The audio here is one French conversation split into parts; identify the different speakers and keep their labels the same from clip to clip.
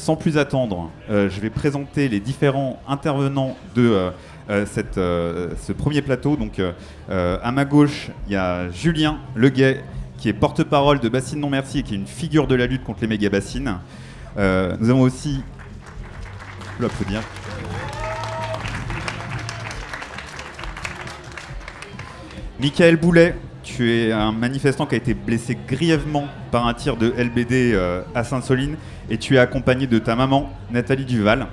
Speaker 1: sans plus attendre, je vais présenter les différents intervenants de ce premier plateau. Donc, à ma gauche, il y a Julien Leguet, qui est porte-parole de Bassines Non Merci et qui est une figure de la lutte contre les méga-bassines. Nous avons aussi... Je peux l'applaudir. Michael Boulet, tu es un manifestant qui a été blessé grièvement par un tir de LBD à Sainte-Soline et tu es accompagné de ta maman, Nathalie Duval.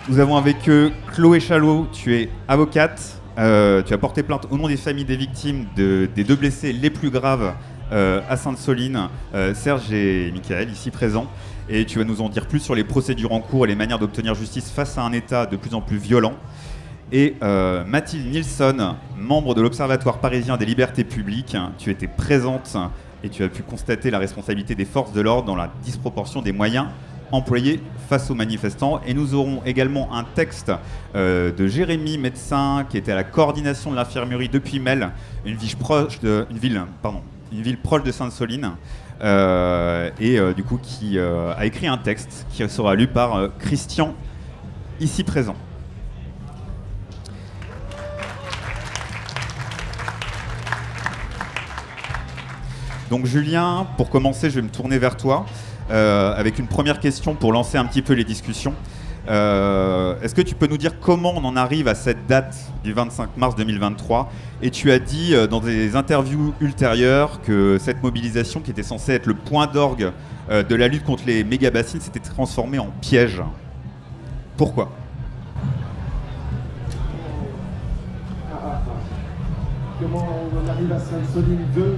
Speaker 1: Nous avons avec eux Chloé Chalot, tu es avocate, tu as porté plainte au nom des familles des victimes des deux blessés les plus graves à Sainte-Soline, Serge et Michael, ici présents. Et tu vas nous en dire plus sur les procédures en cours et les manières d'obtenir justice face à un État de plus en plus violent. Et Mathilde Nilsson, membre de l'Observatoire parisien des libertés publiques, tu étais présente et tu as pu constater la responsabilité des forces de l'ordre dans la disproportion des moyens employés face aux manifestants. Et nous aurons également un texte de Jérémy, médecin, qui était à la coordination de l'infirmerie de Puymel, une ville proche de Sainte-Soline. Du coup qui a écrit un texte qui sera lu par Christian, ici présent. Donc Julien, pour commencer, je vais me tourner vers toi avec une première question pour lancer un petit peu les discussions. Est-ce que tu peux nous dire comment on en arrive à cette date du 25 mars 2023 ? Et tu as dit dans des interviews ultérieures que cette mobilisation, qui était censée être le point d'orgue de la lutte contre les méga-bassines, s'était transformée en piège. Pourquoi ?
Speaker 2: Comment on arrive à Sainte-Soline 2 ?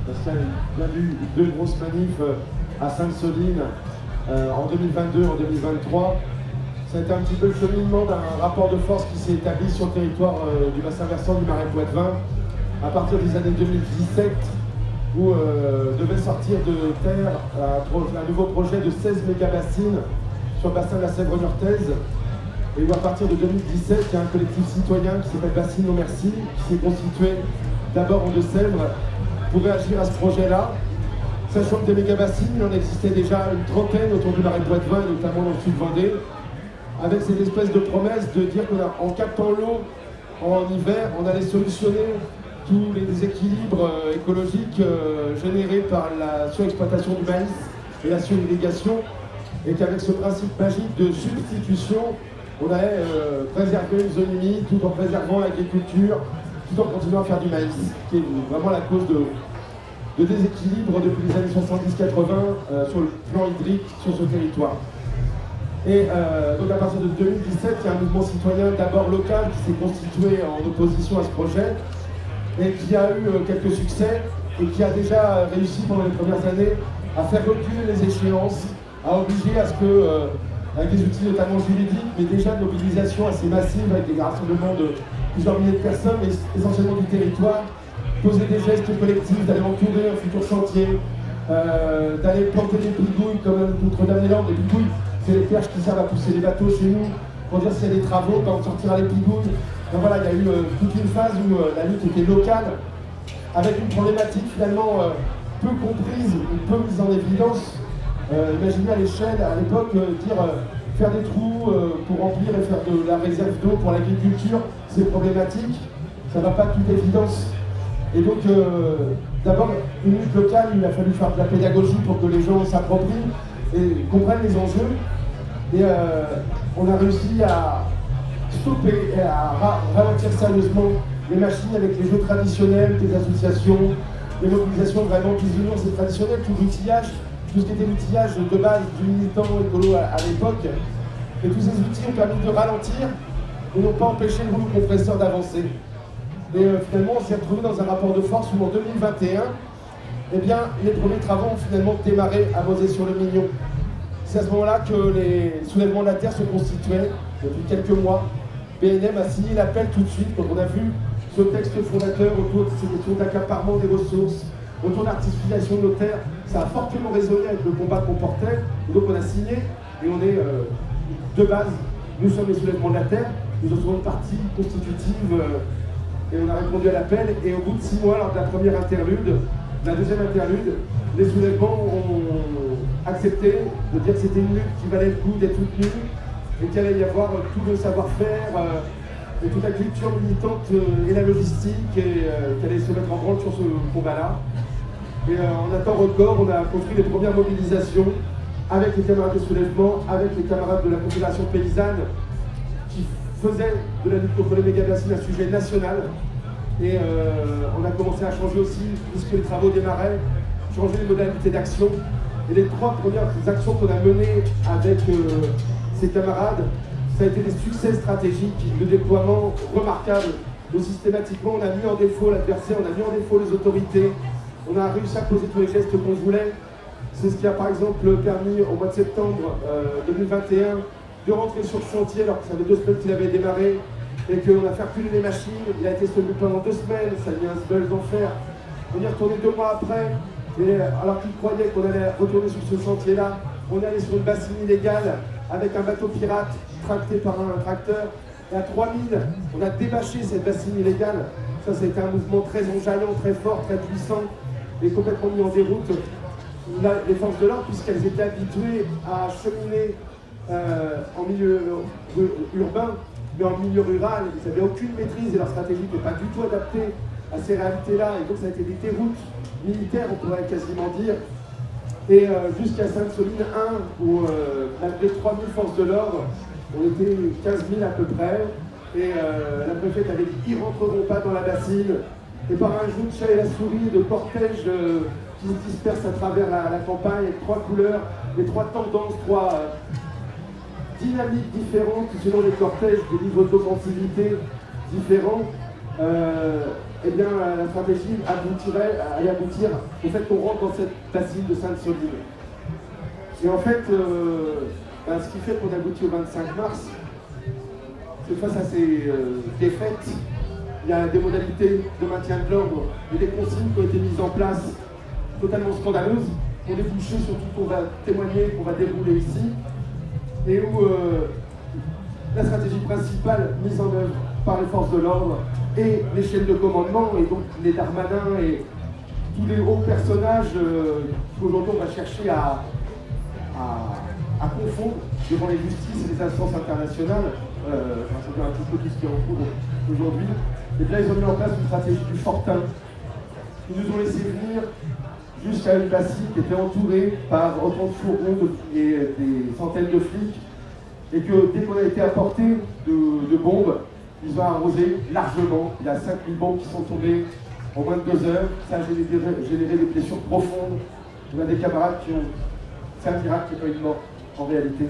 Speaker 2: Parce qu'il y a eu deux grosses manifs à Sainte-Soline en 2022 et en 2023. Ça a été un petit peu le cheminement d'un rapport de force qui s'est établi sur le territoire du bassin versant du Marais Poitevin à partir des années 2017 où devait sortir de terre un nouveau projet de 16 méga-bassines sur le bassin de la Sèvre niortaise et où à partir de 2017 il y a un collectif citoyen qui s'appelle Bassines Non Merci qui s'est constitué d'abord en Deux-Sèvres pour réagir à ce projet-là. Sachant que des méga-bassines, il en existait déjà une trentaine autour du Marais Poitevin, notamment dans le sud Vendée, avec cette espèce de promesse de dire qu'en captant l'eau en hiver, on allait solutionner tous les déséquilibres écologiques générés par la surexploitation du maïs et la surirrigation, et qu'avec ce principe magique de substitution, on allait préserver une zone humide tout en préservant l'agriculture, tout en continuant à faire du maïs, qui est vraiment la cause de déséquilibre depuis les années 70-80 sur le plan hydrique sur ce territoire. Et donc à partir de 2017, il y a un mouvement citoyen d'abord local qui s'est constitué en opposition à ce projet et qui a eu quelques succès et qui a déjà réussi pendant les premières années à faire reculer les échéances, à obliger à ce que, avec des outils notamment juridiques, mais déjà de mobilisation assez massive avec des rassemblements de plusieurs milliers de personnes, mais essentiellement du territoire, poser des gestes collectifs, d'aller entourer un futur chantier, d'aller planter des bidouilles comme à Notre-Dame-des-Landes. Les bidouilles, c'est les perches qui servent à pousser les bateaux chez nous, pour dire s'il y a des travaux, quand on sortira les bidouilles. Donc voilà, il y a eu toute une phase où la lutte était locale, avec une problématique finalement peu comprise, peu mise en évidence. Imaginez à l'échelle, à l'époque, faire des trous pour remplir et faire de la réserve d'eau pour l'agriculture, c'est problématique, ça ne va pas de toute évidence. Et donc, d'abord, une lutte locale, il a fallu faire de la pédagogie pour que les gens s'approprient et comprennent les enjeux. Et on a réussi à stopper et à ralentir sérieusement les machines avec les jeux traditionnels, des associations, des mobilisations vraiment plus ou moins c'est traditionnel, tout l'outillage, tout ce qui était l'outillage de base du militant écolo à l'époque. Et tous ces outils ont permis de ralentir et n'ont pas empêché le rouleau compresseur d'avancer. Et finalement, on s'est retrouvé dans un rapport de force où en 2021, eh bien, les premiers travaux ont finalement démarré à Mosée-sur-le-Mignon. C'est à ce moment-là que les soulèvements de la terre se constituaient depuis quelques mois. BNM a signé l'appel tout de suite quand on a vu ce texte fondateur autour de ces questions d'accaparement des ressources, autour de l'artificialisation de nos terres. Ça a fortement résonné avec le combat qu'on portait. Et donc on a signé et on est de base, nous sommes les soulèvements de la terre, nous en sommes une partie constitutive et on a répondu à l'appel. Et au bout de 6 mois, lors de la première interlude, la deuxième interlude, les soulèvements ont accepté de dire que c'était une lutte qui valait le coup d'être soutenue et qu'il allait y avoir tout le savoir-faire et toute la culture militante et la logistique et qui allait se mettre en branle sur ce combat-là. Et en un temps record, on a construit les premières mobilisations avec les camarades des soulèvements, avec les camarades de la population paysanne qui faisaient de la lutte contre les méga-bassines un sujet national. Et on a commencé à changer aussi, puisque les travaux démarraient, changer les modalités d'action. Et les 3 premières actions qu'on a menées avec ces camarades, ça a été des succès stratégiques, de déploiement remarquable. Donc systématiquement, on a mis en défaut l'adversaire, on a mis en défaut les autorités, on a réussi à poser tous les gestes qu'on voulait. C'est ce qui a par exemple permis au mois de septembre 2021 de rentrer sur le chantier alors que ça fait 2 semaines qu'il avait démarré et qu'on a fait reculer les machines. Il a été stocké pendant 2 semaines, ça a mis un sbul d'enfer. On y est retourné 2 mois après, et alors qu'ils croyaient qu'on allait retourner sur ce chantier-là, on est allé sur une bassine illégale avec un bateau pirate tracté par un tracteur. Et à 3000, on a débâché cette bassine illégale. Ça, c'était un mouvement très enjaillant, très fort, très puissant et complètement mis en déroute. Là, les forces de l'ordre, puisqu'elles étaient habituées à cheminer en milieu urbain, mais en milieu rural, ils n'avaient aucune maîtrise et leur stratégie n'était pas du tout adaptée à ces réalités-là. Et donc ça a été des déroutes militaires, on pourrait quasiment dire. Et jusqu'à Sainte-Soline 1, où malgré 3000 forces de l'ordre, on était 15 000 à peu près. Et la préfète avait dit qu'ils ne rentreront pas dans la bassine. Et par un jeu de chat et la souris, de cortège qui se dispersent à travers la campagne, avec 3 couleurs, les 3 tendances, 3 dynamiques différentes selon les cortèges, des niveaux d'offensivité différents, eh bien la stratégie allait aboutir au fait qu'on rentre dans cette bassine de Sainte-Soline. Et en fait, ce qui fait qu'on aboutit au 25 mars, c'est face à ces défaites, il y a des modalités de maintien de l'ordre et des consignes qui ont été mises en place totalement scandaleuses, pour déboucher sur tout ce qu'on va témoigner, qu'on va dérouler ici, et où la stratégie principale mise en œuvre par les forces de l'ordre et les chaînes de commandement, et donc les Darmanins et tous les hauts personnages qu'aujourd'hui on va chercher à confondre devant les justices et les instances internationales, c'est un petit peu tout ce qui est en cours aujourd'hui. Et bien ils ont mis en place une stratégie du fortin. Ils nous ont laissé venir jusqu'à une bassine qui était entourée par autant de fourgons et des centaines de flics, et que dès qu'on a été apporté de bombes, ils ont arrosé largement. Il y a 5000 bombes qui sont tombées en moins de 2 heures. Ça a généré des blessures profondes. On a des camarades qui ont... C'est un miracle qu'il n'y ait pas eu de mort, en réalité.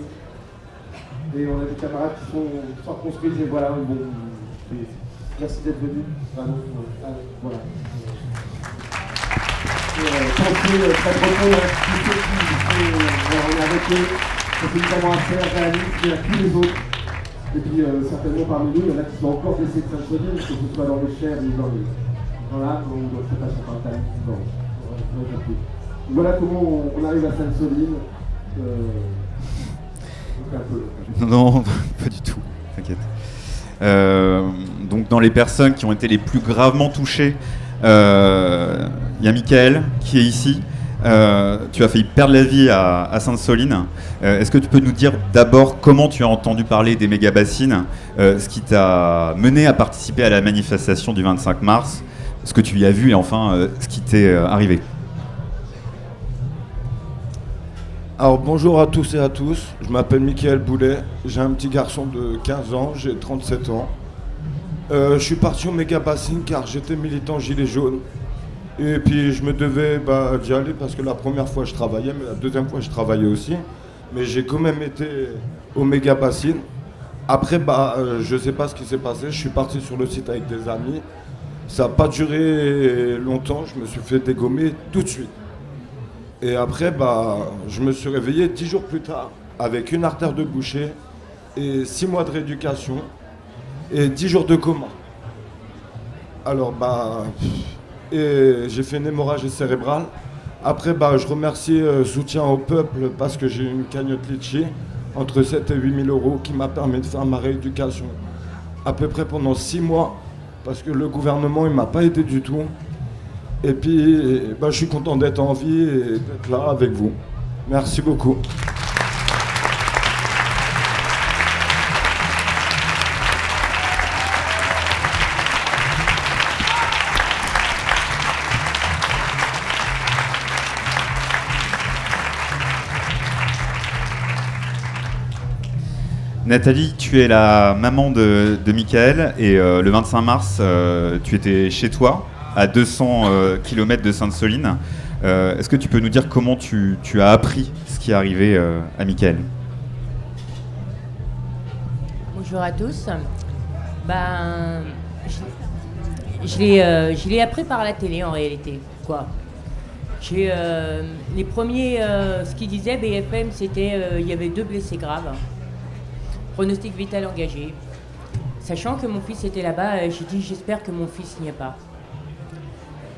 Speaker 2: Et on a des camarades qui sont reconstruits, et voilà, bon, merci d'être venus. Voilà. Pensez très profond à tous ceux qui sont arrêtés, c'est évidemment un fait réaliste, il y a tous les autres. Et puis certainement parmi nous, il y en a qui sont encore blessés de Sainte-Soline, que ce soit dans les chairs ou dans l'âme, ou dans le passage par talent. Voilà comment on arrive à Sainte-Soline.
Speaker 1: Non, pas du tout, t'inquiète. Donc dans les personnes qui ont été les plus gravement touchées, il y a Michael qui est ici. Tu as failli perdre la vie à Sainte-Soline. Est-ce que tu peux nous dire d'abord comment tu as entendu parler des méga-bassines, ce qui t'a mené à participer à la manifestation du 25 mars, ce que tu y as vu et enfin ce qui t'est arrivé?
Speaker 3: Alors bonjour à tous et à tous, je m'appelle Michael Boulet, j'ai un petit garçon de 15 ans, j'ai 37 ans. Je suis parti au méga-bassine car j'étais militant gilet jaune. Et puis je me devais d'y aller parce que la première fois je travaillais, mais la deuxième fois je travaillais aussi. Mais j'ai quand même été au méga-bassine. Après, je sais pas ce qui s'est passé, je suis parti sur le site avec des amis. Ça n'a pas duré longtemps, je me suis fait dégommer tout de suite. Et après, je me suis réveillé 10 jours plus tard avec une artère de boucher et 6 mois de rééducation et 10 jours de coma. Alors, et j'ai fait une hémorragie cérébrale. Après, je remercie Soutien au Peuple parce que j'ai eu une cagnotte Litchi entre 7 et 8 000 € qui m'a permis de faire ma rééducation à peu près pendant 6 mois parce que le gouvernement il m'a pas aidé du tout. Et puis, je suis content d'être en vie et d'être là avec vous. Merci beaucoup.
Speaker 1: Nathalie, tu es la maman de Michael et le 25 mars, tu étais chez toi, à 200 km de Sainte-Soline. Est-ce que tu peux nous dire comment tu as appris ce qui est arrivé à Michael ?
Speaker 4: Bonjour à tous. Je l'ai appris par la télé en réalité. Les premiers, ce qu'ils disaient, BFM, c'était il y avait 2 blessés graves. Pronostic vital engagé. Sachant que mon fils était là-bas, j'ai dit j'espère que mon fils n'y est pas.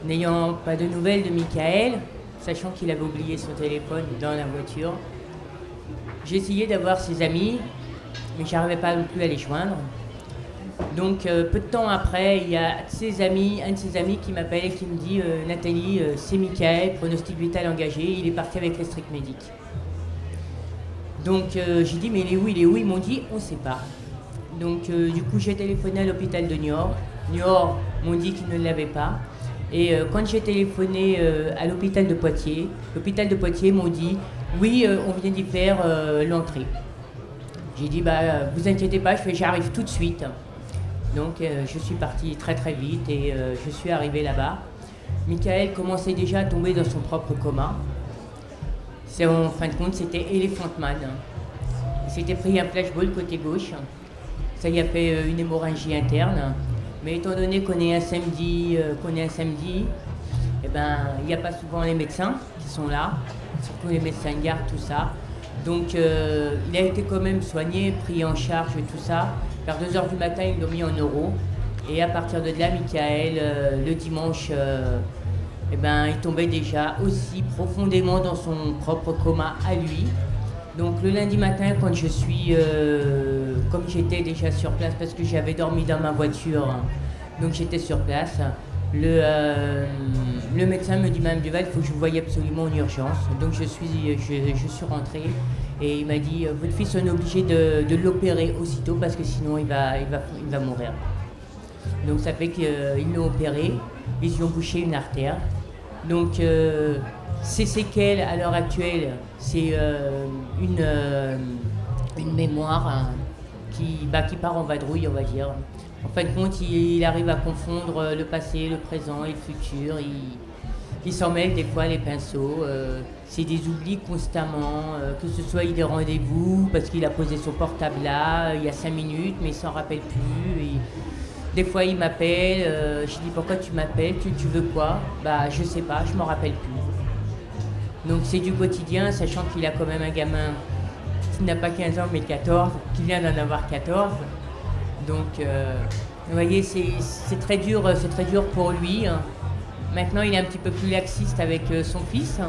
Speaker 4: N'ayant pas de nouvelles de Michael, sachant qu'il avait oublié son téléphone dans la voiture, j'ai essayé d'avoir ses amis, mais j'arrivais pas non plus à les joindre. Donc peu de temps après, il y a un de ses amis qui m'appelle et qui me dit Nathalie, c'est Michael, pronostic vital engagé, il est parti avec les strict médics. Donc j'ai dit mais il est où ? Ils m'ont dit on ne sait pas. Donc du coup j'ai téléphoné à l'hôpital de Niort. Niort m'ont dit qu'ils ne l'avaient pas. Et quand j'ai téléphoné à l'hôpital de Poitiers m'ont dit oui on vient d'y faire l'entrée. J'ai dit vous inquiétez pas, j'arrive tout de suite. Donc je suis partie très très vite et je suis arrivée là-bas. Michael commençait déjà à tomber dans son propre coma. En fin de compte, c'était Elephant Man. Il s'était pris un flashball côté gauche. Ça y a fait une hémorragie interne. Mais étant donné qu'on est un samedi, il n'y a pas souvent les médecins qui sont là, surtout les médecins de garde, tout ça. Donc il a été quand même soigné, pris en charge et tout ça. Vers 2h du matin, ils l'ont mis en neuro. Et à partir de là, Michael, le dimanche, il tombait déjà aussi profondément dans son propre coma à lui. Donc le lundi matin, quand je suis, comme j'étais déjà sur place, parce que j'avais dormi dans ma voiture, donc j'étais sur place, le médecin me dit, Mme Duval, il faut que je vous voie absolument en urgence. Donc je suis rentrée et il m'a dit, votre fils, on est obligé de l'opérer aussitôt parce que sinon il va mourir. Donc ça fait qu'ils l'ont opéré, ils lui ont bouché une artère. Donc ces séquelles à l'heure actuelle, c'est une mémoire qui part en vadrouille, on va dire. En fin de compte, il arrive à confondre le passé, le présent et le futur. Il s'en mêle des fois les pinceaux. C'est des oublis constamment, que ce soit il des rendez-vous parce qu'il a posé son portable là il y a 5 minutes, mais il s'en rappelle plus. Des fois, il m'appelle, je dis pourquoi tu m'appelles, tu veux quoi ? Je sais pas, je m'en rappelle plus. Donc c'est du quotidien, sachant qu'il a quand même un gamin qui n'a pas 15 ans mais 14, qui vient d'en avoir 14. Donc vous voyez, c'est très dur pour lui. Maintenant, il est un petit peu plus laxiste avec son fils.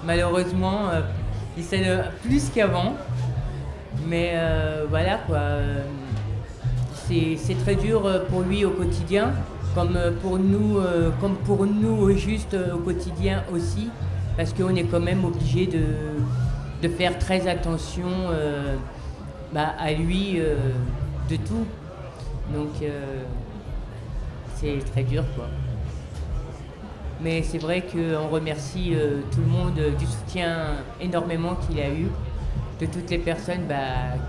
Speaker 4: Malheureusement, il s'aide plus qu'avant. Mais voilà quoi. C'est très dur pour lui au quotidien, comme pour nous au juste au quotidien aussi, parce qu'on est quand même obligé de faire très attention à lui de tout. Donc c'est très dur quoi. Mais c'est vrai qu'on remercie tout le monde du soutien énormément qu'il a eu, de toutes les personnes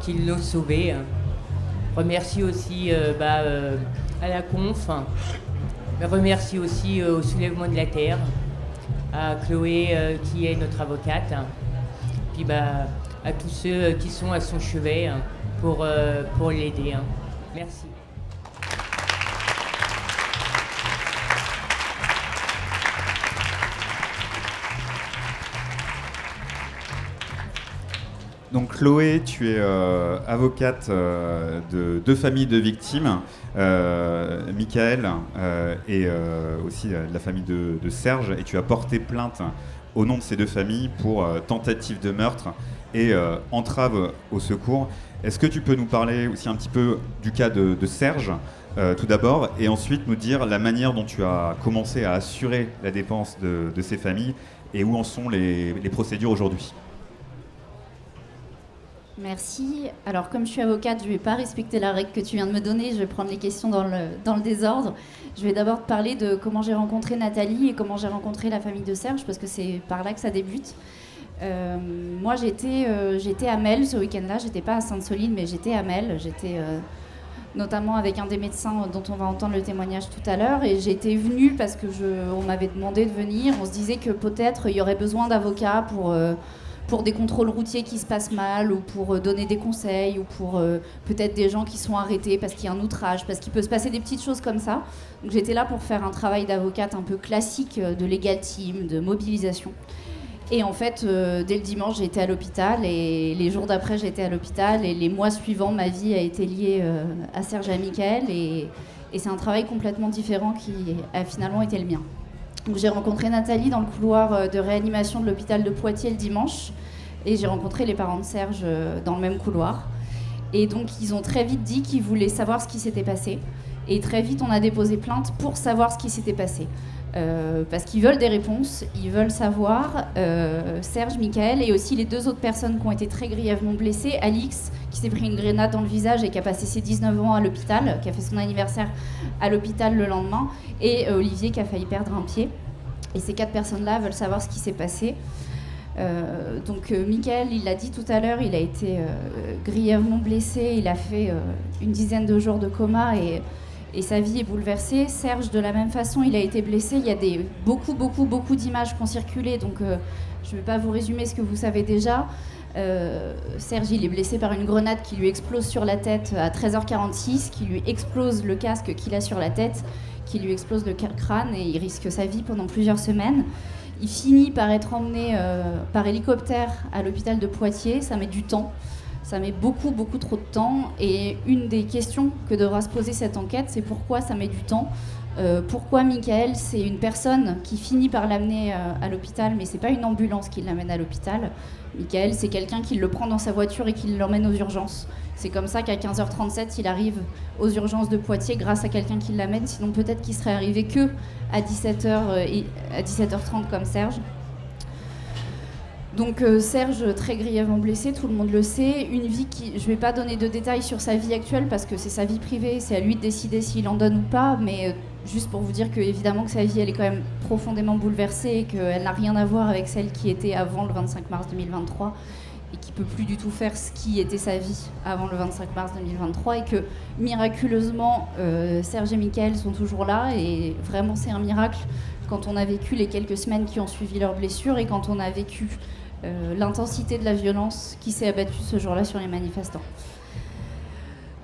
Speaker 4: qui l'ont sauvé. Remercie aussi à la conf, remercie aussi au Soulèvement de la Terre, à Chloé qui est notre avocate, puis à tous ceux qui sont à son chevet pour l'aider. Merci.
Speaker 1: Donc Chloé, tu es avocate de 2 familles de victimes, Michael et aussi la famille de Serge, et tu as porté plainte au nom de ces 2 familles pour tentative de meurtre et entrave au secours. Est-ce que tu peux nous parler aussi un petit peu du cas de Serge, tout d'abord, et ensuite nous dire la manière dont tu as commencé à assurer la dépense de ces familles et où en sont les procédures aujourd'hui?
Speaker 5: Merci. Alors, comme je suis avocate, je ne vais pas respecter la règle que tu viens de me donner. Je vais prendre les questions dans le désordre. Je vais d'abord te parler de comment j'ai rencontré Nathalie et comment j'ai rencontré la famille de Serge, parce que c'est par là que ça débute. Moi, j'étais à Melle ce week-end-là. J'étais pas à Sainte-Soline, mais j'étais à Melle. J'étais notamment avec un des médecins dont on va entendre le témoignage tout à l'heure. Et j'étais venue parce que on m'avait demandé de venir. On se disait que peut-être il y aurait besoin d'avocats pour des contrôles routiers qui se passent mal, ou pour donner des conseils, ou pour peut-être des gens qui sont arrêtés parce qu'il y a un outrage, parce qu'il peut se passer des petites choses comme ça. Donc j'étais là pour faire un travail d'avocate un peu classique, de legal team, de mobilisation. Et en fait, dès le dimanche, j'étais à l'hôpital, et les jours d'après, j'étais à l'hôpital, et les mois suivants, ma vie a été liée à Serge et à Mickaël, et c'est un travail complètement différent qui a finalement été le mien. Donc, j'ai rencontré Nathalie dans le couloir de réanimation de l'hôpital de Poitiers le dimanche, et j'ai rencontré les parents de Serge dans le même couloir. Et donc ils ont très vite dit qu'ils voulaient savoir ce qui s'était passé, et très vite on a déposé plainte pour savoir ce qui s'était passé. Parce qu'ils veulent des réponses, ils veulent savoir, Serge, Mickaël, et aussi les 2 autres personnes qui ont été très grièvement blessées, Alix, qui s'est pris une grenade dans le visage et qui a passé ses 19 ans à l'hôpital, qui a fait son anniversaire à l'hôpital le lendemain, et Olivier qui a failli perdre un pied. Et ces 4 personnes-là veulent savoir ce qui s'est passé. Donc Mickaël, il l'a dit tout à l'heure, il a été grièvement blessé, il a fait une dizaine de jours de coma, et sa vie est bouleversée. Serge, de la même façon, il a été blessé. Il y a beaucoup d'images qui ont circulé, donc je ne vais pas vous résumer ce que vous savez déjà. Serge, il est blessé par une grenade qui lui explose sur la tête à 13h46, qui lui explose le casque qu'il a sur la tête, qui lui explose le crâne, et il risque sa vie pendant plusieurs semaines. Il finit par être emmené par hélicoptère à l'hôpital de Poitiers. Ça met du temps. Ça met beaucoup trop de temps, et une des questions que devra se poser cette enquête, c'est pourquoi ça met du temps. Pourquoi Mickaël, c'est une personne qui finit par l'amener à l'hôpital, mais c'est pas une ambulance qui l'amène à l'hôpital. Mickaël, c'est quelqu'un qui le prend dans sa voiture et qui l'emmène aux urgences. C'est comme ça qu'à 15h37, il arrive aux urgences de Poitiers grâce à quelqu'un qui l'amène, sinon peut-être qu'il serait arrivé que à 17h et à 17h30 comme Serge. Donc Serge, très grièvement blessé, tout le monde le sait. Une vie qui, je ne vais pas donner de détails sur sa vie actuelle parce que c'est sa vie privée, c'est à lui de décider s'il en donne ou pas, mais juste pour vous dire que évidemment que sa vie, elle est quand même profondément bouleversée, et qu'elle n'a rien à voir avec celle qui était avant le 25 mars 2023, et qui peut plus du tout faire ce qui était sa vie avant le 25 mars 2023, et que miraculeusement, Serge et Mickaël sont toujours là, et vraiment c'est un miracle quand on a vécu les quelques semaines qui ont suivi leur blessure, et quand on a vécu l'intensité de la violence qui s'est abattue ce jour-là sur les manifestants.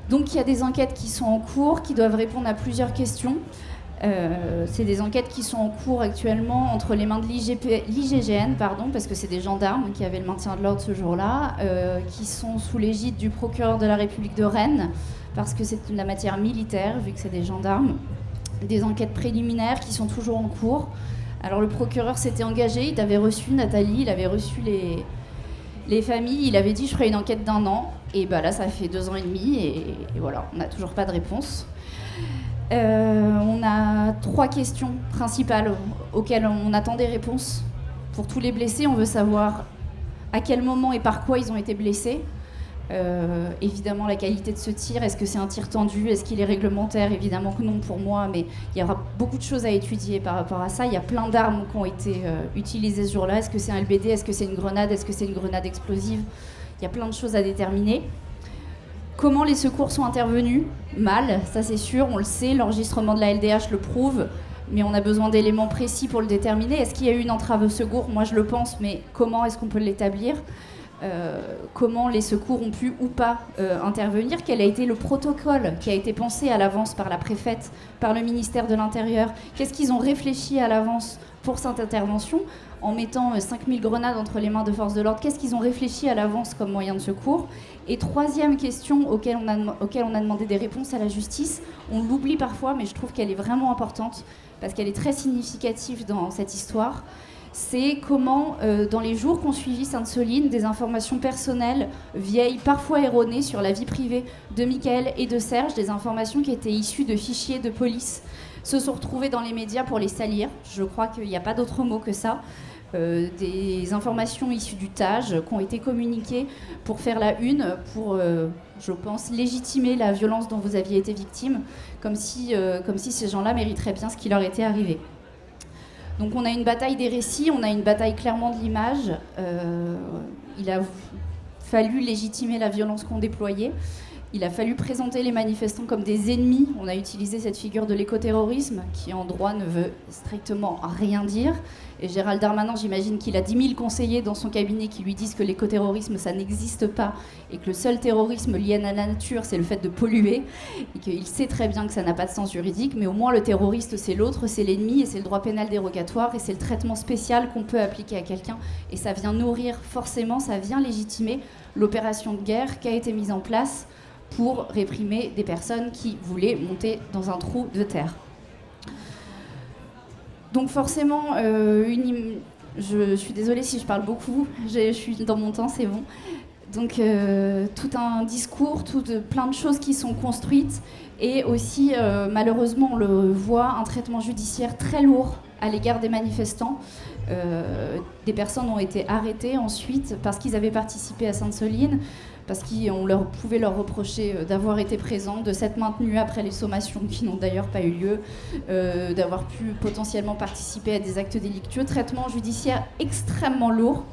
Speaker 5: Donc il y a des enquêtes qui sont en cours, qui doivent répondre à plusieurs questions. C'est des enquêtes qui sont en cours actuellement entre les mains de l'IGGN, parce que c'est des gendarmes qui avaient le maintien de l'ordre ce jour-là, qui sont sous l'égide du procureur de la République de Rennes, parce que c'est de la matière militaire, vu que c'est des gendarmes. Des enquêtes préliminaires qui sont toujours en cours. Alors le procureur s'était engagé, il avait reçu Nathalie, il avait reçu les familles, il avait dit je ferai une enquête d'1 an, et bah là ça fait 2 ans et demi, et voilà, on n'a toujours pas de réponse. On a 3 questions principales auxquelles on attend des réponses. Pour tous les blessés, on veut savoir à quel moment et par quoi ils ont été blessés. Évidemment la qualité de ce tir, est-ce que c'est un tir tendu, est-ce qu'il est réglementaire? Évidemment que non pour moi, mais il y aura beaucoup de choses à étudier par rapport à ça. Il y a plein d'armes qui ont été utilisées ce jour-là. Est-ce que c'est un LBD, est-ce que c'est une grenade, est-ce que c'est une grenade explosive? Il y a plein de choses à déterminer. Comment les secours sont intervenus? Mal, ça c'est sûr, on le sait, l'enregistrement de la LDH le prouve, mais on a besoin d'éléments précis pour le déterminer. Est-ce qu'il y a eu une entrave au secours? Moi je le pense, mais comment est-ce qu'on peut l'établir? Comment les secours ont pu ou pas intervenir, quel a été le protocole qui a été pensé à l'avance par la préfète, par le ministère de l'Intérieur, qu'est-ce qu'ils ont réfléchi à l'avance pour cette intervention, en mettant 5000 grenades entre les mains de forces de l'ordre, qu'est-ce qu'ils ont réfléchi à l'avance comme moyen de secours? Et troisième question auquel on a demandé des réponses à la justice, on l'oublie parfois, mais je trouve qu'elle est vraiment importante, parce qu'elle est très significative dans cette histoire, c'est comment, dans les jours qu'ont suivi Sainte-Soline, des informations personnelles, vieilles, parfois erronées, sur la vie privée de Mickaël et de Serge, des informations qui étaient issues de fichiers de police, se sont retrouvées dans les médias pour les salir. Je crois qu'il n'y a pas d'autre mot que ça. Des informations issues du TAJ qui ont été communiquées pour faire la une, pour, je pense, légitimer la violence dont vous aviez été victime, comme si ces gens-là mériteraient bien ce qui leur était arrivé. Donc on a une bataille des récits, on a une bataille clairement de l'image. Il a fallu légitimer la violence qu'on déployait. Il a fallu présenter les manifestants comme des ennemis. On a utilisé cette figure de l'écoterrorisme qui en droit ne veut strictement rien dire. Et Gérald Darmanin, j'imagine qu'il a 10 000 conseillers dans son cabinet qui lui disent que l'écoterrorisme, ça n'existe pas et que le seul terrorisme lié à la nature, c'est le fait de polluer et qu'il sait très bien que ça n'a pas de sens juridique, mais au moins le terroriste, c'est l'autre, c'est l'ennemi et c'est le droit pénal dérogatoire et c'est le traitement spécial qu'on peut appliquer à quelqu'un et ça vient nourrir forcément, ça vient légitimer l'opération de guerre qui a été mise en place pour réprimer des personnes qui voulaient monter dans un trou de terre. Donc forcément, je suis désolée si je parle beaucoup, je suis dans mon temps, c'est bon. Donc tout un discours, plein de choses qui sont construites et aussi, malheureusement, on le voit, un traitement judiciaire très lourd à l'égard des manifestants. Des personnes ont été arrêtées ensuite parce qu'ils avaient participé à Sainte-Soline, parce qu'on pouvait leur reprocher d'avoir été présents, de s'être maintenus après les sommations qui n'ont d'ailleurs pas eu lieu, d'avoir pu potentiellement participer à des actes délictueux. Traitement judiciaire extrêmement lourd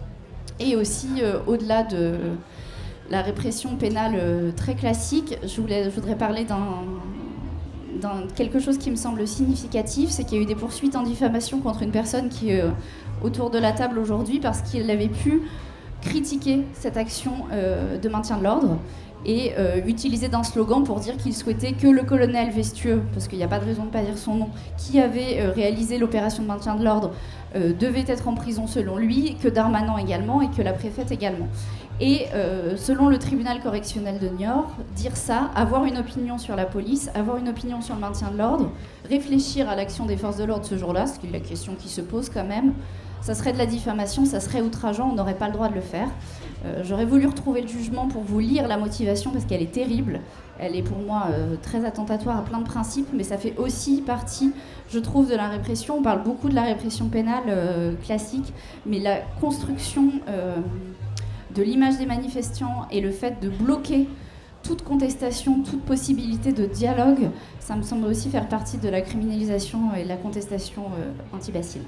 Speaker 5: et aussi au-delà de la répression pénale très classique, je voudrais parler quelque chose qui me semble significatif, c'est qu'il y a eu des poursuites en diffamation contre une personne qui est autour de la table aujourd'hui parce qu'il avait pu critiquer cette action de maintien de l'ordre et utiliser d'un slogan pour dire qu'il souhaitait que le colonel Vestieux, parce qu'il n'y a pas de raison de ne pas dire son nom, qui avait réalisé l'opération de maintien de l'ordre, devait être en prison selon lui, que Darmanin également et que la préfète également. Et selon le tribunal correctionnel de Niort, dire ça, avoir une opinion sur la police, avoir une opinion sur le maintien de l'ordre, réfléchir à l'action des forces de l'ordre ce jour-là, ce qui est la question qui se pose quand même, ça serait de la diffamation, ça serait outrageant, on n'aurait pas le droit de le faire. J'aurais voulu retrouver le jugement pour vous lire la motivation parce qu'elle est terrible. Elle est pour moi très attentatoire à plein de principes, mais ça fait aussi partie, je trouve, de la répression. On parle beaucoup de la répression pénale classique, mais la construction de l'image des manifestants et le fait de bloquer toute contestation, toute possibilité de dialogue, ça me semble aussi faire partie de la criminalisation et de la contestation anti-bassine.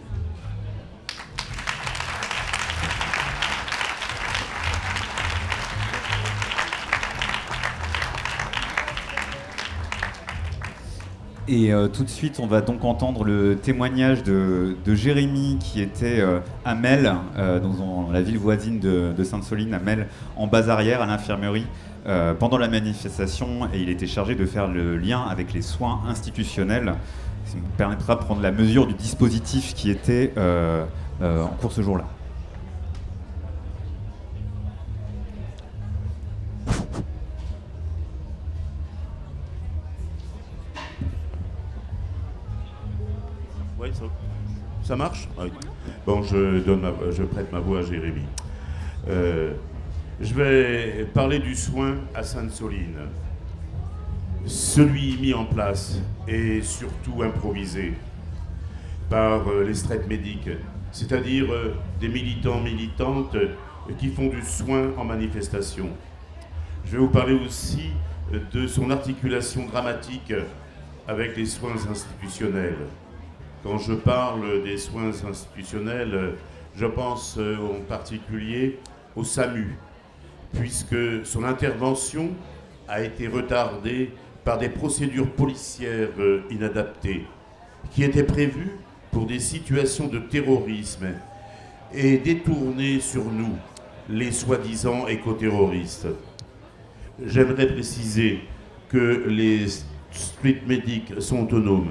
Speaker 1: Et tout de suite, on va donc entendre le témoignage de Jérémy qui était à Melle, dans la ville voisine de Sainte-Soline, à Melle, en base arrière, à l'infirmerie, pendant la manifestation. Et il était chargé de faire le lien avec les soins institutionnels. Ça me permettra de prendre la mesure du dispositif qui était en cours ce jour-là.
Speaker 6: Oui, ça marche? Oui. Bon, je prête ma voix à Jérémy. Je vais parler du soin à Sainte-Soline. Celui mis en place et surtout improvisé par les straight médics, c'est-à-dire des militants, militantes qui font du soin en manifestation. Je vais vous parler aussi de son articulation dramatique avec les soins institutionnels. Quand je parle des soins institutionnels, je pense en particulier au SAMU, puisque son intervention a été retardée par des procédures policières inadaptées, qui étaient prévues pour des situations de terrorisme et détournées sur nous, les soi-disant écoterroristes. J'aimerais préciser que les street medics sont autonomes.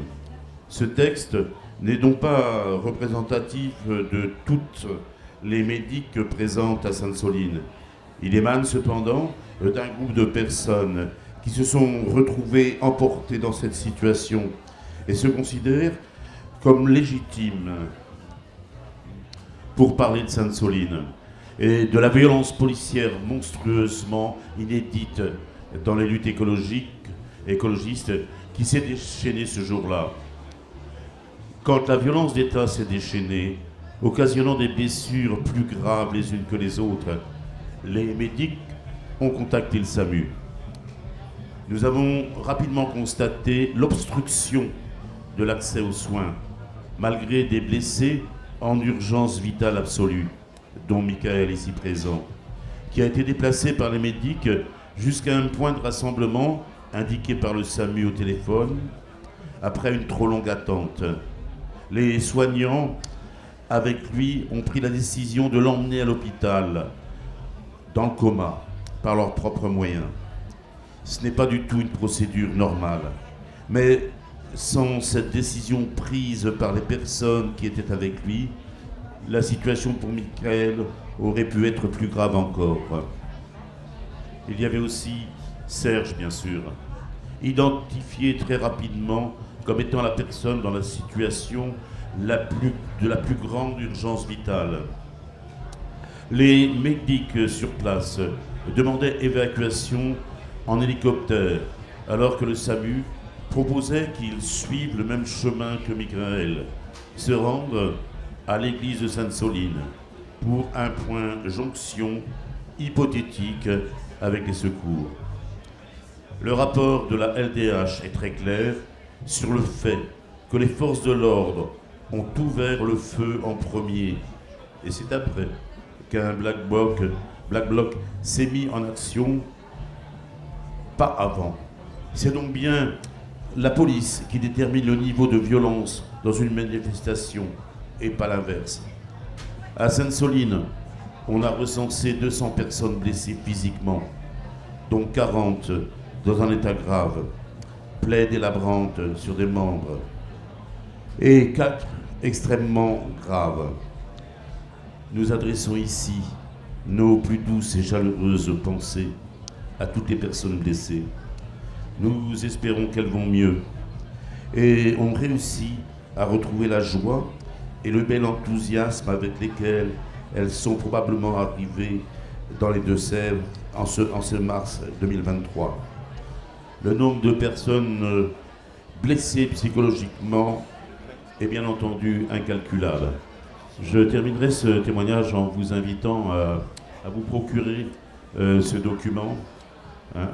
Speaker 6: Ce texte n'est donc pas représentatif de toutes les médics présentes à Sainte-Soline. Il émane cependant d'un groupe de personnes qui se sont retrouvées emportées dans cette situation et se considèrent comme légitimes. pour parler de Sainte-Soline et de la violence policière monstrueusement inédite dans les luttes écologistes qui s'est déchaînée ce jour-là. Quand la violence d'État s'est déchaînée, occasionnant des blessures plus graves les unes que les autres, les médics ont contacté le SAMU. Nous avons rapidement constaté l'obstruction de l'accès aux soins, malgré des blessés en urgence vitale absolue, dont Michael ici présent, qui a été déplacé par les médics jusqu'à un point de rassemblement indiqué par le SAMU au téléphone, après une trop longue attente. Les soignants, avec lui, ont pris la décision de l'emmener à l'hôpital, dans le coma, par leurs propres moyens. Ce n'est pas du tout une procédure normale, mais sans cette décision prise par les personnes qui étaient avec lui, la situation pour Michael aurait pu être plus grave encore. Il y avait aussi Serge, bien sûr, identifié très rapidement comme étant la personne dans la situation de la plus grande urgence vitale. Les médics sur place demandaient évacuation en hélicoptère, alors que le SAMU proposait qu'ils suivent le même chemin que Michael, se rendre à l'église de Sainte-Soline pour un point jonction hypothétique avec les secours. Le rapport de la LDH est très clair sur le fait que les forces de l'ordre ont ouvert le feu en premier, et c'est après qu'un Black Bloc s'est mis en action, pas avant. C'est donc bien la police qui détermine le niveau de violence dans une manifestation, et pas l'inverse. À Sainte-Soline, on a recensé 200 personnes blessées physiquement, dont 40 dans un état grave, plaies délabrantes sur des membres, et 4 extrêmement graves. Nous adressons ici nos plus douces et chaleureuses pensées à toutes les personnes blessées. Nous espérons qu'elles vont mieux et ont réussi à retrouver la joie et le bel enthousiasme avec lesquels elles sont probablement arrivées dans les Deux-Sèvres en ce mars 2023. Le nombre de personnes blessées psychologiquement est bien entendu incalculable. Je terminerai ce témoignage en vous invitant à vous procurer ce document,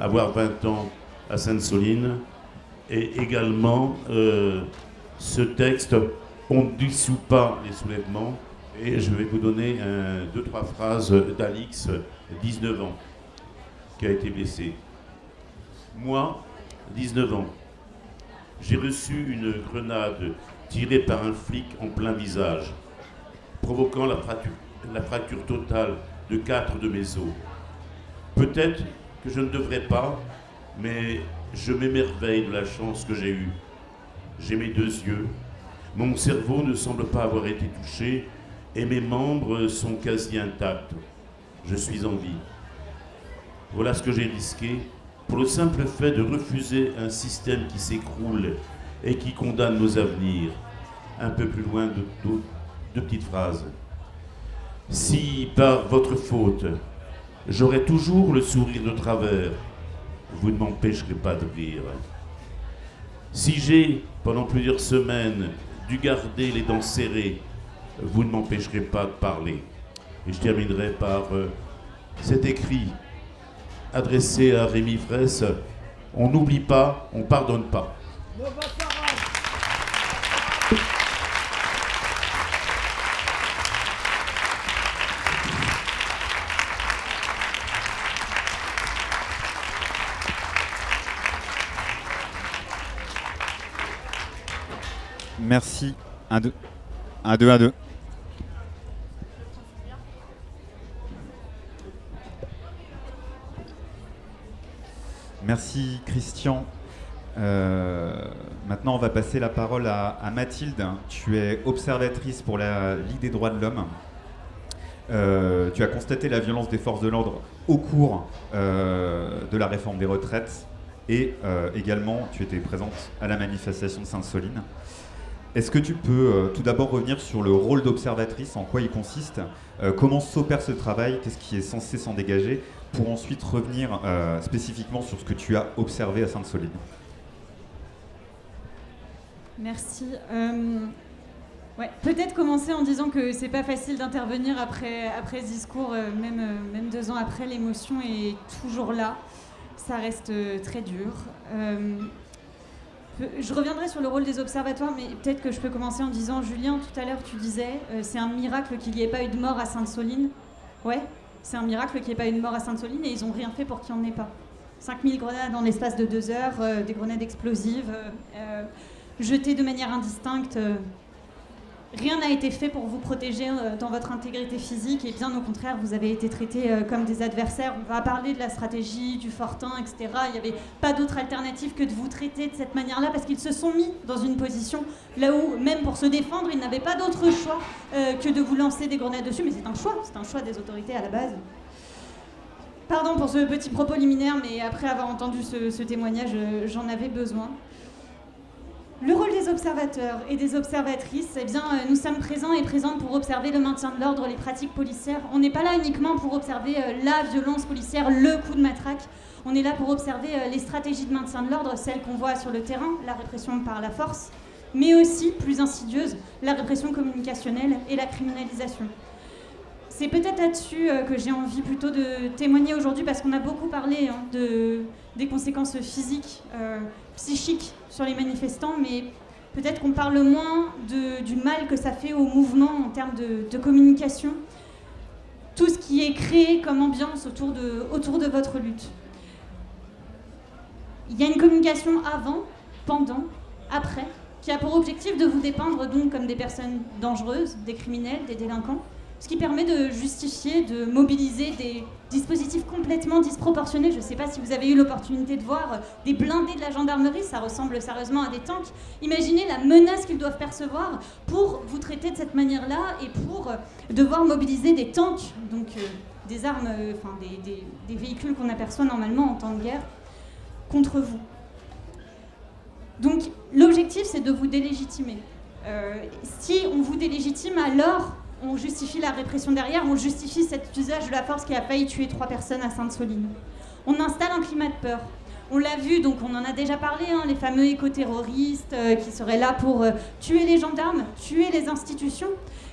Speaker 6: avoir 20 ans à Sainte-Soline, et également ce texte « On ne dissout pas les soulèvements ». Et je vais vous donner 2-3 phrases d'Alix, 19 ans, qui a été blessé. Moi, 19 ans, j'ai reçu une grenade tirée par un flic en plein visage, provoquant la fracture totale de 4 de mes os. Peut-être que je ne devrais pas, mais je m'émerveille de la chance que j'ai eue. J'ai mes 2 yeux, mon cerveau ne semble pas avoir été touché et mes membres sont quasi intacts. Je suis en vie. Voilà ce que j'ai risqué pour le simple fait de refuser un système qui s'écroule et qui condamne nos avenirs. Un peu plus loin, deux petites phrases. Si par votre faute, j'aurai toujours le sourire de travers, vous ne m'empêcherez pas de rire. Si j'ai, pendant plusieurs semaines, dû garder les dents serrées, vous ne m'empêcherez pas de parler. Et je terminerai par cet écrit adressé à Rémi Fraisse. On n'oublie pas, on pardonne pas.
Speaker 1: Merci. 1, 2. 1, 2, 1, 2. Merci Christian. Maintenant, on va passer la parole à Mathilde. Tu es observatrice pour la Ligue des droits de l'homme. Tu as constaté la violence des forces de l'ordre au cours de la réforme des retraites et également tu étais présente à la manifestation de Sainte-Soline. Est-ce que tu peux tout d'abord revenir sur le rôle d'observatrice, en quoi il consiste, comment s'opère ce travail, qu'est-ce qui est censé s'en dégager, pour ensuite revenir spécifiquement sur ce que tu as observé à Sainte-Soline.
Speaker 7: Merci. Ouais, peut-être commencer en disant que c'est pas facile d'intervenir après ce discours, même 2 ans après, l'émotion est toujours là. Ça reste très dur. Je reviendrai sur le rôle des observatoires, mais peut-être que je peux commencer en disant, Julien, tout à l'heure tu disais, c'est un miracle qu'il n'y ait pas eu de mort à Sainte-Soline. Ouais, c'est un miracle qu'il n'y ait pas eu de mort à Sainte-Soline et ils n'ont rien fait pour qu'il n'y en ait pas. 5000 grenades en l'espace de 2 heures, des grenades explosives, jetées de manière indistincte. Rien n'a été fait pour vous protéger dans votre intégrité physique et bien au contraire, vous avez été traités comme des adversaires. On va parler de la stratégie, du fortin, etc. Il n'y avait pas d'autre alternative que de vous traiter de cette manière-là parce qu'ils se sont mis dans une position là où, même pour se défendre, ils n'avaient pas d'autre choix que de vous lancer des grenades dessus. Mais c'est un choix des autorités à la base. Pardon pour ce petit propos liminaire, mais après avoir entendu ce témoignage, j'en avais besoin. Le rôle des observateurs et des observatrices, eh bien, nous sommes présents et présentes pour observer le maintien de l'ordre, les pratiques policières. On n'est pas là uniquement pour observer la violence policière, le coup de matraque. On est là pour observer les stratégies de maintien de l'ordre, celles qu'on voit sur le terrain, la répression par la force, mais aussi, plus insidieuse, la répression communicationnelle et la criminalisation. C'est peut-être là-dessus que j'ai envie plutôt de témoigner aujourd'hui parce qu'on a beaucoup parlé des conséquences physiques, psychiques sur les manifestants, mais peut-être qu'on parle moins du mal que ça fait au mouvement en termes de communication. Tout ce qui est créé comme ambiance autour de votre lutte. Il y a une communication avant, pendant, après, qui a pour objectif de vous dépeindre donc comme des personnes dangereuses, des criminels, des délinquants. Ce qui permet de justifier, de mobiliser des dispositifs complètement disproportionnés. Je ne sais pas si vous avez eu l'opportunité de voir des blindés de la gendarmerie, ça ressemble sérieusement à des tanks. Imaginez la menace qu'ils doivent percevoir pour vous traiter de cette manière-là et pour devoir mobiliser des tanks, donc des armes, des véhicules qu'on aperçoit normalement en temps de guerre, contre vous. Donc l'objectif, c'est de vous délégitimer. Si on vous délégitime, alors on justifie la répression derrière, on justifie cet usage de la force qui a failli tuer 3 personnes à Sainte-Soline. On installe un climat de peur. On l'a vu, donc on en a déjà parlé, les fameux éco-terroristes qui seraient là pour tuer les gendarmes, tuer les institutions.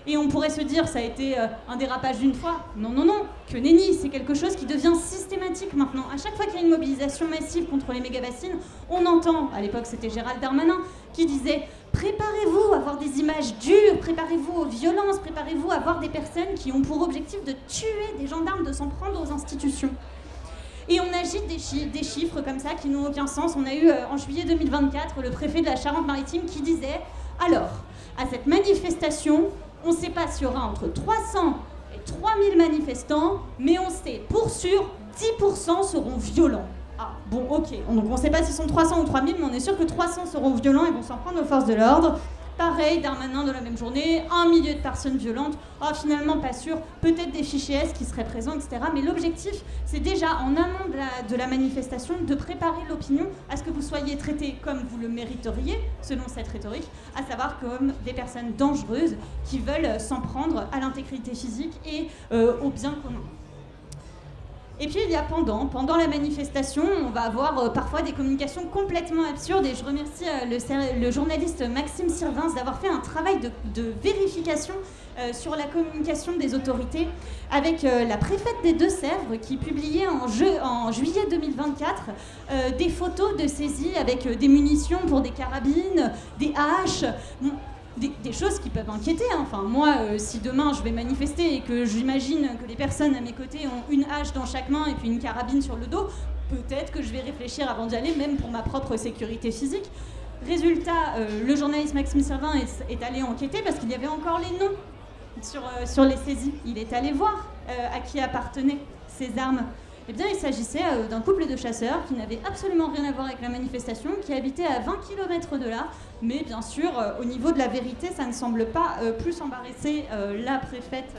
Speaker 7: Et on pourrait se dire, ça a été un dérapage d'une fois. Non, non, non, que nenni, c'est quelque chose qui devient systématique maintenant. À chaque fois qu'il y a une mobilisation massive contre les méga-bassines, on entend, à l'époque c'était Gérald Darmanin, qui disait « Préparez-vous à voir des images dures, préparez-vous aux violences, préparez-vous à voir des personnes qui ont pour objectif de tuer des gendarmes, de s'en prendre aux institutions. » Et on agite des chiffres comme ça qui n'ont aucun sens. On a eu en juillet 2024 le préfet de la Charente-Maritime qui disait « Alors, à cette manifestation, on ne sait pas s'il y aura entre 300 et 3000 manifestants, mais on sait pour sûr 10% seront violents. » Ah, bon, ok. Donc on ne sait pas s'ils sont 300 ou 3000, mais on est sûr que 300 seront violents et vont s'en prendre aux forces de l'ordre. Pareil, Darmanin de la même journée, 1 millier de personnes violentes. Oh, finalement, pas sûr. Peut-être des fichiers S qui seraient présents, etc. Mais l'objectif, c'est déjà, en amont de la manifestation, de préparer l'opinion à ce que vous soyez traités comme vous le mériteriez, selon cette rhétorique, à savoir comme des personnes dangereuses qui veulent s'en prendre à l'intégrité physique et au bien commun. Et puis il y a pendant la manifestation, on va avoir parfois des communications complètement absurdes et je remercie le journaliste Maxime Sirvins d'avoir fait un travail de vérification sur la communication des autorités avec la préfète des Deux-Sèvres qui publiait en juillet 2024 des photos de saisie avec des munitions pour des carabines, des haches. Bon, des choses qui peuvent inquiéter. Enfin, moi, si demain je vais manifester et que j'imagine que les personnes à mes côtés ont une hache dans chaque main et puis une carabine sur le dos, peut-être que je vais réfléchir avant d'y aller, même pour ma propre sécurité physique. Résultat, le journaliste Maxime Sirvins est allé enquêter parce qu'il y avait encore les noms sur les saisies. Il est allé voir à qui appartenaient ces armes. Eh bien, il s'agissait d'un couple de chasseurs qui n'avait absolument rien à voir avec la manifestation, qui habitait à 20 km de là. Mais bien sûr, au niveau de la vérité, ça ne semble pas plus embarrasser la préfète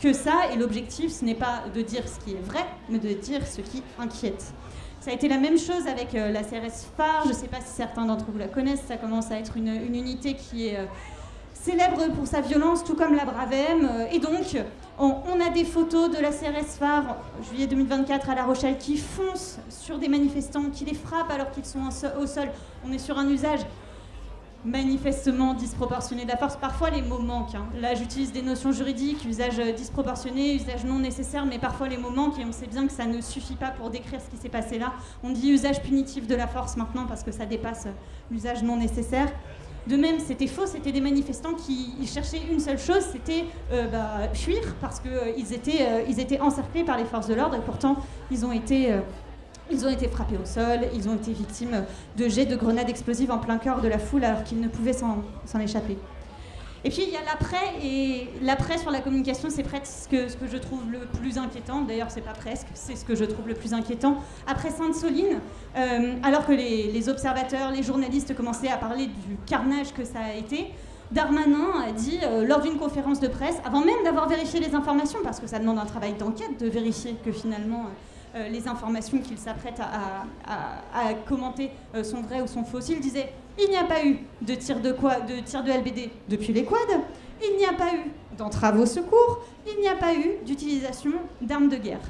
Speaker 7: que ça. Et l'objectif, ce n'est pas de dire ce qui est vrai, mais de dire ce qui inquiète. Ça a été la même chose avec la CRS phare. Je ne sais pas si certains d'entre vous la connaissent. Ça commence à être une unité qui est célèbre pour sa violence, tout comme la Bravem. Et donc, on a des photos de la CRS phare, juillet 2024 à La Rochelle, qui foncent sur des manifestants, qui les frappent alors qu'ils sont au sol. On est sur un usage manifestement disproportionné de la force. Parfois, les mots manquent. Là, j'utilise des notions juridiques, usage disproportionné, usage non nécessaire, mais parfois les mots manquent et on sait bien que ça ne suffit pas pour décrire ce qui s'est passé là. On dit usage punitif de la force maintenant parce que ça dépasse l'usage non nécessaire. De même, c'était faux, c'était des manifestants qui cherchaient une seule chose, c'était fuir parce qu'ils étaient encerclés par les forces de l'ordre et pourtant ils ont été frappés au sol, ils ont été victimes de jets de grenades explosives en plein cœur de la foule alors qu'ils ne pouvaient s'en échapper. Et puis il y a l'après, et l'après sur la communication, c'est presque ce que je trouve le plus inquiétant. D'ailleurs, c'est pas presque, c'est ce que je trouve le plus inquiétant. Après Sainte-Soline, alors que les observateurs, les journalistes commençaient à parler du carnage que ça a été, Darmanin a dit lors d'une conférence de presse, avant même d'avoir vérifié les informations, parce que ça demande un travail d'enquête de vérifier que finalement les informations qu'il s'apprête à commenter sont vraies ou sont fausses, il disait « Il n'y a pas eu de tir de LBD depuis les quads, il n'y a pas eu d'entrave au secours, il n'y a pas eu d'utilisation d'armes de guerre. »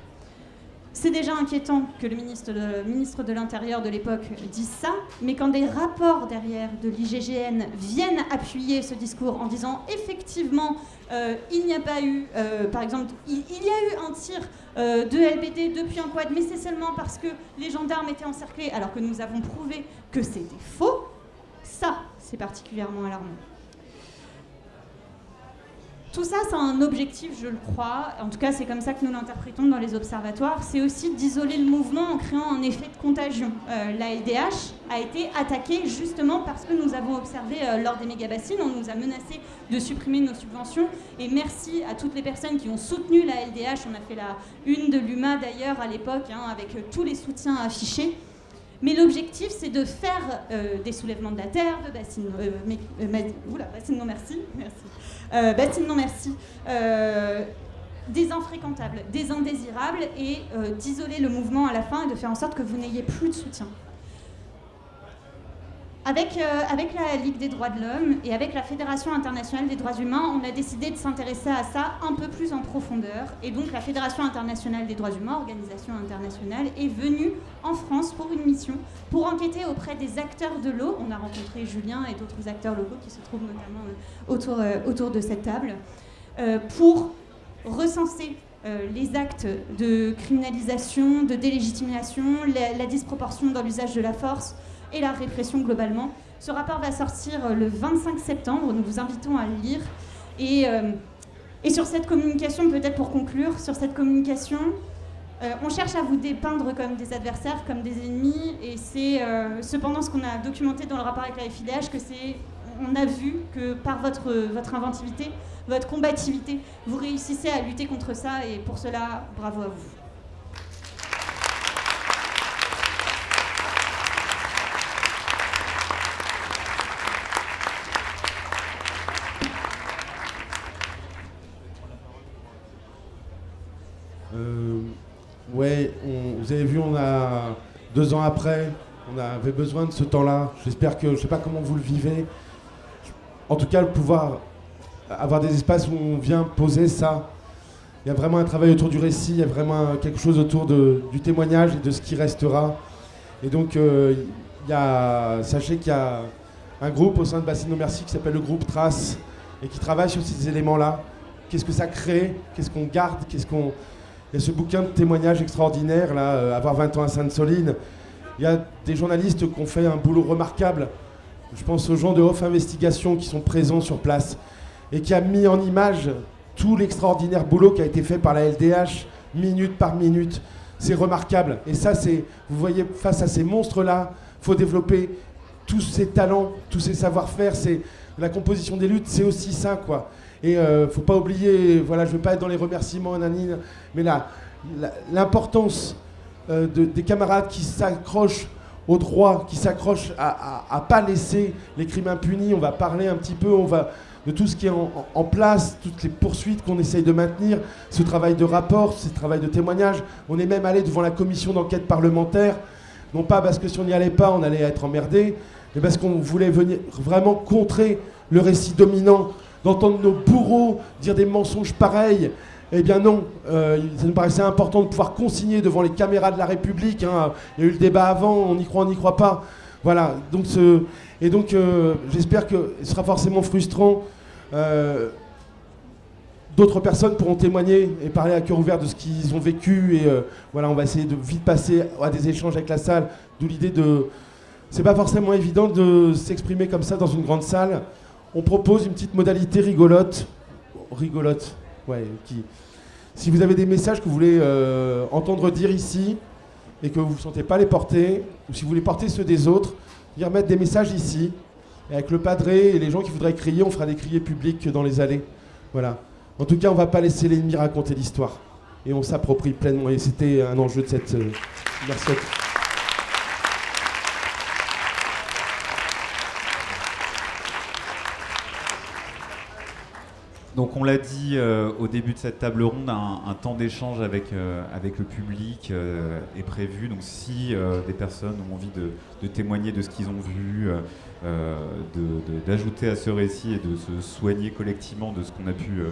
Speaker 7: C'est déjà inquiétant que le ministre de l'Intérieur de l'époque dise ça, mais quand des rapports derrière de l'IGGN viennent appuyer ce discours en disant effectivement il n'y a pas eu, par exemple, il y a eu un tir de LBD depuis un quad, mais c'est seulement parce que les gendarmes étaient encerclés, alors que nous avons prouvé que c'était faux, ça c'est particulièrement alarmant. Tout ça, c'est un objectif, je le crois, en tout cas c'est comme ça que nous l'interprétons dans les observatoires, c'est aussi d'isoler le mouvement en créant un effet de contagion. La LDH a été attaquée justement parce que nous avons observé lors des méga-bassines, on nous a menacé de supprimer nos subventions, et merci à toutes les personnes qui ont soutenu la LDH, on a fait la une de l'UMA d'ailleurs à l'époque, avec tous les soutiens affichés. Mais l'objectif, c'est de faire des soulèvements de la terre, de bassines non merci, bassines non merci, des infréquentables, des indésirables, et d'isoler le mouvement à la fin et de faire en sorte que vous n'ayez plus de soutien. Avec la Ligue des droits de l'homme et avec la Fédération internationale des droits humains, on a décidé de s'intéresser à ça un peu plus en profondeur. Et donc la Fédération internationale des droits humains, organisation internationale, est venue en France pour une mission, pour enquêter auprès des acteurs de l'eau. On a rencontré Julien et d'autres acteurs locaux qui se trouvent notamment autour de cette table, pour recenser les actes de criminalisation, de délégitimation, la disproportion dans l'usage de la force, et la répression globalement. Ce rapport va sortir le 25 septembre, nous vous invitons à le lire. Et sur cette communication, peut-être pour conclure, sur cette communication, on cherche à vous dépeindre comme des adversaires, comme des ennemis, et c'est cependant ce qu'on a documenté dans le rapport avec la FIDH, on a vu que par votre inventivité, votre combativité, vous réussissez à lutter contre ça, et pour cela, bravo à vous.
Speaker 8: Vous avez vu, on a 2 ans après, on avait besoin de ce temps-là. J'espère que, je ne sais pas comment vous le vivez, en tout cas, le pouvoir avoir des espaces où on vient poser ça. Il y a vraiment un travail autour du récit, il y a vraiment quelque chose autour du témoignage et de ce qui restera. Et donc, sachez qu'il y a un groupe au sein de Bassines non merci qui s'appelle le groupe Trace et qui travaille sur ces éléments-là. Qu'est-ce que ça crée? Qu'est-ce qu'on garde? Il y a ce bouquin de témoignages extraordinaires, là, Avoir 20 ans à Sainte-Soline. Il y a des journalistes qui ont fait un boulot remarquable. Je pense aux gens de Off Investigation qui sont présents sur place et qui a mis en image tout l'extraordinaire boulot qui a été fait par la LDH, minute par minute. C'est remarquable. Et ça, vous voyez, face à ces monstres-là, il faut développer tous ces talents, tous ces savoir-faire. La composition des luttes, c'est aussi ça, quoi. Et faut pas oublier, voilà, je ne veux pas être dans les remerciements, nanine, mais l'importance des camarades qui s'accrochent au droit, qui s'accrochent à pas laisser les crimes impunis. On va parler un petit peu, de tout ce qui est en place, toutes les poursuites qu'on essaye de maintenir, ce travail de rapport, ce travail de témoignage. On est même allé devant la commission d'enquête parlementaire. Non pas parce que si on n'y allait pas, on allait être emmerdé, mais parce qu'on voulait venir vraiment contrer le récit dominant, d'entendre nos bourreaux dire des mensonges pareils. Eh bien non, ça nous paraissait important de pouvoir consigner devant les caméras de la République. Hein. Il y a eu le débat avant, on y croit, on n'y croit pas. Voilà, donc j'espère que ce sera forcément frustrant. D'autres personnes pourront témoigner et parler à cœur ouvert de ce qu'ils ont vécu. Et voilà, on va essayer de vite passer à des échanges avec la salle. D'où l'idée de... C'est pas forcément évident de s'exprimer comme ça dans une grande salle. On propose une petite modalité rigolote. Ouais, si vous avez des messages que vous voulez entendre dire ici et que vous ne sentez pas les porter, ou si vous voulez porter ceux des autres, venir mettre des messages ici. Et avec le padré et les gens qui voudraient crier, on fera des criers publics dans les allées. Voilà. En tout cas, on ne va pas laisser l'ennemi raconter l'histoire. Et on s'approprie pleinement. Et c'était un enjeu de cette... Merci à tous.
Speaker 1: Donc on l'a dit au début de cette table ronde, un temps d'échange avec le public est prévu. Donc si des personnes ont envie de témoigner de ce qu'ils ont vu, d'ajouter à ce récit et de se soigner collectivement de ce qu'on a pu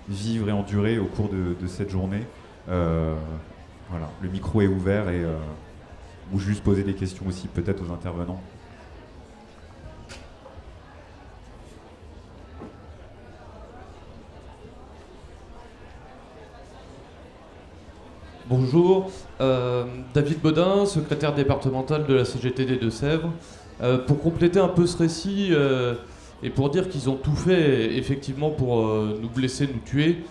Speaker 1: vivre et endurer au cours de cette journée, voilà, le micro est ouvert ou juste poser des questions aussi peut-être aux intervenants.
Speaker 9: Bonjour, David Baudin, secrétaire départemental de la CGT des Deux-Sèvres. Pour compléter un peu ce récit et pour dire qu'ils ont tout fait effectivement pour nous blesser, nous tuer,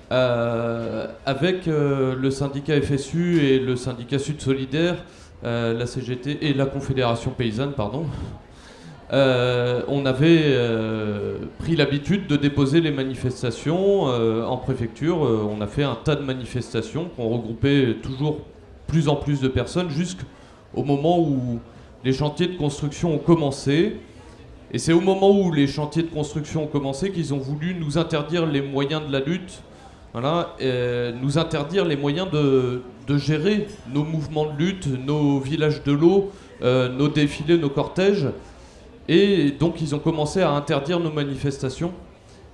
Speaker 9: avec le syndicat FSU et le syndicat Sud Solidaire, la CGT et la Confédération Paysanne, pardon, on avait pris l'habitude de déposer les manifestations en préfecture. On a fait un tas de manifestations qu'on regroupait toujours plus en plus de personnes jusqu'au moment où les chantiers de construction ont commencé. Et c'est au moment où les chantiers de construction ont commencé qu'ils ont voulu nous interdire les moyens de la lutte, voilà, nous interdire les moyens de gérer nos mouvements de lutte, nos villages de l'eau, nos défilés, nos cortèges. Et donc ils ont commencé à interdire nos manifestations.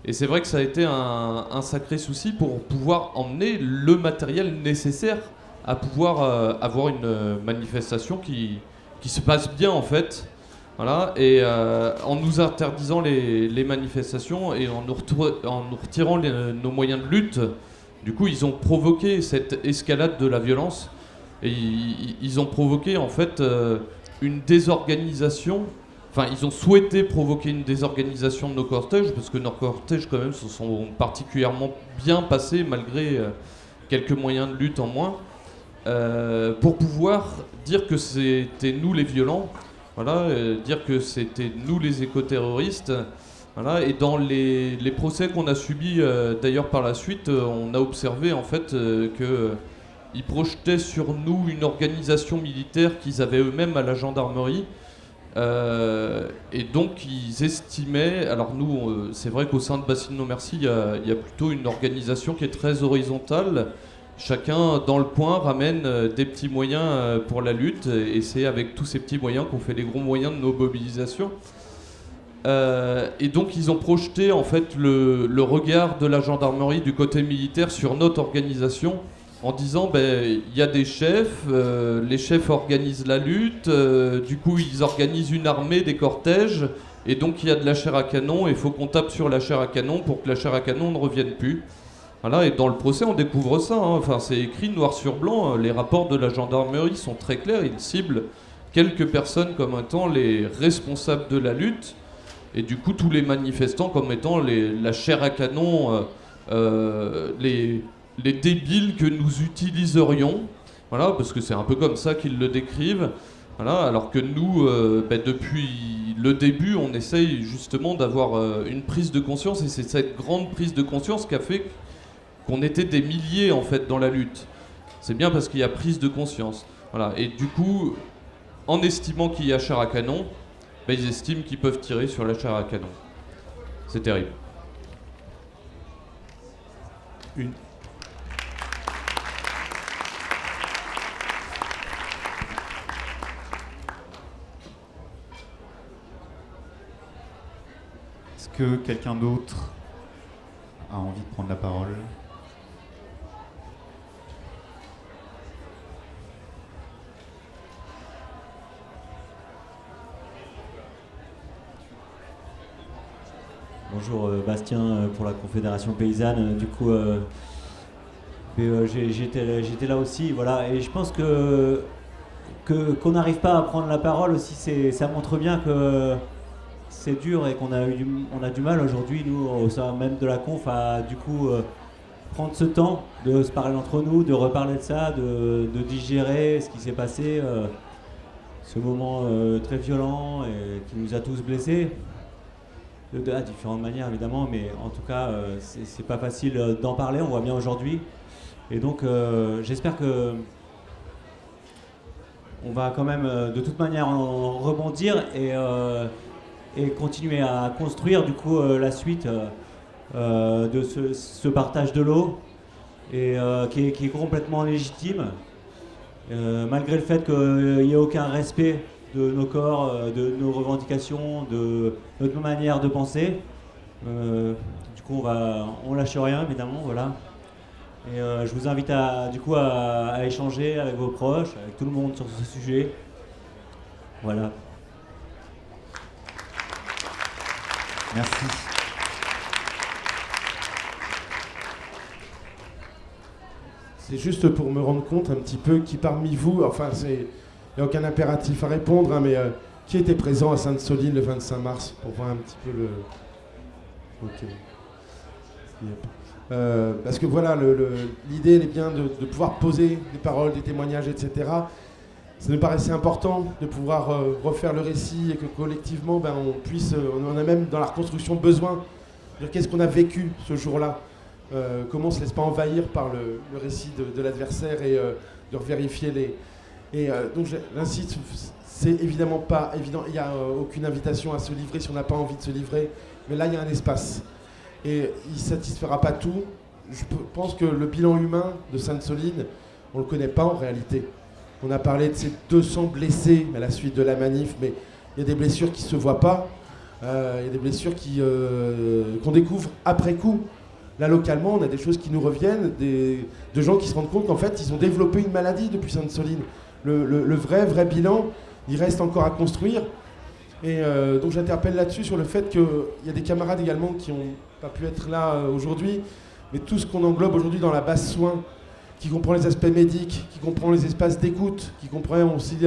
Speaker 9: Et c'est vrai que ça a été un sacré souci pour pouvoir emmener le matériel nécessaire à pouvoir avoir une manifestation qui se passe bien en fait. Voilà. Et en nous interdisant les manifestations et en nous retirant nos moyens de lutte, du coup ils ont provoqué cette escalade de la violence. Et ils ont provoqué en fait une désorganisation. Enfin, ils ont souhaité provoquer une désorganisation de nos cortèges, parce que nos cortèges, quand même, se sont particulièrement bien passés, malgré quelques moyens de lutte en moins, pour pouvoir dire que c'était nous les violents, voilà, dire que c'était nous les écoterroristes. Voilà, et dans les procès qu'on a subis, d'ailleurs par la suite, on a observé en fait qu'ils projetaient sur nous une organisation militaire qu'ils avaient eux-mêmes à la gendarmerie. Et donc ils estimaient, alors nous c'est vrai qu'au sein de Bassine No Merci il y a plutôt une organisation qui est très horizontale, chacun dans le point ramène des petits moyens pour la lutte et c'est avec tous ces petits moyens qu'on fait les gros moyens de nos mobilisations. Et donc ils ont projeté en fait le regard de la gendarmerie du côté militaire sur notre organisation en disant il y a des chefs, les chefs organisent la lutte, du coup ils organisent une armée, des cortèges, et donc il y a de la chair à canon, et il faut qu'on tape sur la chair à canon pour que la chair à canon ne revienne plus. Voilà, et dans le procès on découvre ça, hein. Enfin, c'est écrit noir sur blanc, les rapports de la gendarmerie sont très clairs, ils ciblent quelques personnes comme étant les responsables de la lutte, et du coup tous les manifestants comme étant la chair à canon, les débiles que nous utiliserions, voilà, parce que c'est un peu comme ça qu'ils le décrivent, voilà, alors que nous, depuis le début, on essaye justement d'avoir une prise de conscience, et c'est cette grande prise de conscience qui a fait qu'on était des milliers en fait dans la lutte. C'est bien parce qu'il y a prise de conscience, voilà, et du coup, en estimant qu'il y a chair à canon, ils estiment qu'ils peuvent tirer sur la chair à canon. C'est terrible.
Speaker 1: que quelqu'un d'autre a envie de prendre la parole ?
Speaker 10: Bonjour, Bastien pour la Confédération Paysanne. Du coup, j'étais là aussi, voilà. Et je pense qu'on n'arrive pas à prendre la parole aussi, ça montre bien que c'est dur et qu'on a du mal aujourd'hui, nous, au sein même de la conf, à du coup prendre ce temps de se parler entre nous, de reparler de ça, de digérer ce qui s'est passé, ce moment très violent et qui nous a tous blessés. À différentes manières évidemment, mais en tout cas c'est pas facile d'en parler, on voit bien aujourd'hui. Et donc j'espère que on va quand même de toute manière en rebondir et continuer à construire du coup la suite de ce partage de l'eau et qui est complètement légitime malgré le fait qu'il n'y ait aucun respect de nos corps, de nos revendications, de notre manière de penser. Du coup, on lâche rien, évidemment, voilà. Et je vous invite à échanger avec vos proches, avec tout le monde sur ce sujet. Voilà.
Speaker 1: Merci.
Speaker 8: C'est juste pour me rendre compte un petit peu qui parmi vous, enfin il n'y a aucun impératif à répondre, hein, mais qui était présent à Sainte-Soline le 25 mars pour voir un petit peu le... Ok. Parce que voilà, l'idée elle est bien de pouvoir poser des paroles, des témoignages, etc. Ça nous paraissait important de pouvoir refaire le récit et que collectivement on puisse, on a même dans la reconstruction besoin de dire qu'est-ce qu'on a vécu ce jour-là, comment on ne se laisse pas envahir par le récit de l'adversaire et de vérifier les... donc j'insiste, c'est évidemment pas évident, il n'y a aucune invitation à se livrer si on n'a pas envie de se livrer, mais là il y a un espace. Et il ne satisfera pas tout. Je pense que le bilan humain de Sainte-Soline, on ne le connaît pas en réalité. On a parlé de ces 200 blessés à la suite de la manif, mais il y a des blessures qui ne se voient pas. Il y a des blessures qu'on découvre après coup. Là, localement, on a des choses qui nous reviennent, de gens qui se rendent compte qu'en fait, ils ont développé une maladie depuis Sainte-Soline. Le vrai bilan, il reste encore à construire. Et donc j'interpelle là-dessus sur le fait qu'il y a des camarades également qui n'ont pas pu être là aujourd'hui, mais tout ce qu'on englobe aujourd'hui dans la base soins, qui comprend les aspects médics, qui comprend les espaces d'écoute, qui comprend aussi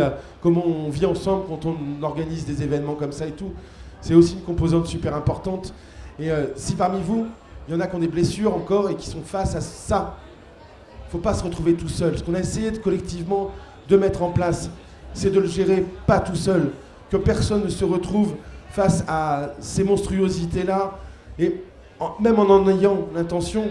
Speaker 8: comment on vit ensemble quand on organise des événements comme ça et tout, c'est aussi une composante super importante. Et si parmi vous, il y en a qui ont des blessures encore et qui sont face à ça, il ne faut pas se retrouver tout seul. Ce qu'on a essayé collectivement de mettre en place, c'est de le gérer pas tout seul, que personne ne se retrouve face à ces monstruosités-là, et même en ayant l'intention,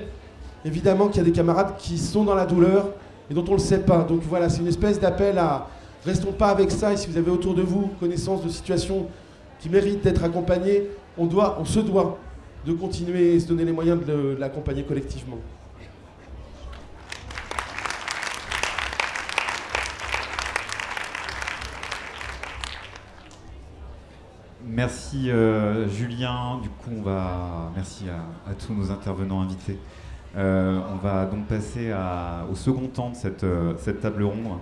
Speaker 8: évidemment qu'il y a des camarades qui sont dans la douleur et dont on ne le sait pas. Donc voilà, c'est une espèce d'appel à restons pas avec ça, et si vous avez autour de vous connaissance de situations qui méritent d'être accompagnées, on se doit de continuer et se donner les moyens de l'accompagner collectivement.
Speaker 1: Merci Julien. Du coup, merci à tous nos intervenants invités. On va donc passer au second temps de cette table ronde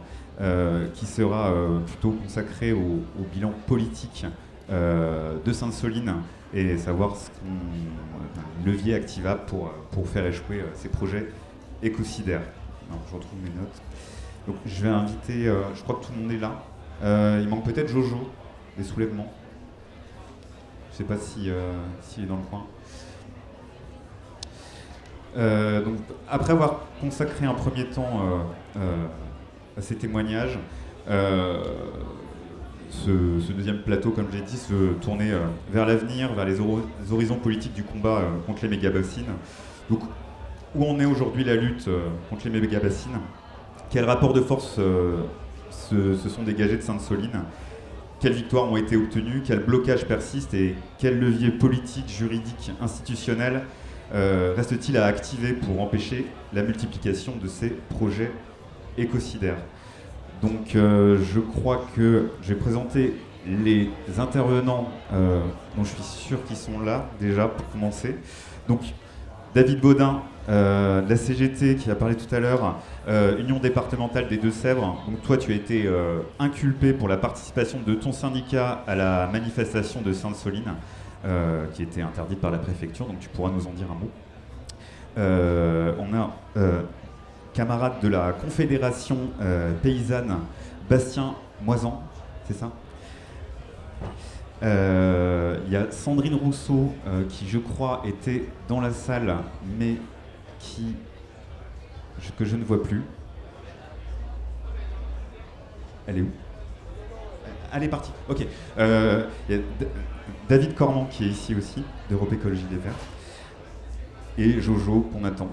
Speaker 1: qui sera plutôt consacrée au bilan politique de Sainte-Soline et savoir levier activable pour faire échouer ces projets écocidaires. Alors, je retrouve mes notes. Donc, je vais inviter, je crois que tout le monde est là. Il manque peut-être Jojo, des soulèvements. Je ne sais pas s'il est dans le coin. Donc, après avoir consacré un premier temps à ces témoignages, ce deuxième plateau, comme j'ai dit, se tournait vers l'avenir, vers les horizons politiques du combat contre les méga-bassines. Donc, où en est aujourd'hui la lutte contre les méga-bassines ? Quels rapports de force se sont dégagés de Sainte-Soline ? Quelles victoires ont été obtenues ? Quel blocage persiste ? Et quel levier politique, juridique, institutionnel reste-t-il à activer pour empêcher la multiplication de ces projets écocidaires ? Donc je crois que je vais présenter les intervenants dont je suis sûr qu'ils sont là déjà pour commencer. Donc David Baudin de la CGT qui a parlé tout à l'heure, Union départementale des Deux-Sèvres. Donc toi tu as été inculpé pour la participation de ton syndicat à la manifestation de Sainte-Soline qui était interdite par la préfecture, donc tu pourras nous en dire un mot. On a camarade de la Confédération paysanne Bastien Moisan, c'est ça ? Il y a Sandrine Rousseau qui je crois était dans la salle mais que je ne vois plus. Elle est où ? Elle est partie, ok. Il y a David Cormand qui est ici aussi, d'Europe Écologie des Verts. Et Jojo qu'on attend.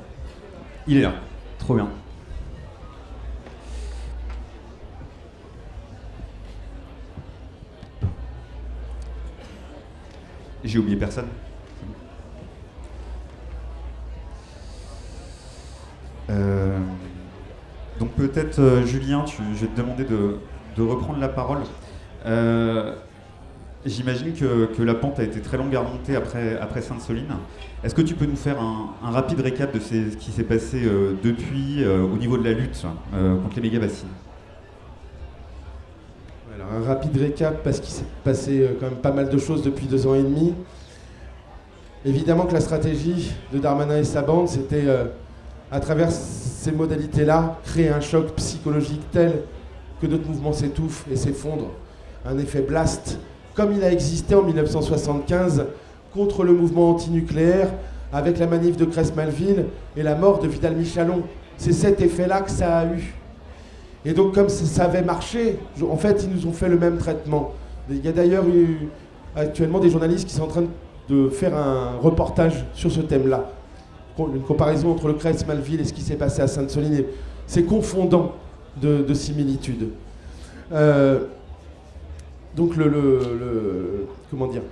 Speaker 1: Il est là, trop bien. J'ai oublié personne. Donc peut-être Julien, je vais te demander de reprendre la parole. J'imagine que la pente a été très longue à remonter après Sainte-Soline. Est-ce que tu peux nous faire un rapide récap de ce qui s'est passé depuis au niveau de la lutte contre les méga-bassines ?
Speaker 8: Alors, un rapide récap parce qu'il s'est passé quand même pas mal de choses depuis 2 ans et demi. Évidemment que la stratégie de Darmanin et sa bande, c'était à travers ces modalités-là, créer un choc psychologique tel que notre mouvement s'étouffe et s'effondre. Un effet blast, comme il a existé en 1975 contre le mouvement antinucléaire avec la manif de Cress-Malville et la mort de Vidal Michalon. C'est cet effet-là que ça a eu. Et donc comme ça avait marché, en fait ils nous ont fait le même traitement. Il y a d'ailleurs actuellement des journalistes qui sont en train de faire un reportage sur ce thème-là. Une comparaison entre le Cress-Malville et ce qui s'est passé à Sainte-Soline. C'est confondant de similitudes. Donc comment dire,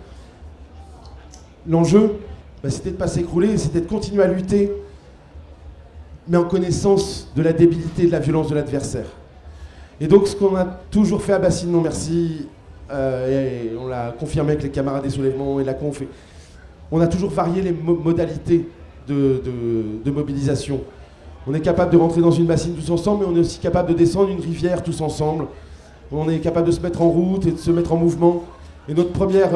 Speaker 8: l'enjeu, c'était de ne pas s'écrouler, c'était de continuer à lutter, mais en connaissance de la débilité et de la violence de l'adversaire. Et donc ce qu'on a toujours fait à Bassine Non Merci, et on l'a confirmé avec les camarades des soulèvements et la conf, on a toujours varié les modalités de mobilisation. On est capable de rentrer dans une bassine tous ensemble, mais on est aussi capable de descendre une rivière tous ensemble. On est capable de se mettre en route et de se mettre en mouvement. Et notre première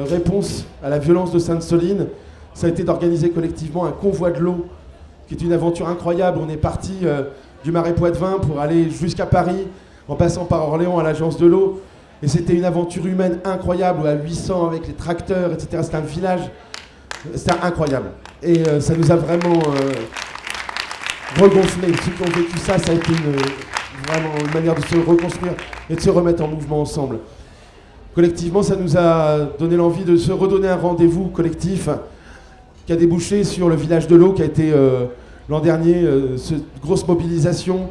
Speaker 8: réponse à la violence de Sainte-Soline, ça a été d'organiser collectivement un convoi de l'eau, qui est une aventure incroyable. On est parti du Marais Poitevin pour aller jusqu'à Paris, en passant par Orléans à l'agence de l'eau. Et c'était une aventure humaine incroyable, à 800 avec les tracteurs, etc. C'était un village, c'était incroyable. Et ça nous a vraiment regonflé. Ceux qui ont vécu ça, ça a été vraiment une manière de se reconstruire et de se remettre en mouvement ensemble. Collectivement, ça nous a donné l'envie de se redonner un rendez-vous collectif qui a débouché sur le village de l'eau qui a été l'an dernier, cette grosse mobilisation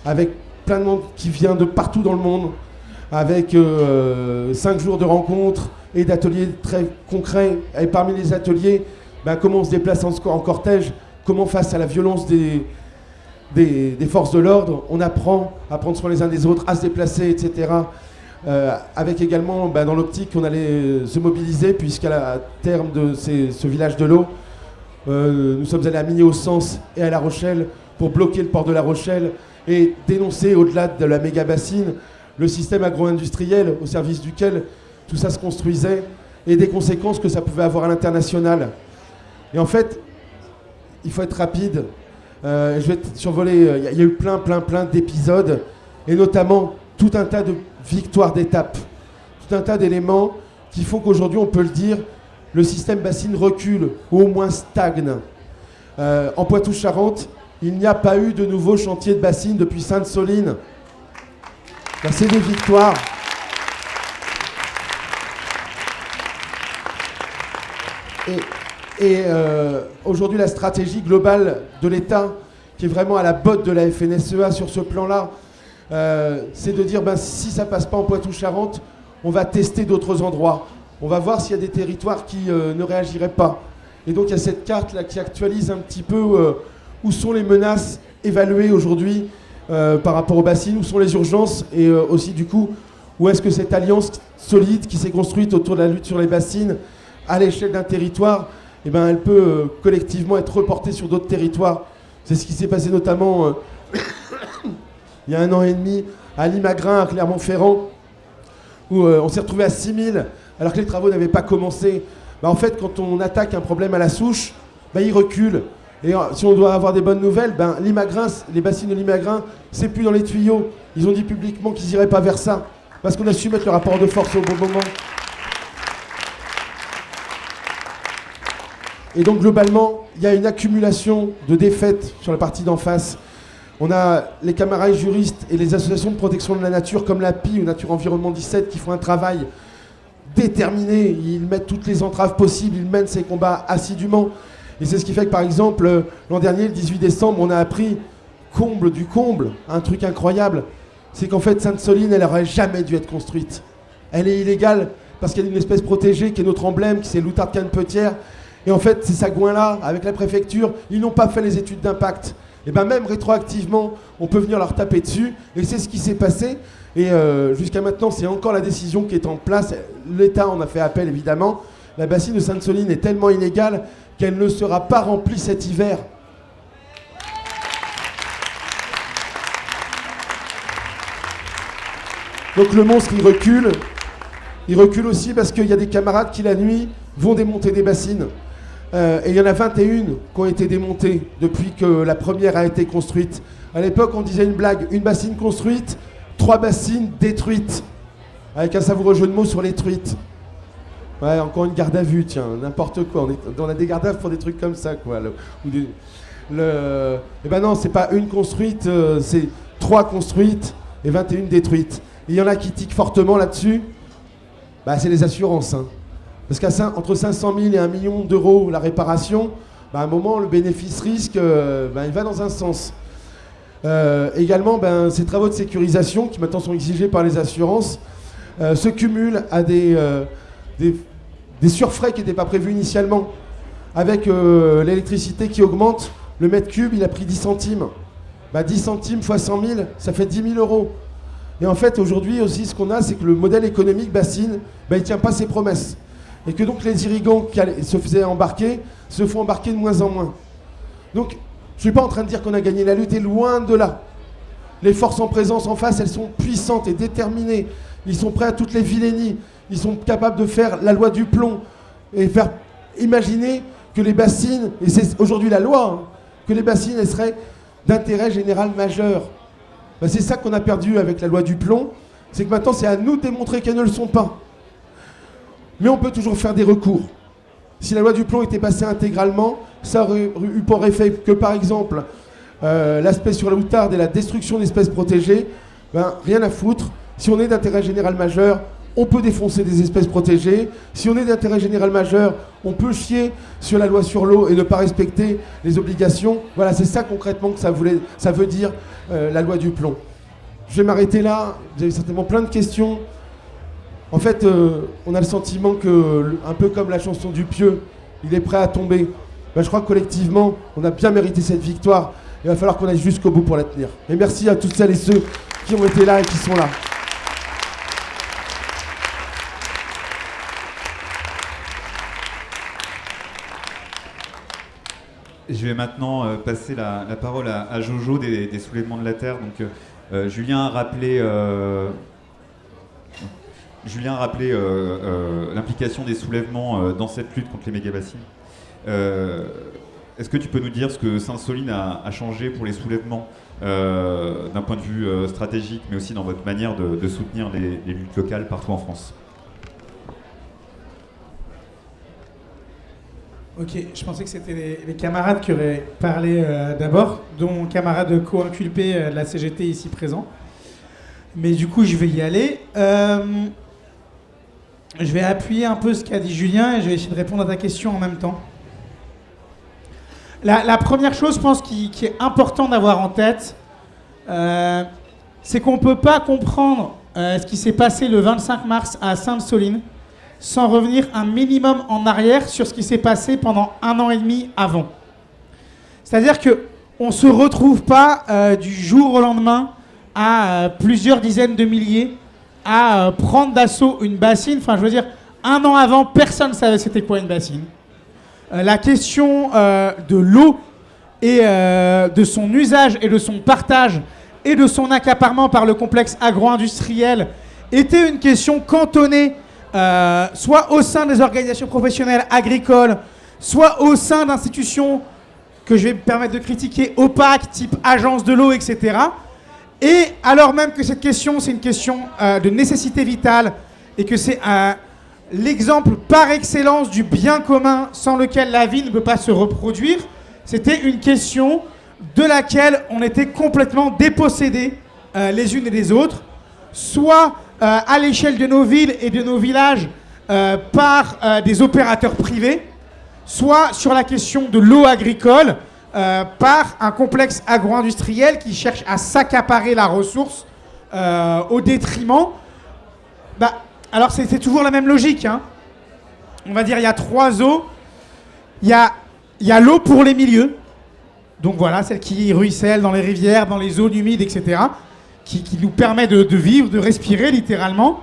Speaker 8: avec plein de monde qui vient de partout dans le monde, avec 5 jours de rencontres et d'ateliers très concrets. Et parmi les ateliers, comment on se déplace en cortège, comment face à la violence des forces de l'ordre, on apprend à prendre soin les uns des autres, à se déplacer, etc. Avec également dans l'optique qu'on allait se mobiliser, puisqu'à terme de ce village de l'eau, nous sommes allés à Migné-au-Sens et à La Rochelle pour bloquer le port de La Rochelle et dénoncer au-delà de la méga-bassine le système agro-industriel au service duquel tout ça se construisait et des conséquences que ça pouvait avoir à l'international. Et en fait, il faut être rapide. Je vais survoler, il y a eu plein d'épisodes, et notamment tout un tas de victoires d'étapes, tout un tas d'éléments qui font qu'aujourd'hui, on peut le dire, le système bassine recule, ou au moins stagne. En Poitou-Charentes, il n'y a pas eu de nouveau chantier de bassine depuis Sainte-Soline. C'est des victoires. Et aujourd'hui, la stratégie globale de l'État, qui est vraiment à la botte de la FNSEA sur ce plan-là, c'est de dire si ça passe pas en Poitou-Charentes, on va tester d'autres endroits. On va voir s'il y a des territoires qui ne réagiraient pas. Et donc il y a cette carte-là qui actualise un petit peu où sont les menaces évaluées aujourd'hui par rapport aux bassines, où sont les urgences et aussi du coup Ou est-ce que cette alliance solide qui s'est construite autour de la lutte sur les bassines à l'échelle d'un territoire, eh ben, elle peut collectivement être reportée sur d'autres territoires. C'est ce qui s'est passé notamment il y a 1 an et demi à Limagrin, à Clermont-Ferrand, où on s'est retrouvé à 6000 alors que les travaux n'avaient pas commencé. En fait, quand on attaque un problème à la souche, il recule. Et si on doit avoir des bonnes nouvelles, Limagrin, les bassines de Limagrin, c'est plus dans les tuyaux. Ils ont dit publiquement qu'ils n'iraient pas vers ça, parce qu'on a su mettre le rapport de force au bon moment. Et donc globalement, il y a une accumulation de défaites sur la partie d'en face. On a les camarades juristes et les associations de protection de la nature comme l'API ou Nature Environnement 17 qui font un travail déterminé. Ils mettent toutes les entraves possibles, ils mènent ces combats assidûment. Et c'est ce qui fait que par exemple, l'an dernier, le 18 décembre, on a appris, comble du comble, un truc incroyable, c'est qu'en fait Sainte-Soline, elle n'aurait jamais dû être construite. Elle est illégale parce qu'elle est une espèce protégée qui est notre emblème, qui c'est l'outarde canepetière. Et en fait, ces sagouins-là, avec la préfecture, ils n'ont pas fait les études d'impact. Et bien même rétroactivement, on peut venir leur taper dessus. Et c'est ce qui s'est passé. Et jusqu'à maintenant, c'est encore la décision qui est en place. L'État en a fait appel, évidemment. La bassine de Sainte-Soline est tellement illégale qu'elle ne sera pas remplie cet hiver. Donc le monstre, il recule. Il recule aussi parce qu'il y a des camarades qui, la nuit, vont démonter des bassines. Et il y en a 21 qui ont été démontées depuis que la première a été construite. À l'époque, on disait une blague, une bassine construite, 3 bassines détruites. Avec un savoureux jeu de mots sur les truites. Ouais, encore une garde à vue, tiens, n'importe quoi. On a des gardes à vue pour des trucs comme ça, quoi. Eh ben non, c'est pas une construite, c'est 3 construites et 21 détruites. Il y en a qui tiquent fortement là-dessus. C'est les assurances, hein. Parce qu'entre 500 000 et 1 million d'euros la réparation, à un moment, le bénéfice-risque, il va dans un sens. Également, ces travaux de sécurisation, qui maintenant sont exigés par les assurances, se cumulent à des surfrais qui n'étaient pas prévus initialement. Avec l'électricité qui augmente, le mètre cube, il a pris 10 centimes. 10 centimes fois 100 000, ça fait 10 000 euros. Et en fait, aujourd'hui aussi, ce qu'on a, c'est que le modèle économique bassine, il ne tient pas ses promesses. Et que donc les irrigants qui se faisaient embarquer, se font embarquer de moins en moins. Donc, je ne suis pas en train de dire qu'on a gagné la lutte, et loin de là. Les forces en présence en face, elles sont puissantes et déterminées. Ils sont prêts à toutes les vilainies. Ils sont capables de faire la loi du plomb et faire imaginer que les bassines, et c'est aujourd'hui la loi, que les bassines, elles seraient d'intérêt général majeur. C'est ça qu'on a perdu avec la loi du plomb, c'est que maintenant c'est à nous de démontrer qu'elles ne le sont pas. Mais on peut toujours faire des recours. Si la loi du plomb était passée intégralement, ça aurait eu pour effet que par exemple l'aspect sur la outarde et la destruction d'espèces protégées, rien à foutre. Si on est d'intérêt général majeur, on peut défoncer des espèces protégées. Si on est d'intérêt général majeur, on peut chier sur la loi sur l'eau et ne pas respecter les obligations. Voilà, c'est ça concrètement que ça veut dire la loi du plomb. Je vais m'arrêter là. Vous avez certainement plein de questions. En fait, on a le sentiment que, un peu comme la chanson du Pieux, il est prêt à tomber. Je crois que collectivement, on a bien mérité cette victoire. Il va falloir qu'on aille jusqu'au bout pour la tenir. Et merci à toutes celles et ceux qui ont été là et qui sont là.
Speaker 1: Je vais maintenant passer la parole à Jojo des Soulèvements de la Terre. Donc, Julien a rappelé l'implication des soulèvements dans cette lutte contre les méga-bassines. Est-ce que tu peux nous dire ce que Sainte-Soline a changé pour les soulèvements d'un point de vue stratégique, mais aussi dans votre manière de soutenir les luttes locales partout en France ?
Speaker 11: Ok, je pensais que c'était les camarades qui auraient parlé d'abord, dont mon camarade co-inculpé de la CGT ici présent. Mais du coup, je vais y aller. Je vais appuyer un peu ce qu'a dit Julien et je vais essayer de répondre à ta question en même temps. La première chose, je pense, qui est important d'avoir en tête, c'est qu'on ne peut pas comprendre ce qui s'est passé le 25 mars à Sainte-Soline sans revenir un minimum en arrière sur ce qui s'est passé pendant 1 an et demi avant. C'est-à-dire qu'on ne se retrouve pas du jour au lendemain à plusieurs dizaines de milliers à prendre d'assaut une bassine. Enfin, je veux dire, 1 an avant, personne ne savait c'était quoi une bassine. La question de l'eau et de son usage et de son partage et de son accaparement par le complexe agro-industriel était une question cantonnée soit au sein des organisations professionnelles agricoles, soit au sein d'institutions que je vais me permettre de critiquer, opaques, type agence de l'eau, etc. Et alors même que cette question, c'est une question de nécessité vitale et que c'est l'exemple par excellence du bien commun sans lequel la vie ne peut pas se reproduire, c'était une question de laquelle on était complètement dépossédés les unes et les autres, soit à l'échelle de nos villes et de nos villages par des opérateurs privés, soit sur la question de l'eau agricole par un complexe agro-industriel qui cherche à s'accaparer la ressource au détriment. Alors c'est toujours la même logique. Hein. On va dire il y a 3 eaux. Il y a l'eau pour les milieux. Donc voilà, celle qui ruisselle dans les rivières, dans les zones humides, etc. Qui nous permet de vivre, de respirer littéralement.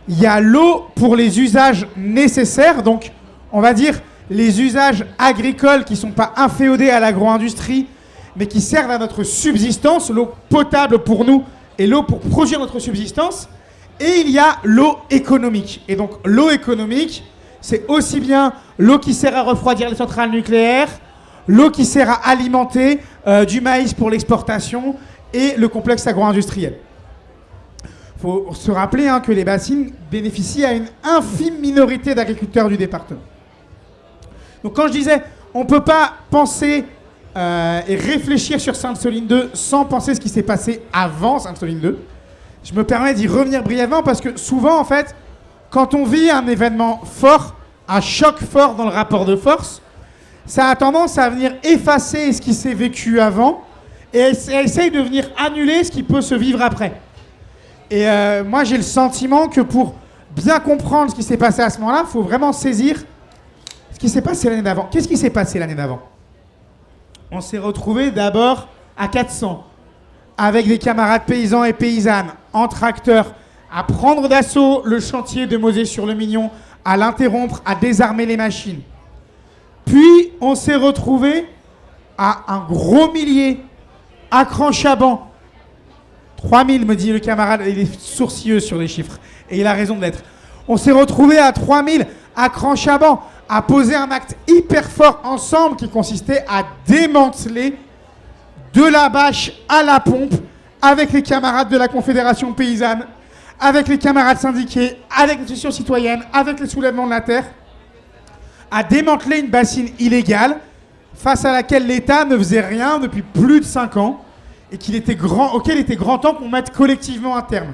Speaker 11: Il y a l'eau pour les usages nécessaires. Donc on va dire les usages agricoles qui ne sont pas inféodés à l'agro-industrie, mais qui servent à notre subsistance, l'eau potable pour nous et l'eau pour produire notre subsistance. Et il y a l'eau économique. Et donc l'eau économique, c'est aussi bien l'eau qui sert à refroidir les centrales nucléaires, l'eau qui sert à alimenter du maïs pour l'exportation et le complexe agro-industriel. Il faut se rappeler que les bassines bénéficient à une infime minorité d'agriculteurs du département. Donc quand je disais, on ne peut pas penser et réfléchir sur Sainte-Soline 2 sans penser ce qui s'est passé avant Sainte-Soline 2, je me permets d'y revenir brièvement parce que souvent, en fait, quand on vit un événement fort, un choc fort dans le rapport de force, ça a tendance à venir effacer ce qui s'est vécu avant et essaye de venir annuler ce qui peut se vivre après. Et moi, j'ai le sentiment que pour bien comprendre ce qui s'est passé à ce moment-là, il faut vraiment saisir ce qui s'est passé l'année d'avant. Qu'est-ce qui s'est passé l'année d'avant ? On s'est retrouvés d'abord à 400, avec des camarades paysans et paysannes, en tracteur, à prendre d'assaut le chantier de Mosée-sur-le-Mignon, à l'interrompre, à désarmer les machines. Puis, on s'est retrouvés à un gros millier, à Cran-Chaban. 3000, me dit le camarade, il est sourcilleux sur les chiffres, et il a raison de l'être. On s'est retrouvés à 3000, à Cran-Chaban, à poser un acte hyper fort ensemble qui consistait à démanteler de la bâche à la pompe avec les camarades de la Confédération paysanne, avec les camarades syndiqués, avec les institutions citoyennes, avec les soulèvements de la terre, à démanteler une bassine illégale face à laquelle l'État ne faisait rien depuis plus de 5 ans et auquel il était grand temps qu'on mette collectivement un terme.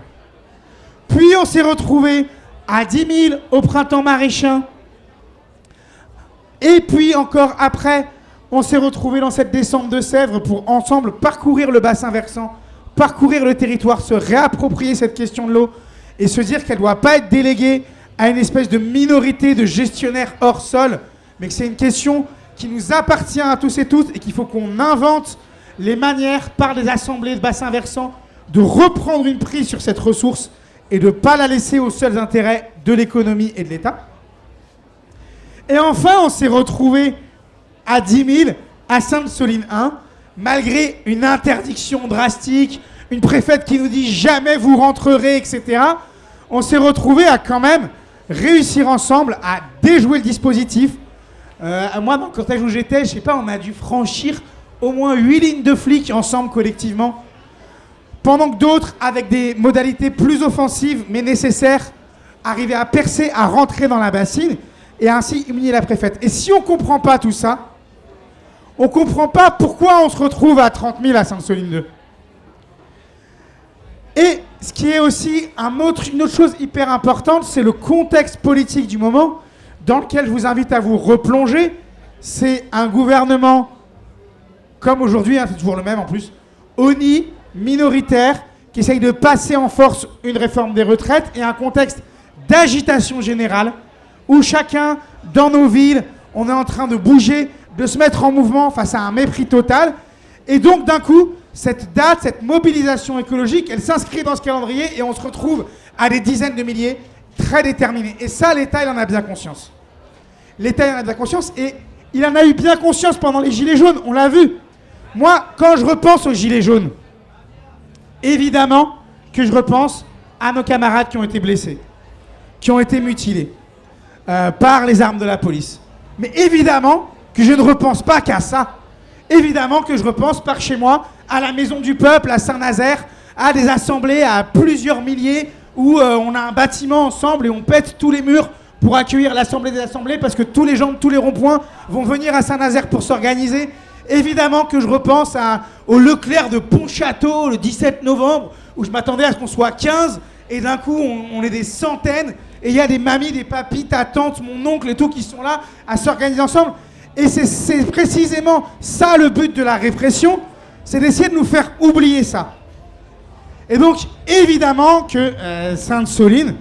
Speaker 11: Puis on s'est retrouvés à 10 000 au printemps maraîchin. Et puis encore après, on s'est retrouvés dans cette descente de Sèvres pour ensemble parcourir le bassin versant, parcourir le territoire, se réapproprier cette question de l'eau et se dire qu'elle ne doit pas être déléguée à une espèce de minorité de gestionnaires hors sol, mais que c'est une question qui nous appartient à tous et toutes et qu'il faut qu'on invente les manières par les assemblées de bassin versant de reprendre une prise sur cette ressource et de ne pas la laisser aux seuls intérêts de l'économie et de l'État. Et enfin, on s'est retrouvés à 10 000 à Sainte-Soline 1, malgré une interdiction drastique, une préfète qui nous dit « jamais vous rentrerez », etc. On s'est retrouvés à quand même réussir ensemble à déjouer le dispositif. Moi, dans le cortège où j'étais, je sais pas, on a dû franchir au moins 8 lignes de flics ensemble, collectivement. Pendant que d'autres, avec des modalités plus offensives, mais nécessaires, arrivaient à percer, à rentrer dans la bassine, et ainsi humilier la préfète. Et si on ne comprend pas tout ça, on ne comprend pas pourquoi on se retrouve à 30 000 à Sainte-Soline 2. Et ce qui est aussi une autre chose hyper importante, c'est le contexte politique du moment dans lequel je vous invite à vous replonger. C'est un gouvernement, comme aujourd'hui, c'est toujours le même en plus, honni, minoritaire, qui essaye de passer en force une réforme des retraites et un contexte d'agitation générale où chacun, dans nos villes, on est en train de bouger, de se mettre en mouvement face à un mépris total. Et donc, d'un coup, cette date, cette mobilisation écologique, elle s'inscrit dans ce calendrier et on se retrouve à des dizaines de milliers très déterminés. Et ça, l'État, il en a bien conscience. L'État, il en a bien conscience et il en a eu bien conscience pendant les Gilets jaunes, on l'a vu. Moi, quand je repense aux Gilets jaunes, évidemment que je repense à nos camarades qui ont été blessés, qui ont été mutilés par les armes de la police. Mais évidemment que je ne repense pas qu'à ça. Évidemment que je repense par chez moi à la Maison du Peuple, à Saint-Nazaire, à des assemblées à plusieurs milliers où on a un bâtiment ensemble et on pète tous les murs pour accueillir l'Assemblée des Assemblées parce que tous les gens de tous les ronds-points vont venir à Saint-Nazaire pour s'organiser. Évidemment que je repense au Leclerc de Pontchâteau le 17 novembre où je m'attendais à ce qu'on soit 15 et d'un coup on est des centaines et il y a des mamies, des papis, ta tante, mon oncle et tout qui sont là à s'organiser ensemble. Et c'est précisément ça le but de la répression, c'est d'essayer de nous faire oublier ça. Et donc évidemment que Sainte-Soline,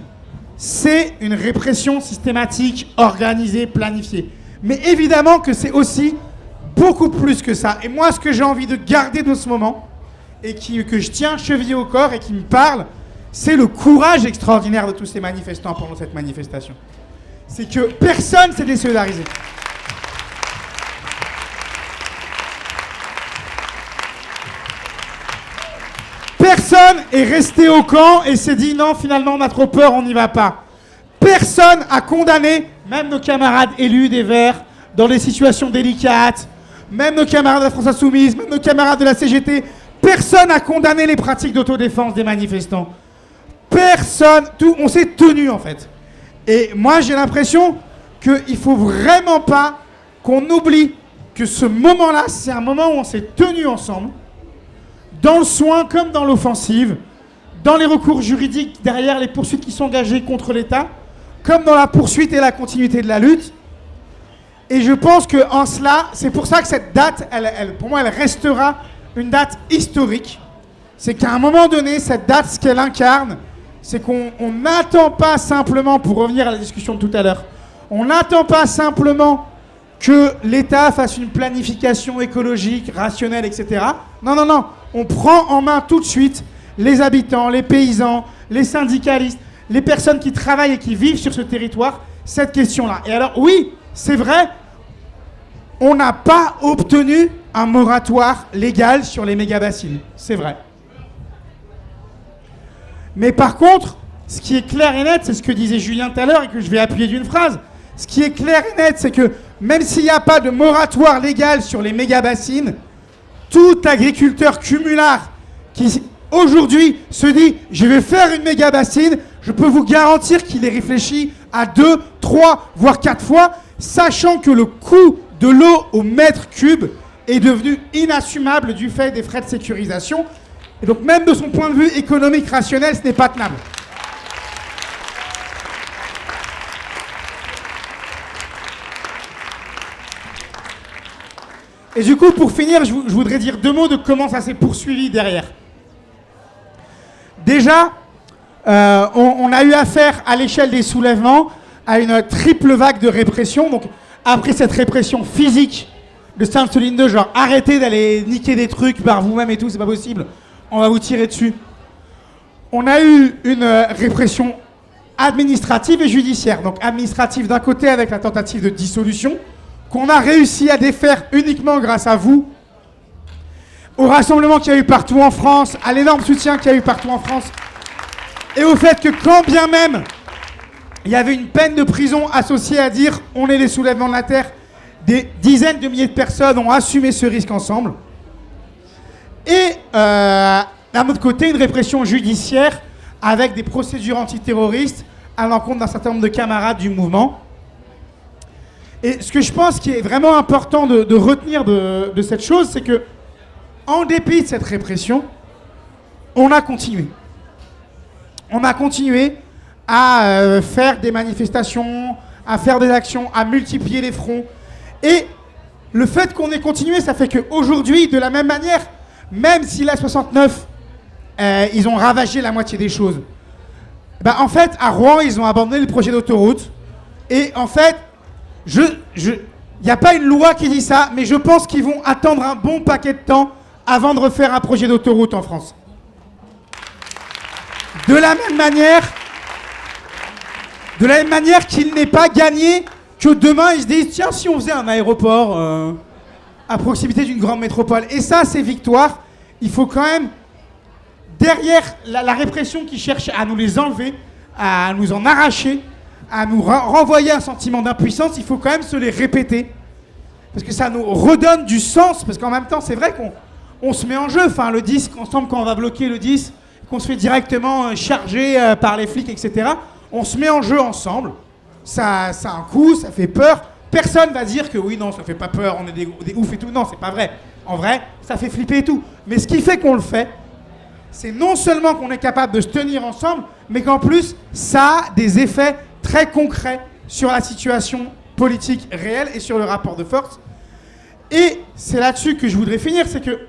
Speaker 11: c'est une répression systématique, organisée, planifiée. Mais évidemment que c'est aussi beaucoup plus que ça. Et moi, ce que j'ai envie de garder de ce moment, et que je tiens chevillé au corps et qui me parle, c'est le courage extraordinaire de tous ces manifestants pendant cette manifestation. C'est que personne s'est désolidarisé. Personne est resté au camp et s'est dit non, finalement on a trop peur, on n'y va pas. Personne a condamné, même nos camarades élus des Verts, dans des situations délicates, même nos camarades de la France Insoumise, même nos camarades de la CGT, personne n'a condamné les pratiques d'autodéfense des manifestants. Personne, on s'est tenu en fait. Et moi j'ai l'impression qu'il ne faut vraiment pas qu'on oublie que ce moment-là, c'est un moment où on s'est tenu ensemble, dans le soin comme dans l'offensive, dans les recours juridiques derrière les poursuites qui sont engagées contre l'État, comme dans la poursuite et la continuité de la lutte. Et je pense qu'en cela, c'est pour ça que cette date, pour moi, elle restera une date historique. C'est qu'à un moment donné, cette date, ce qu'elle incarne, c'est qu'on n'attend pas simplement, pour revenir à la discussion de tout à l'heure, on n'attend pas simplement que l'État fasse une planification écologique, rationnelle, etc. Non, non, non. On prend en main tout de suite les habitants, les paysans, les syndicalistes, les personnes qui travaillent et qui vivent sur ce territoire, cette question-là. Et alors, oui, c'est vrai, on n'a pas obtenu un moratoire légal sur les méga-bassines. C'est vrai. Mais par contre, ce qui est clair et net, c'est ce que disait Julien tout à l'heure et que je vais appuyer d'une phrase. Ce qui est clair et net, c'est que même s'il n'y a pas de moratoire légal sur les méga-bassines, tout agriculteur cumulard qui aujourd'hui se dit « je vais faire une méga-bassine », je peux vous garantir qu'il est réfléchi à 2, 3, voire 4 fois, sachant que le coût de l'eau au mètre cube est devenu inassumable du fait des frais de sécurisation. Et donc même de son point de vue économique rationnel, ce n'est pas tenable. Et du coup, pour finir, je voudrais dire 2 mots de comment ça s'est poursuivi derrière. Déjà, on a eu affaire à l'échelle des soulèvements à une triple vague de répression. Donc, après cette répression physique de Sainte-Soline 2, genre arrêtez d'aller niquer des trucs par vous-même et tout, c'est pas possible, on va vous tirer dessus. On a eu une répression administrative et judiciaire. Donc administrative d'un côté avec la tentative de dissolution, qu'on a réussi à défaire uniquement grâce à vous, au rassemblement qu'il y a eu partout en France, à l'énorme soutien qu'il y a eu partout en France, et au fait que quand bien même il y avait une peine de prison associée à dire on est les soulèvements de la terre, des dizaines de milliers de personnes ont assumé ce risque ensemble. Et d'un autre côté, une répression judiciaire avec des procédures antiterroristes à l'encontre d'un certain nombre de camarades du mouvement. Et ce que je pense qui est vraiment important de retenir de cette chose, c'est que, en dépit de cette répression, on a continué. On a continué à faire des manifestations, à faire des actions, à multiplier les fronts. Et le fait qu'on ait continué, ça fait qu'aujourd'hui, de la même manière, même si la 69, ils ont ravagé la moitié des choses, bah en fait, à Rouen, ils ont abandonné le projet d'autoroute. Et en fait, il n'y a pas une loi qui dit ça, mais je pense qu'ils vont attendre un bon paquet de temps avant de refaire un projet d'autoroute en France. De la même manière qu'il n'est pas gagné que demain ils se disent tiens, si on faisait un aéroport à proximité d'une grande métropole. Et ça, c'est victoire. Il faut quand même, derrière la répression qui cherche à nous les enlever, à nous en arracher, à nous renvoyer un sentiment d'impuissance, il faut quand même se les répéter. Parce que ça nous redonne du sens. Parce qu'en même temps, c'est vrai qu'on se met en jeu. Enfin, le disque, ensemble, quand on va bloquer le disque, qu'on se fait directement charger par les flics, etc., on se met en jeu ensemble. Ça a un coût, ça fait peur. Personne va dire que oui, non, ça fait pas peur, on est des oufs et tout. Non, c'est pas vrai. En vrai, ça fait flipper et tout. Mais ce qui fait qu'on le fait, c'est non seulement qu'on est capable de se tenir ensemble, mais qu'en plus, ça a des effets très concrets sur la situation politique réelle et sur le rapport de force. Et c'est là-dessus que je voudrais finir, c'est que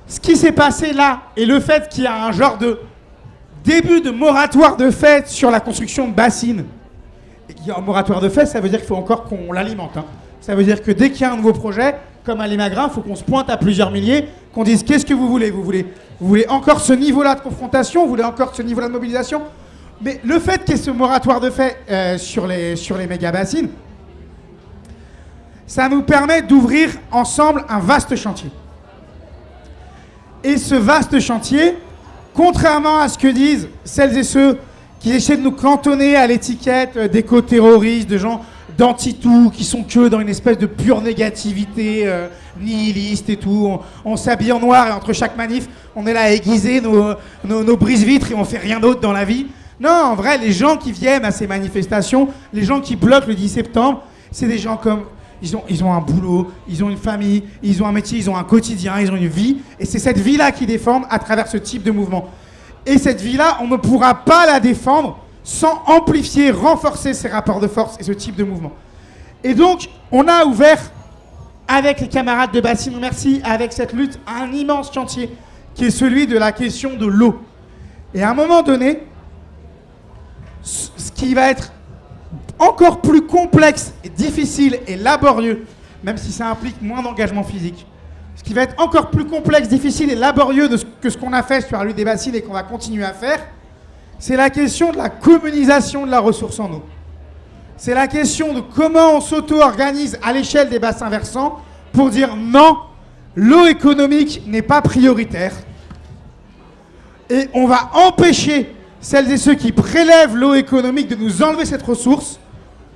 Speaker 11: ce qui s'est passé là, et le fait qu'il y a un genre de début de moratoire de fait sur la construction de bassines, et qu'il y a un moratoire de fait, ça veut dire qu'il faut encore qu'on l'alimente. Hein. Ça veut dire que dès qu'il y a un nouveau projet, comme à l'Emagrin, il faut qu'on se pointe à plusieurs milliers, qu'on dise qu'est-ce que vous voulez. Vous voulez encore ce niveau-là de confrontation, vous voulez encore ce niveau-là de mobilisation. Mais le fait qu'il y ait ce moratoire de fait sur les méga-bassines, ça nous permet d'ouvrir ensemble un vaste chantier. Et ce vaste chantier, contrairement à ce que disent celles et ceux qui essaient de nous cantonner à l'étiquette d'éco-terroristes, de gens d'anti-tout, qui sont que dans une espèce de pure négativité nihiliste et tout. On s'habille en noir et entre chaque manif, on est là à aiguiser nos brise-vitres et on fait rien d'autre dans la vie. Non, en vrai, les gens qui viennent à ces manifestations, les gens qui bloquent le 10 septembre, c'est des gens comme... Ils ont un boulot, ils ont une famille, ils ont un métier, ils ont un quotidien, ils ont une vie. Et c'est cette vie-là qu'ils défendent à travers ce type de mouvement. Et cette vie-là, on ne pourra pas la défendre sans amplifier, renforcer ces rapports de force et ce type de mouvement. Et donc, on a ouvert, avec les camarades de Bassines Merci, avec cette lutte, un immense chantier qui est celui de la question de l'eau. Et à un moment donné, ce qui va être encore plus complexe et difficile et laborieux, même si ça implique moins d'engagement physique, ce qui va être encore plus complexe, difficile et laborieux que ce qu'on a fait sur la lutte des bassines et qu'on va continuer à faire, c'est la question de la communisation de la ressource en eau. C'est la question de comment on s'auto-organise à l'échelle des bassins versants pour dire non, l'eau économique n'est pas prioritaire. Et on va empêcher celles et ceux qui prélèvent l'eau économique de nous enlever cette ressource.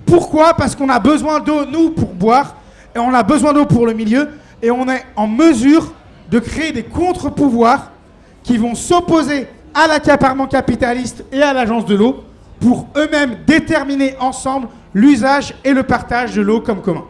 Speaker 11: Pourquoi ? Parce qu'on a besoin d'eau, nous, pour boire, et on a besoin d'eau pour le milieu, et on est en mesure de créer des contre-pouvoirs qui vont s'opposer à l'accaparement capitaliste et à l'agence de l'eau pour eux-mêmes déterminer ensemble l'usage et le partage de l'eau comme commun.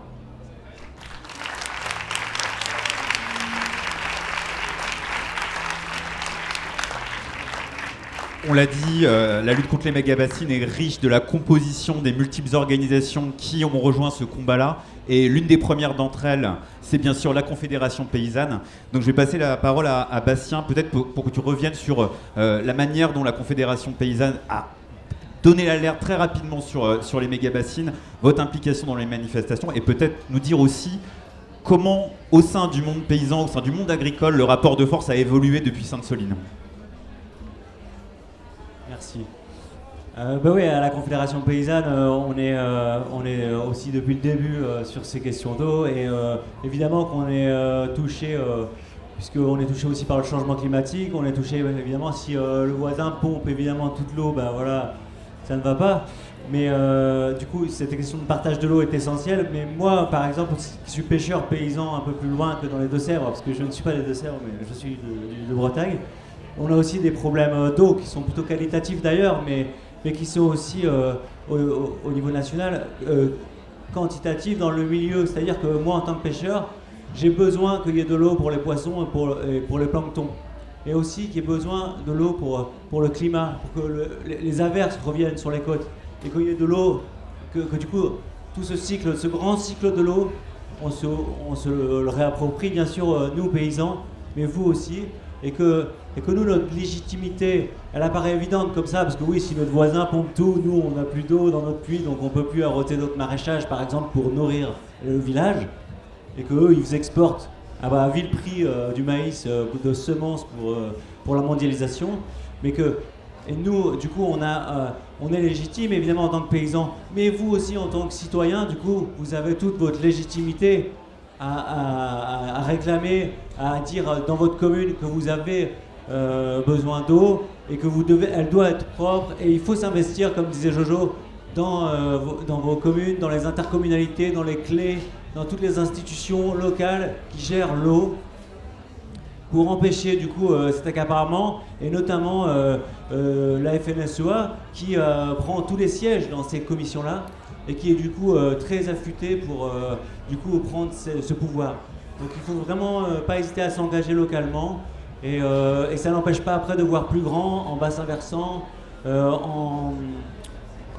Speaker 1: On l'a dit, la lutte contre les méga-bassines est riche de la composition des multiples organisations qui ont rejoint ce combat-là. Et l'une des premières d'entre elles, c'est bien sûr la Confédération Paysanne. Donc je vais passer la parole à Bastien, peut-être pour que tu reviennes sur la manière dont la Confédération Paysanne a donné l'alerte très rapidement sur les méga-bassines, votre implication dans les manifestations, et peut-être nous dire aussi comment, au sein du monde paysan, au sein du monde agricole, le rapport de force a évolué depuis Sainte-Soline.
Speaker 10: Merci. Oui, à la Confédération Paysanne, on est aussi depuis le début sur ces questions d'eau et évidemment qu'on est touché, puisqu'on est touché aussi par le changement climatique, on est touché évidemment si le voisin pompe évidemment toute l'eau, ben voilà, ça ne va pas. Mais du coup, cette question de partage de l'eau est essentielle. Mais moi, par exemple, je suis pêcheur paysan un peu plus loin que dans les Deux-Sèvres, parce que je ne suis pas des Deux-Sèvres, mais je suis de Bretagne. On a aussi des problèmes d'eau qui sont plutôt qualitatifs d'ailleurs, mais qui sont aussi au niveau national quantitatifs dans le milieu. C'est-à-dire que moi, en tant que pêcheur, j'ai besoin qu'il y ait de l'eau pour les poissons et pour les planctons. Et aussi qu'il y ait besoin de l'eau pour le climat, pour que les averses reviennent sur les côtes. Et qu'il y ait de l'eau, que du coup, tout ce cycle, ce grand cycle de l'eau, on se le réapproprie, bien sûr, nous, paysans, mais vous aussi. Et que nous, notre légitimité, elle apparaît évidente comme ça, parce que oui, si notre voisin pompe tout, nous, on n'a plus d'eau dans notre puits, donc on ne peut plus arroser notre maraîchage, par exemple, pour nourrir le village, et qu'eux, ils exportent à vil prix du maïs, de semences pour la mondialisation, mais et nous, du coup, on est légitime évidemment en tant que paysans, mais vous aussi en tant que citoyens, du coup, vous avez toute votre légitimité à réclamer, à dire dans votre commune que vous avez besoin d'eau et que elle doit être propre, et il faut s'investir, comme disait Jojo, dans vos communes, dans les intercommunalités, dans les clés, dans toutes les institutions locales qui gèrent l'eau, pour empêcher du coup cet accaparement, et notamment la FNSEA qui prend tous les sièges dans ces commissions-là et qui est du coup très affûtée pour du coup prendre ce pouvoir. Donc il faut vraiment pas hésiter à s'engager localement, et ça n'empêche pas après de voir plus grand en bassin versant,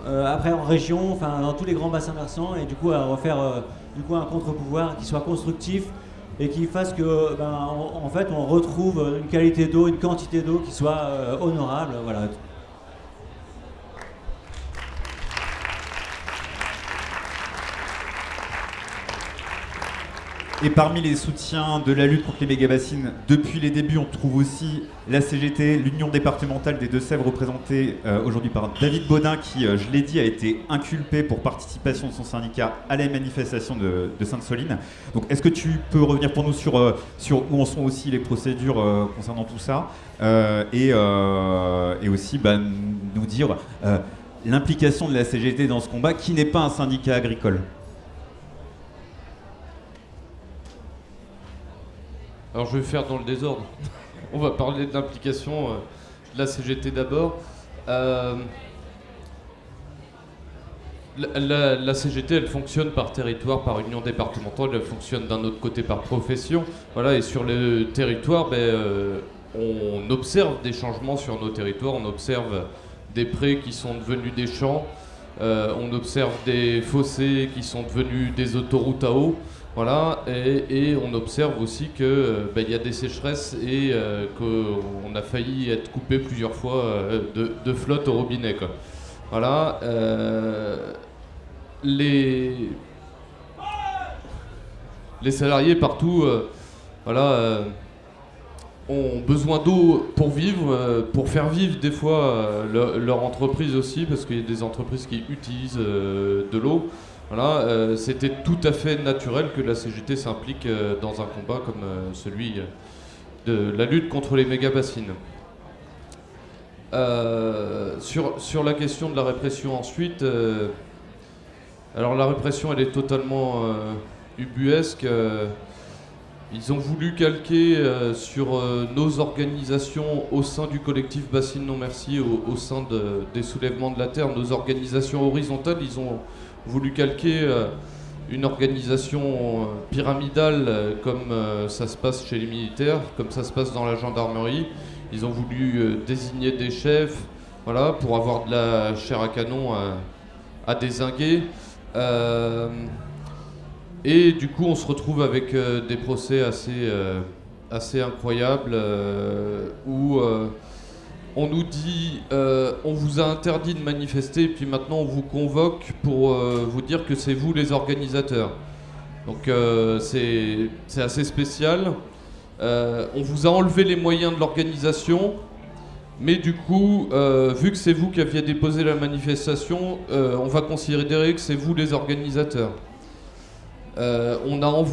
Speaker 10: après en région, enfin dans tous les grands bassins versants, et du coup à refaire du coup un contre-pouvoir qui soit constructif et qui fasse que en fait on retrouve une qualité d'eau, une quantité d'eau qui soit honorable, voilà.
Speaker 1: Et parmi les soutiens de la lutte contre les méga-bassines, depuis les débuts, on trouve aussi la CGT, l'Union départementale des Deux-Sèvres, représentée aujourd'hui par David Baudin, qui, je l'ai dit, a été inculpé pour participation de son syndicat à la manifestation de Sainte-Soline. Donc, est-ce que tu peux revenir pour nous sur où en sont aussi les procédures concernant tout ça, et aussi nous dire l'implication de la CGT dans ce combat, qui n'est pas un syndicat agricole?
Speaker 9: Alors je vais faire dans le désordre. On va parler de l'implication de la CGT d'abord. La CGT, elle fonctionne par territoire, par union départementale, elle fonctionne d'un autre côté par profession. Voilà, et sur le territoire, on observe des changements sur nos territoires, on observe des prés qui sont devenus des champs, on observe des fossés qui sont devenus des autoroutes à eau. Voilà, et on observe aussi qu'il y a des sécheresses et qu'on a failli être coupé plusieurs fois de flotte au robinet, quoi. Voilà, les salariés partout ont besoin d'eau pour vivre, pour faire vivre des fois leur entreprise aussi, parce qu'il y a des entreprises qui utilisent de l'eau. Voilà, c'était tout à fait naturel que la CGT s'implique dans un combat comme celui de la lutte contre les méga-bassines. Sur la question de la répression ensuite, alors la répression elle est totalement ubuesque. Ils ont voulu calquer sur nos organisations au sein du collectif Bassines Non Merci, au sein des soulèvements de la terre, nos organisations horizontales. Ils ont voulu calquer une organisation pyramidale comme ça se passe chez les militaires, comme ça se passe dans la gendarmerie. Ils ont voulu désigner des chefs, voilà, pour avoir de la chair à canon à dézinguer. Et du coup, on se retrouve avec des procès assez incroyables où on nous dit on vous a interdit de manifester, puis maintenant on vous convoque pour vous dire que c'est vous les organisateurs. Donc c'est assez spécial. On vous a enlevé les moyens de l'organisation, mais du coup, vu que c'est vous qui aviez déposé la manifestation, on va considérer que c'est vous les organisateurs. On a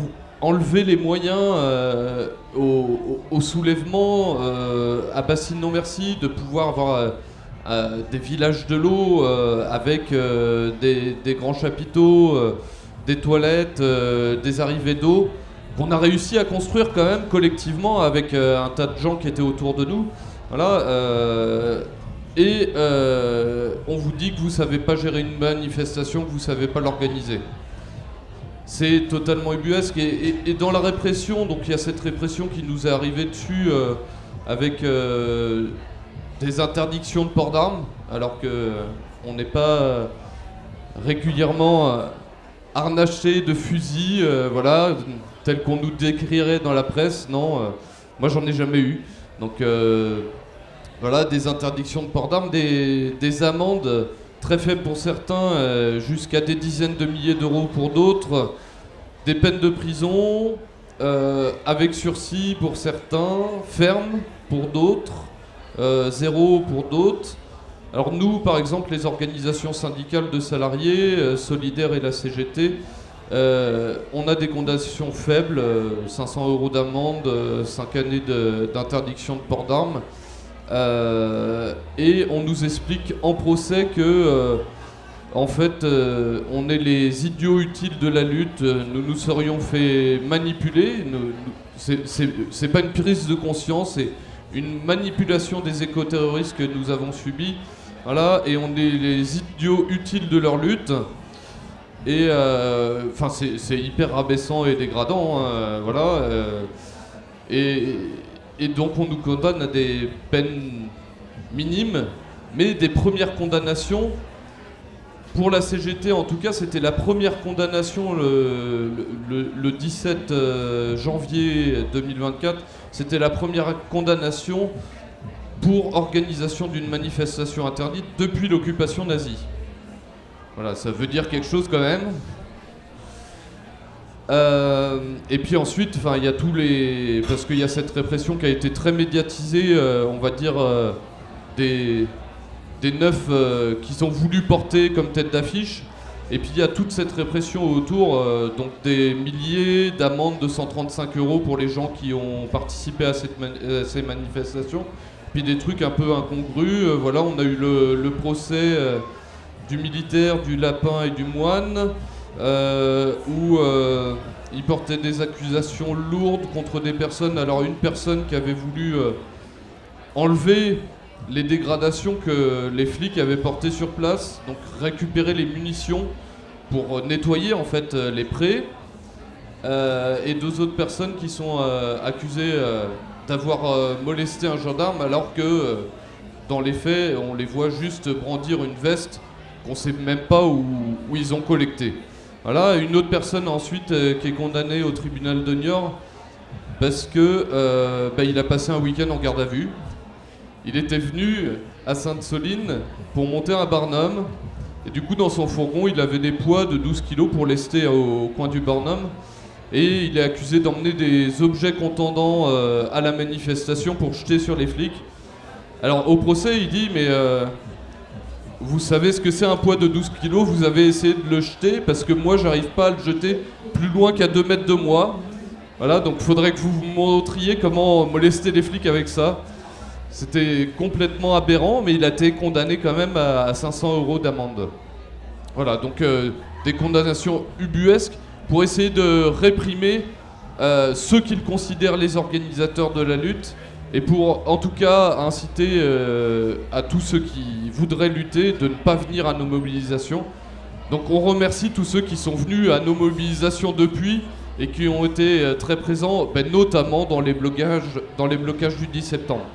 Speaker 9: enlevé les moyens au soulèvement à Bassines Non Merci de pouvoir avoir des villages de l'eau avec des grands chapiteaux, des toilettes, des arrivées d'eau qu'on a réussi à construire quand même collectivement avec un tas de gens qui étaient autour de nous. Voilà, et on vous dit que vous savez pas gérer une manifestation, que vous savez pas l'organiser. C'est totalement ubuesque, et dans la répression, donc il y a cette répression qui nous est arrivée dessus avec des interdictions de port d'armes, alors qu'on n'est pas régulièrement harnaché de fusils, voilà, tel qu'on nous décrirait dans la presse. Non, moi j'en ai jamais eu. Donc voilà, des interdictions de port d'armes, des amendes très faibles pour certains, jusqu'à des dizaines de milliers d'euros pour d'autres, des peines de prison, avec sursis pour certains, ferme pour d'autres, 0 pour d'autres. Alors nous, par exemple, les organisations syndicales de salariés, Solidaires et la CGT, on a des condamnations faibles, 500 € d'amende, 5 années d'interdiction de port d'armes. Et on nous explique en procès que, en fait, on est les idiots utiles de la lutte, nous nous serions fait manipuler. C'est pas une prise de conscience, c'est une manipulation des écoterroristes que nous avons subis. Voilà, et on est les idiots utiles de leur lutte. Et enfin, c'est hyper rabaissant et dégradant, hein, voilà. Et donc on nous condamne à des peines minimes, mais des premières condamnations. Pour la CGT, en tout cas, c'était la première condamnation le 17 janvier 2024. C'était la première condamnation pour organisation d'une manifestation interdite depuis l'occupation nazie. Voilà, ça veut dire quelque chose quand même. Et puis ensuite, il y a tous les... Parce qu'il y a cette répression qui a été très médiatisée, on va dire, des 9 qui sont voulu porter comme tête d'affiche. Et puis il y a toute cette répression autour, donc des milliers d'amendes de 135 € pour les gens qui ont participé à ces manifestations. Puis des trucs un peu incongrus. Voilà, on a eu le procès du militaire, du lapin et du moine, où ils portaient des accusations lourdes contre des personnes. Alors une personne qui avait voulu enlever les dégradations que les flics avaient portées sur place, donc récupérer les munitions pour nettoyer en fait les prés, et 2 autres personnes qui sont accusées d'avoir molesté un gendarme, alors que dans les faits on les voit juste brandir une veste qu'on sait même pas où ils ont collecté. Voilà, une autre personne ensuite qui est condamnée au tribunal de Niort parce que il a passé un week-end en garde à vue. Il était venu à Sainte-Soline pour monter un Barnum, et du coup dans son fourgon il avait des poids de 12 kg pour lester au coin du Barnum, et il est accusé d'emmener des objets contendants à la manifestation pour jeter sur les flics. Alors au procès il dit mais vous savez ce que c'est un poids de 12 kg, vous avez essayé de le jeter parce que moi j'arrive pas à le jeter plus loin qu'à 2 mètres de moi. Voilà, donc faudrait que vous me montriez comment molester les flics avec ça. C'était complètement aberrant, mais il a été condamné quand même à 500 € d'amende. Voilà, donc des condamnations ubuesques pour essayer de réprimer ceux qu'ils considèrent les organisateurs de la lutte, et pour en tout cas inciter à tous ceux qui voudraient lutter de ne pas venir à nos mobilisations. Donc on remercie tous ceux qui sont venus à nos mobilisations depuis et qui ont été très présents, notamment dans les blocages du 10 septembre.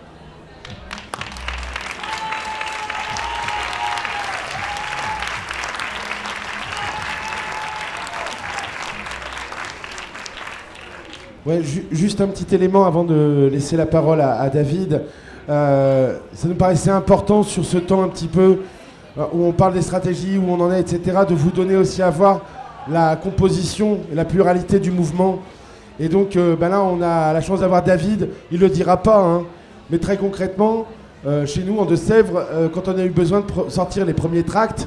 Speaker 8: Ouais, juste un petit élément avant de laisser la parole à David. Ça nous paraissait important sur ce temps un petit peu où on parle des stratégies, où on en est, etc., de vous donner aussi à voir la composition et la pluralité du mouvement. Et donc là, on a la chance d'avoir David. Il ne le dira pas, hein, mais très concrètement, chez nous, en Deux-Sèvres, quand on a eu besoin de sortir les premiers tracts,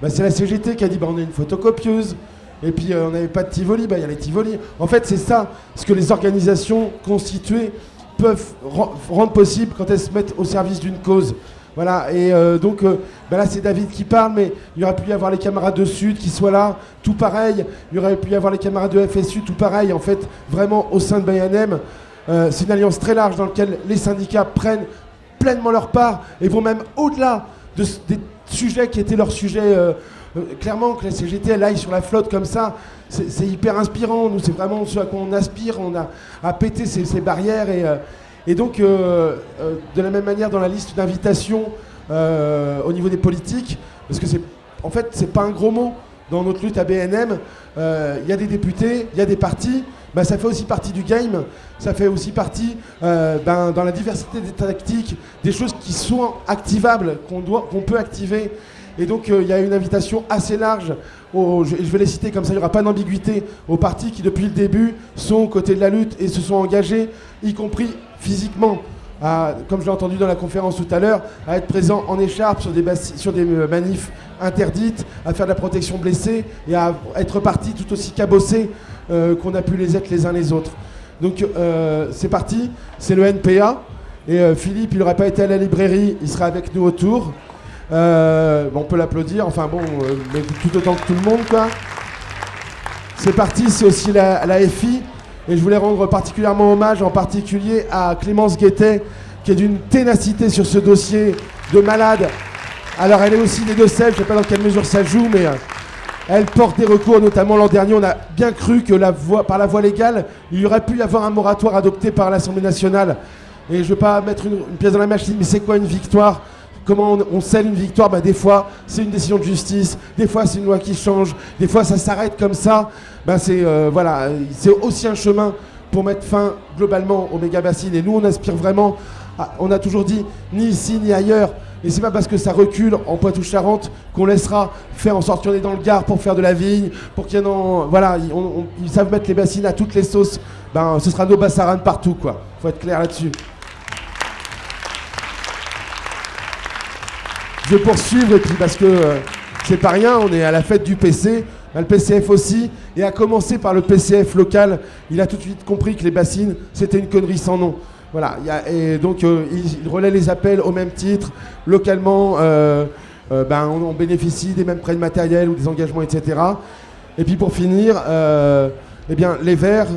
Speaker 8: c'est la CGT qui a dit on a une photocopieuse. Et puis on n'avait pas de Tivoli, il y a les Tivoli. En fait, c'est ça, ce que les organisations constituées peuvent rendre possible quand elles se mettent au service d'une cause. Voilà, et donc là c'est David qui parle, mais il aurait pu y avoir les camarades de Sud qui soient là, tout pareil. Il aurait pu y avoir les camarades de FSU, tout pareil. En fait, vraiment au sein de BNM, c'est une alliance très large dans laquelle les syndicats prennent pleinement leur part et vont même au-delà des sujets qui étaient leurs sujets. Clairement que la CGT elle aille sur la flotte comme ça, c'est hyper inspirant. Nous c'est vraiment ce à quoi on aspire, on a à péter ces barrières et donc de la même manière dans la liste d'invitations au niveau des politiques, parce que c'est pas un gros mot dans notre lutte à BNM, il y a des députés, il y a des partis, ça fait aussi partie du game, ça fait aussi partie dans la diversité des tactiques, des choses qui sont activables, qu'on peut activer.
Speaker 12: Et donc il y a une invitation assez large, je vais les citer comme ça, il n'y aura pas d'ambiguïté, aux partis qui depuis le début sont aux côtés de la lutte et se sont engagés, y compris physiquement, comme je l'ai entendu dans la conférence tout à l'heure, à être présents en écharpe sur des manifs interdites, à faire de la protection blessée et à être partis tout aussi cabossés qu'on a pu les être les uns les autres. Donc c'est parti, c'est le NPA. Et Philippe, il n'aurait pas été à la librairie, il sera avec nous autour. On peut l'applaudir, mais tout autant que tout le monde, quoi. C'est parti, c'est aussi la FI. Et je voulais rendre particulièrement hommage, en particulier à Clémence Guettet, qui est d'une ténacité sur ce dossier de malade. Alors, elle est aussi des Deux-Sèvres, je ne sais pas dans quelle mesure ça joue, mais elle porte des recours, notamment l'an dernier. On a bien cru que par la voie légale, il y aurait pu y avoir un moratoire adopté par l'Assemblée nationale. Et je ne veux pas mettre une pièce dans la machine, mais c'est quoi une victoire ? Comment on scelle une victoire ? Des fois, c'est une décision de justice, des fois, c'est une loi qui change, des fois, ça s'arrête comme ça. C'est aussi un chemin pour mettre fin globalement aux méga-bassines. Et nous, on aspire vraiment, on a toujours dit, ni ici, ni ailleurs. Et c'est pas parce que ça recule en Poitou-Charentes qu'on laissera faire en sorte qu'on est dans le Gard pour faire de la vigne, pour qu'il y en ait... Voilà, ils savent mettre les bassines à toutes les sauces. Ce sera nos bassaranes partout, quoi. Faut être clair là-dessus. Je vais poursuivre, et puis parce que c'est pas rien, on est à la fête du PC, le PCF aussi, et à commencer par le PCF local, il a tout de suite compris que les bassines, c'était une connerie sans nom. Voilà, et donc il relaie les appels au même titre, localement, on bénéficie des mêmes prêts de matériel ou des engagements, etc. Et puis pour finir, les Verts,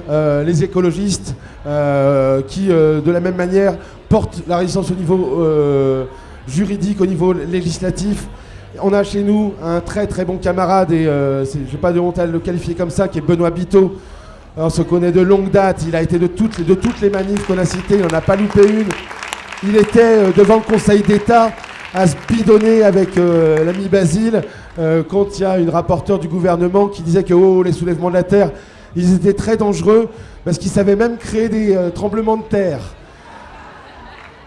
Speaker 12: les écologistes, qui de la même manière portent la résistance au niveau... juridique, au niveau législatif. On a chez nous un très très bon camarade, et je n'ai pas de honte à le qualifier comme ça, qui est Benoît Biteau. On se connaît de longue date, il a été de toutes les manifs qu'on a citées, il n'en a pas loupé une. Il était devant le Conseil d'État à se bidonner avec l'ami Basile quand il y a une rapporteure du gouvernement qui disait que les soulèvements de la terre, ils étaient très dangereux parce qu'ils savaient même créer des tremblements de terre.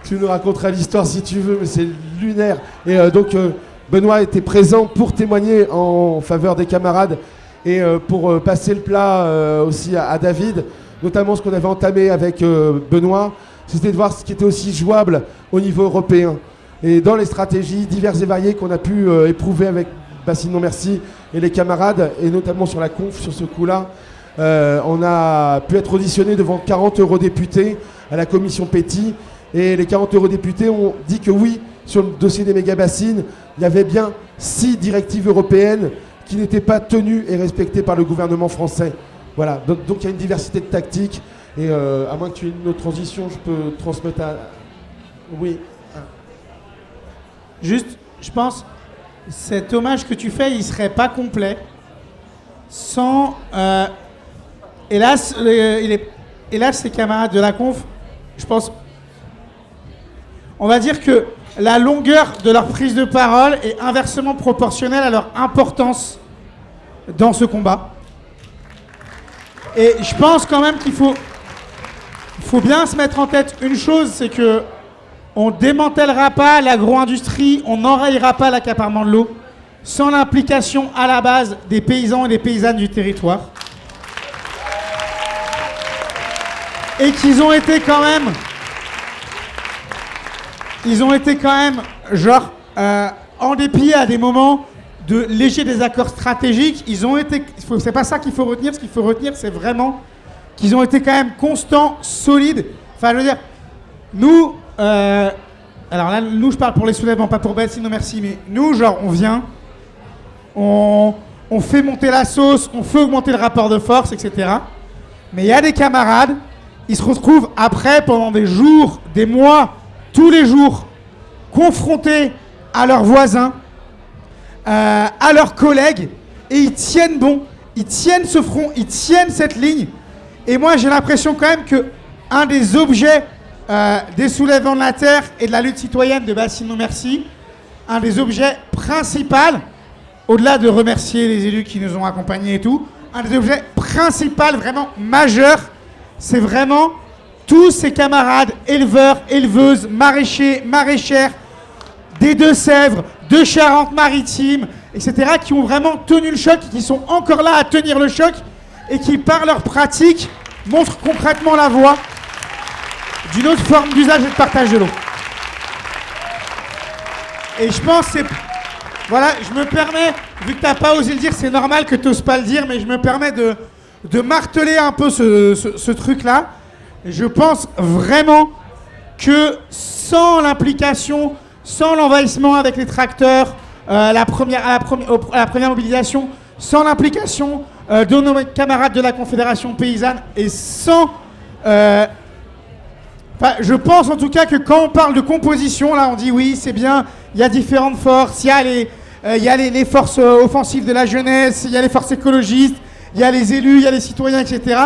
Speaker 12: Tu nous raconteras l'histoire si tu veux, mais c'est lunaire. Et donc, Benoît était présent pour témoigner en faveur des camarades et pour passer le plat aussi à David. Notamment, ce qu'on avait entamé avec Benoît, c'était de voir ce qui était aussi jouable au niveau européen. Et dans les stratégies diverses et variées qu'on a pu éprouver avec Bassine Non Merci et les camarades, et notamment sur la conf, sur ce coup-là, on a pu être auditionné devant 40 eurodéputés à la commission Petit. Et les 40 eurodéputés ont dit que oui, sur le dossier des méga-bassines, il y avait bien 6 directives européennes qui n'étaient pas tenues et respectées par le gouvernement français. Voilà, donc il y a une diversité de tactiques. Et à moins que tu aies une autre transition, je peux transmettre à... Oui.
Speaker 11: Juste, je pense, cet hommage que tu fais, il ne serait pas complet sans... hélas, ces camarades de la conf, je pense... On va dire que la longueur de leur prise de parole est inversement proportionnelle à leur importance dans ce combat. Et je pense quand même qu'il faut bien se mettre en tête une chose, c'est que on démantèlera pas l'agro-industrie, on n'enrayera pas l'accaparement de l'eau sans l'implication à la base des paysans et des paysannes du territoire. Et qu'ils ont été quand même... en dépit à des moments de légers désaccords stratégiques, c'est pas ça qu'il faut retenir. Ce qu'il faut retenir, c'est vraiment qu'ils ont été quand même constants, solides. Enfin, je veux dire, nous, alors là, nous, je parle pour les soulèvements, pas pour Bassine Non Merci, mais nous, on vient, on fait monter la sauce, on fait augmenter le rapport de force, etc. Mais il y a des camarades, ils se retrouvent après, pendant des jours, des mois, tous les jours, confrontés à leurs voisins, à leurs collègues, et ils tiennent bon, ils tiennent ce front, ils tiennent cette ligne. Et moi, j'ai l'impression quand même que un des objets des soulèvements de la terre et de la lutte citoyenne de Bassine Non Merci, un des objets principaux, au-delà de remercier les élus qui nous ont accompagnés et tout, un des objets principaux, vraiment majeurs, c'est vraiment tous ces camarades éleveurs, éleveuses, maraîchers, maraîchères, des Deux-Sèvres, de Charente-Maritime, etc., qui ont vraiment tenu le choc, qui sont encore là à tenir le choc, et qui, par leur pratique, montrent concrètement la voie d'une autre forme d'usage et de partage de l'eau. Et je pense que c'est... Voilà, je me permets, vu que tu n'as pas osé le dire, c'est normal que tu n'oses pas le dire, mais je me permets de marteler un peu ce truc-là. Et je pense vraiment que sans l'implication, sans l'envahissement avec les tracteurs, à la première mobilisation, sans l'implication de nos camarades de la Confédération paysanne et sans... je pense en tout cas que quand on parle de composition, là on dit oui c'est bien, il y a différentes forces, il y a les forces offensives de la jeunesse, il y a les forces écologistes, il y a les élus, il y a les citoyens, etc.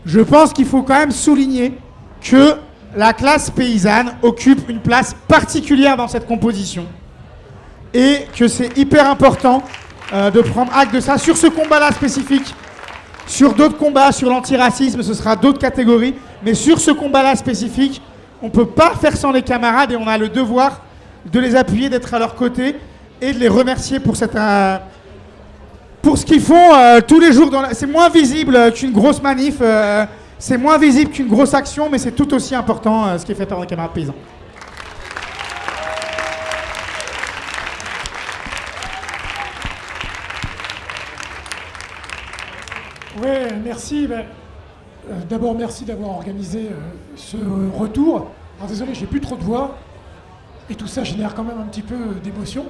Speaker 11: Je pense qu'il faut quand même souligner que la classe paysanne occupe une place particulière dans cette composition et que c'est hyper important de prendre acte de ça sur ce combat-là spécifique. Sur d'autres combats, sur l'antiracisme, ce sera d'autres catégories, mais sur ce combat-là spécifique, on ne peut pas faire sans les camarades et on a le devoir de les appuyer, d'être à leur côté et de les remercier pour pour ce qu'ils font tous les jours. C'est moins visible qu'une grosse manif, c'est moins visible qu'une grosse action, mais c'est tout aussi important ce qui est fait par les camarades paysans.
Speaker 13: Ouais, merci. D'abord, merci d'avoir organisé ce retour. Alors désolé, j'ai plus trop de voix. Et tout ça génère quand même un petit peu d'émotion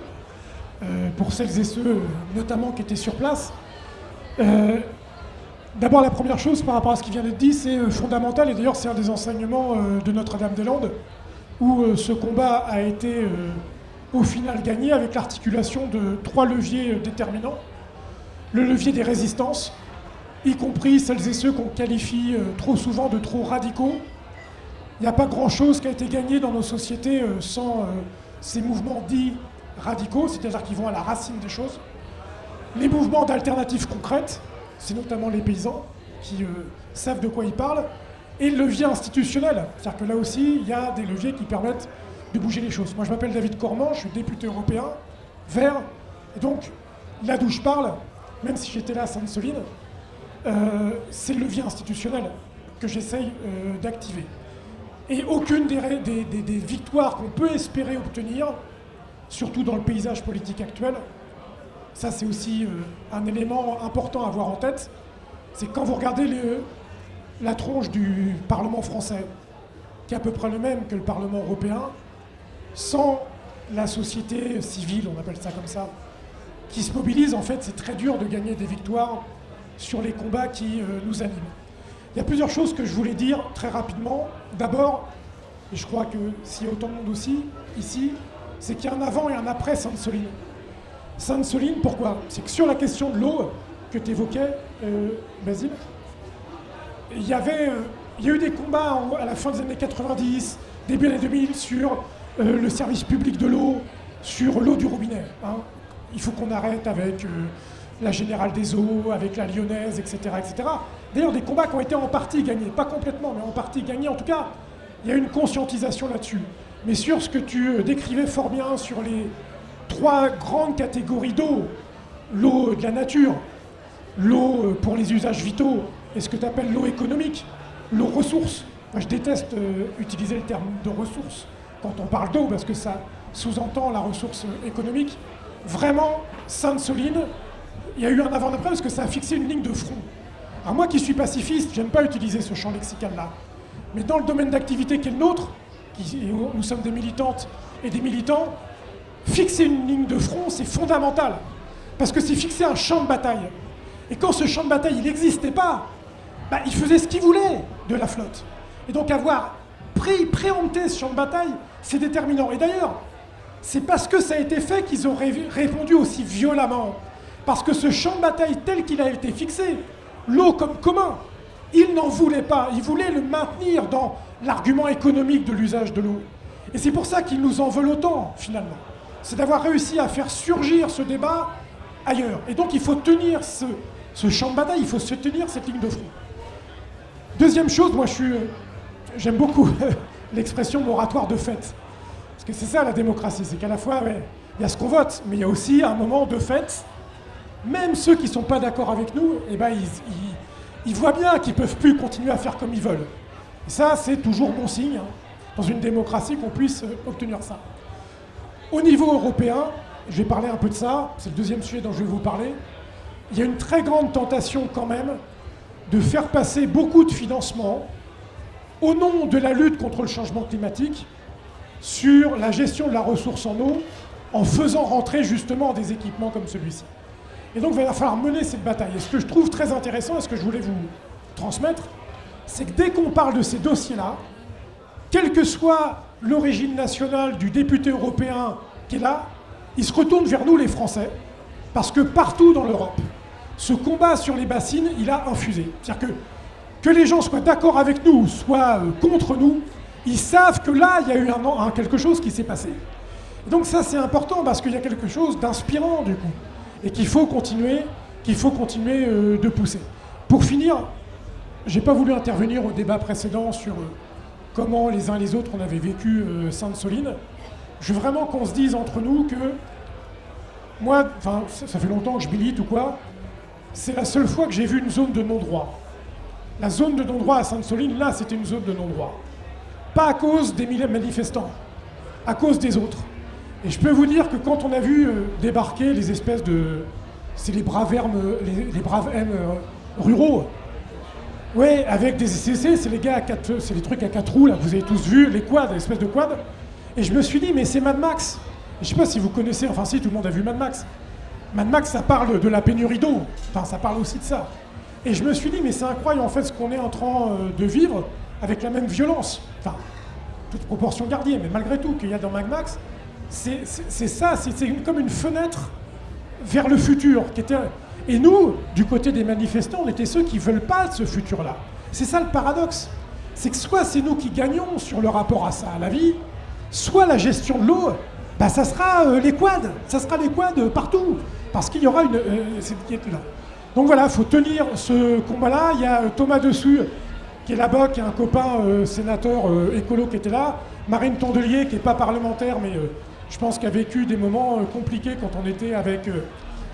Speaker 13: pour celles et ceux, notamment, qui étaient sur place. D'abord, la première chose par rapport à ce qui vient d'être dit, c'est fondamental. Et d'ailleurs, c'est un des enseignements de Notre-Dame-des-Landes, où ce combat a été au final gagné avec l'articulation de 3 leviers déterminants. Le levier des résistances, y compris celles et ceux qu'on qualifie trop souvent de trop radicaux. Il n'y a pas grand-chose qui a été gagné dans nos sociétés sans ces mouvements dits radicaux, c'est-à-dire qui vont à la racine des choses. Les mouvements d'alternatives concrètes, c'est notamment les paysans qui savent de quoi ils parlent, et le levier institutionnel, c'est-à-dire que là aussi, il y a des leviers qui permettent de bouger les choses. Moi, je m'appelle David Cormand, je suis député européen, vert, et donc, là d'où je parle, même si j'étais là à Sainte-Soline, c'est le levier institutionnel que j'essaye d'activer. Et aucune des victoires qu'on peut espérer obtenir, surtout dans le paysage politique actuel, ça c'est aussi un élément important à avoir en tête, c'est quand vous regardez la tronche du Parlement français, qui est à peu près le même que le Parlement européen, sans la société civile, on appelle ça comme ça, qui se mobilise, en fait c'est très dur de gagner des victoires sur les combats qui nous animent. Il y a plusieurs choses que je voulais dire très rapidement. D'abord, et je crois que s'il y a autant de monde aussi, ici, c'est qu'il y a un avant et un après Sainte-Soline. Sainte-Soline, pourquoi? C'est que sur la question de l'eau que tu évoquais, Basile, il y a eu des combats à la fin des années 90, début des années 2000, sur le service public de l'eau, sur l'eau du robinet. Hein. Il faut qu'on arrête avec... la Générale des Eaux, avec la Lyonnaise, etc., etc. D'ailleurs, des combats qui ont été en partie gagnés, pas complètement, mais en partie gagnés. En tout cas, il y a une conscientisation là-dessus. Mais sur ce que tu décrivais fort bien, sur les 3 grandes catégories d'eau, l'eau de la nature, l'eau pour les usages vitaux, et ce que tu appelles l'eau économique, l'eau ressource. Moi, je déteste utiliser le terme de ressource quand on parle d'eau, parce que ça sous-entend la ressource économique. Vraiment, Sainte-Soline, il y a eu un avant-après parce que ça a fixé une ligne de front. Alors moi qui suis pacifiste, j'aime pas utiliser ce champ lexical-là. Mais dans le domaine d'activité qui est le nôtre, nous sommes des militantes et des militants, fixer une ligne de front, c'est fondamental. Parce que c'est fixer un champ de bataille. Et quand ce champ de bataille, il n'existait pas, il faisait ce qu'il voulait de la flotte. Et donc avoir préempté ce champ de bataille, c'est déterminant. Et d'ailleurs, c'est parce que ça a été fait qu'ils ont répondu aussi violemment. Parce que ce champ de bataille tel qu'il a été fixé, l'eau comme commun, ils n'en voulaient pas. Ils voulaient le maintenir dans l'argument économique de l'usage de l'eau. Et c'est pour ça qu'ils nous en veulent autant, finalement. C'est d'avoir réussi à faire surgir ce débat ailleurs. Et donc il faut tenir ce champ de bataille, il faut se tenir cette ligne de front. Deuxième chose, moi j'aime beaucoup l'expression moratoire de fait. Parce que c'est ça la démocratie, c'est qu'à la fois, il y a ce qu'on vote, mais il y a aussi un moment de fait, même ceux qui ne sont pas d'accord avec nous, eh ben, ils voient bien qu'ils ne peuvent plus continuer à faire comme ils veulent. Et ça, c'est toujours bon signe, hein, dans une démocratie, qu'on puisse obtenir ça. Au niveau européen, je vais parler un peu de ça, c'est le deuxième sujet dont je vais vous parler. Il y a une très grande tentation quand même de faire passer beaucoup de financements au nom de la lutte contre le changement climatique sur la gestion de la ressource en eau en faisant rentrer justement des équipements comme celui-ci. Et donc il va falloir mener cette bataille. Et ce que je trouve très intéressant et ce que je voulais vous transmettre, c'est que dès qu'on parle de ces dossiers-là, quelle que soit l'origine nationale du député européen qui est là, il se retourne vers nous les Français, parce que partout dans l'Europe, ce combat sur les bassines, il a infusé. C'est-à-dire que les gens soient d'accord avec nous, soient contre nous, ils savent que là, il y a eu quelque chose qui s'est passé. Et donc ça, c'est important, parce qu'il y a quelque chose d'inspirant, du coup, et qu'il faut continuer de pousser. Pour finir, j'ai pas voulu intervenir au débat précédent sur comment les uns et les autres on avait vécu Sainte-Soline. Je veux vraiment qu'on se dise entre nous que moi, ça fait longtemps que je milite ou quoi, c'est la seule fois que j'ai vu une zone de non-droit. La zone de non-droit à Sainte-Soline, là, c'était une zone de non-droit. Pas à cause des manifestants, à cause des autres. Et je peux vous dire que quand on a vu débarquer les espèces de... C'est les braves M ruraux. Ouais, avec des SCC, c'est les gars c'est les trucs à 4 roues, là, vous avez tous vu, les quads, l'espèce de quad. Et je me suis dit, mais c'est Mad Max. Et je sais pas si vous connaissez, enfin si, tout le monde a vu Mad Max. Mad Max, ça parle de la pénurie d'eau. Enfin, ça parle aussi de ça. Et je me suis dit, mais c'est incroyable en fait ce qu'on est en train de vivre avec la même violence. Enfin, toute proportion gardée, mais malgré tout, qu'il y a dans Mad Max, c'est ça, c'est comme une fenêtre vers le futur. Et nous, du côté des manifestants, on était ceux qui ne veulent pas de ce futur-là. C'est ça le paradoxe. C'est que soit c'est nous qui gagnons sur le rapport à ça, à la vie, soit la gestion de l'eau, bah ça sera les quads. Ça sera les quads partout. Parce qu'il y aura cette quête-là. Donc voilà, il faut tenir ce combat-là. Il y a Thomas Dessus, qui est là-bas, qui est un copain sénateur écolo qui était là. Marine Tondelier, qui n'est pas parlementaire, mais je pense qu'elle a vécu des moments compliqués quand on était avec...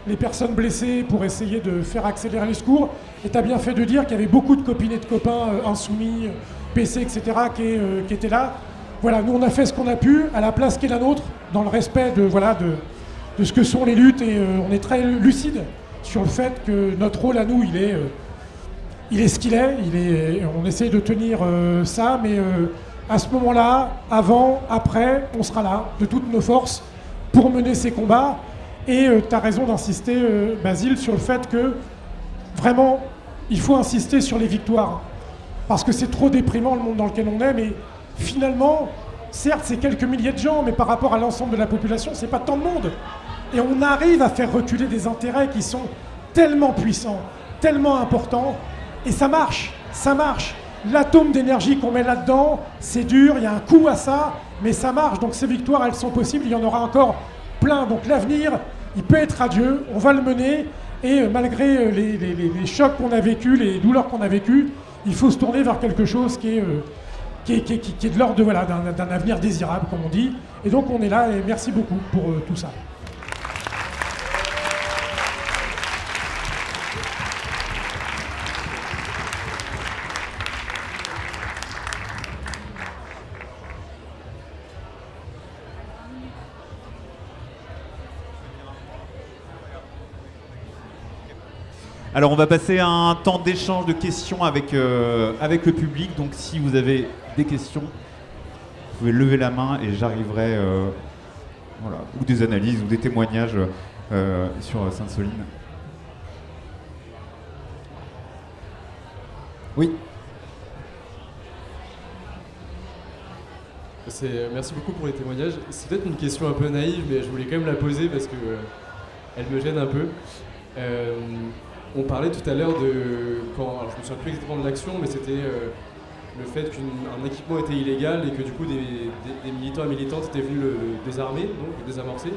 Speaker 13: les personnes blessées pour essayer de faire accélérer les secours. Et tu as bien fait de dire qu'il y avait beaucoup de copines et de copains insoumis, PC, etc., qui étaient là. Voilà, nous on a fait ce qu'on a pu, à la place qui est la nôtre, dans le respect de ce que sont les luttes, et on est très lucide sur le fait que notre rôle à nous, il est ce qu'il est, on essaie de tenir ça, mais à ce moment-là, avant, après, on sera là, de toutes nos forces, pour mener ces combats. Et tu as raison d'insister, Basile, sur le fait que, vraiment, il faut insister sur les victoires. Parce que c'est trop déprimant le monde dans lequel on est, mais finalement, certes, c'est quelques milliers de gens, mais par rapport à l'ensemble de la population, c'est pas tant de monde. Et on arrive à faire reculer des intérêts qui sont tellement puissants, tellement importants, et ça marche, ça marche. L'atome d'énergie qu'on met là-dedans, c'est dur, il y a un coût à ça, mais ça marche. Donc ces victoires, elles sont possibles, il y en aura encore plein. Donc l'avenir, il peut être radieux, on va le mener, et malgré les chocs qu'on a vécus, les douleurs qu'on a vécues, il faut se tourner vers quelque chose qui est de l'ordre d'un avenir désirable, comme on dit. Et donc on est là, et merci beaucoup pour tout ça.
Speaker 1: Alors on va passer à un temps d'échange de questions avec le public. Donc si vous avez des questions, vous pouvez lever la main et j'arriverai, ou des analyses ou des témoignages sur Sainte-Soline. Oui.
Speaker 14: Merci beaucoup pour les témoignages. C'est peut-être une question un peu naïve, mais je voulais quand même la poser parce que elle me gêne un peu. On parlait tout à l'heure de alors je me souviens plus exactement de l'action, mais c'était le fait qu'un équipement était illégal et que du coup des militants et militantes étaient venus le désarmer, donc le désamorcer.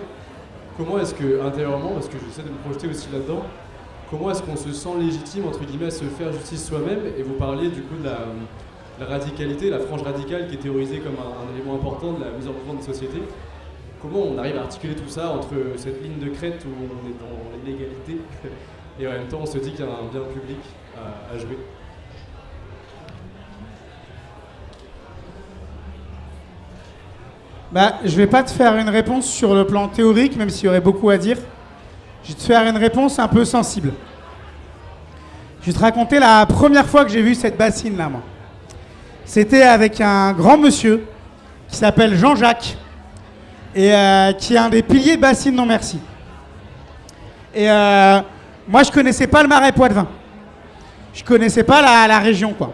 Speaker 14: Comment est-ce que intérieurement, parce que j'essaie de me projeter aussi là-dedans, comment est-ce qu'on se sent légitime entre guillemets à se faire justice soi-même? Et vous parliez du coup de la radicalité, la frange radicale qui est théorisée comme un élément important de la mise en mouvement de société. Comment on arrive à articuler tout ça entre cette ligne de crête où on est dans l'illégalité et en même temps on se dit qu'il y a un bien public à jouer.
Speaker 11: Bah, je vais pas te faire une réponse sur le plan théorique, même s'il y aurait beaucoup à dire. Je vais te faire une réponse un peu sensible. Je vais te raconter la première fois que j'ai vu cette bassine là, moi. C'était avec un grand monsieur qui s'appelle Jean-Jacques et qui est un des piliers de Bassine Non Merci. Et moi, je connaissais pas le Marais Poitevin. Je connaissais pas la région, quoi.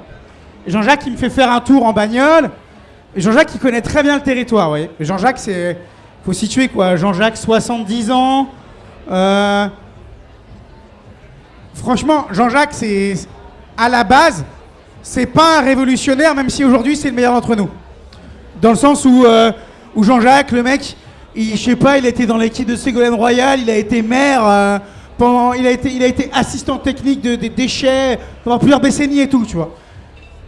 Speaker 11: Et Jean-Jacques, il me fait faire un tour en bagnole. Et Jean-Jacques, il connaît très bien le territoire, vous voyez. Et Jean-Jacques, c'est... faut situer, quoi. Jean-Jacques, 70 ans. Franchement, Jean-Jacques, c'est... à la base, c'est pas un révolutionnaire, même si aujourd'hui, c'est le meilleur d'entre nous. Dans le sens où Jean-Jacques, le mec, je sais pas, il était dans l'équipe de Ségolène Royal, il a été maire, il a été assistant technique des déchets pendant plusieurs décennies et tout, tu vois.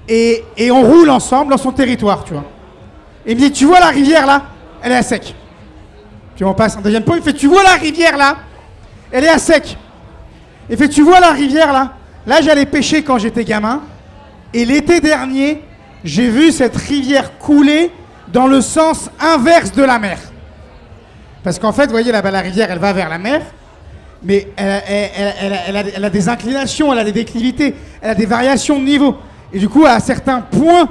Speaker 11: Et on roule ensemble dans son territoire, tu vois. Et il me dit, tu vois la rivière là, elle est à sec. Tu vois, on passe un deuxième point, il fait, tu vois la rivière là, elle est à sec. Il fait, tu vois la rivière là, là j'allais pêcher quand j'étais gamin, et l'été dernier, j'ai vu cette rivière couler dans le sens inverse de la mer. Parce qu'en fait, vous voyez là-bas, la rivière, elle va vers la mer, mais elle a des inclinations, elle a des déclivités, elle a des variations de niveau. Et du coup, à certains points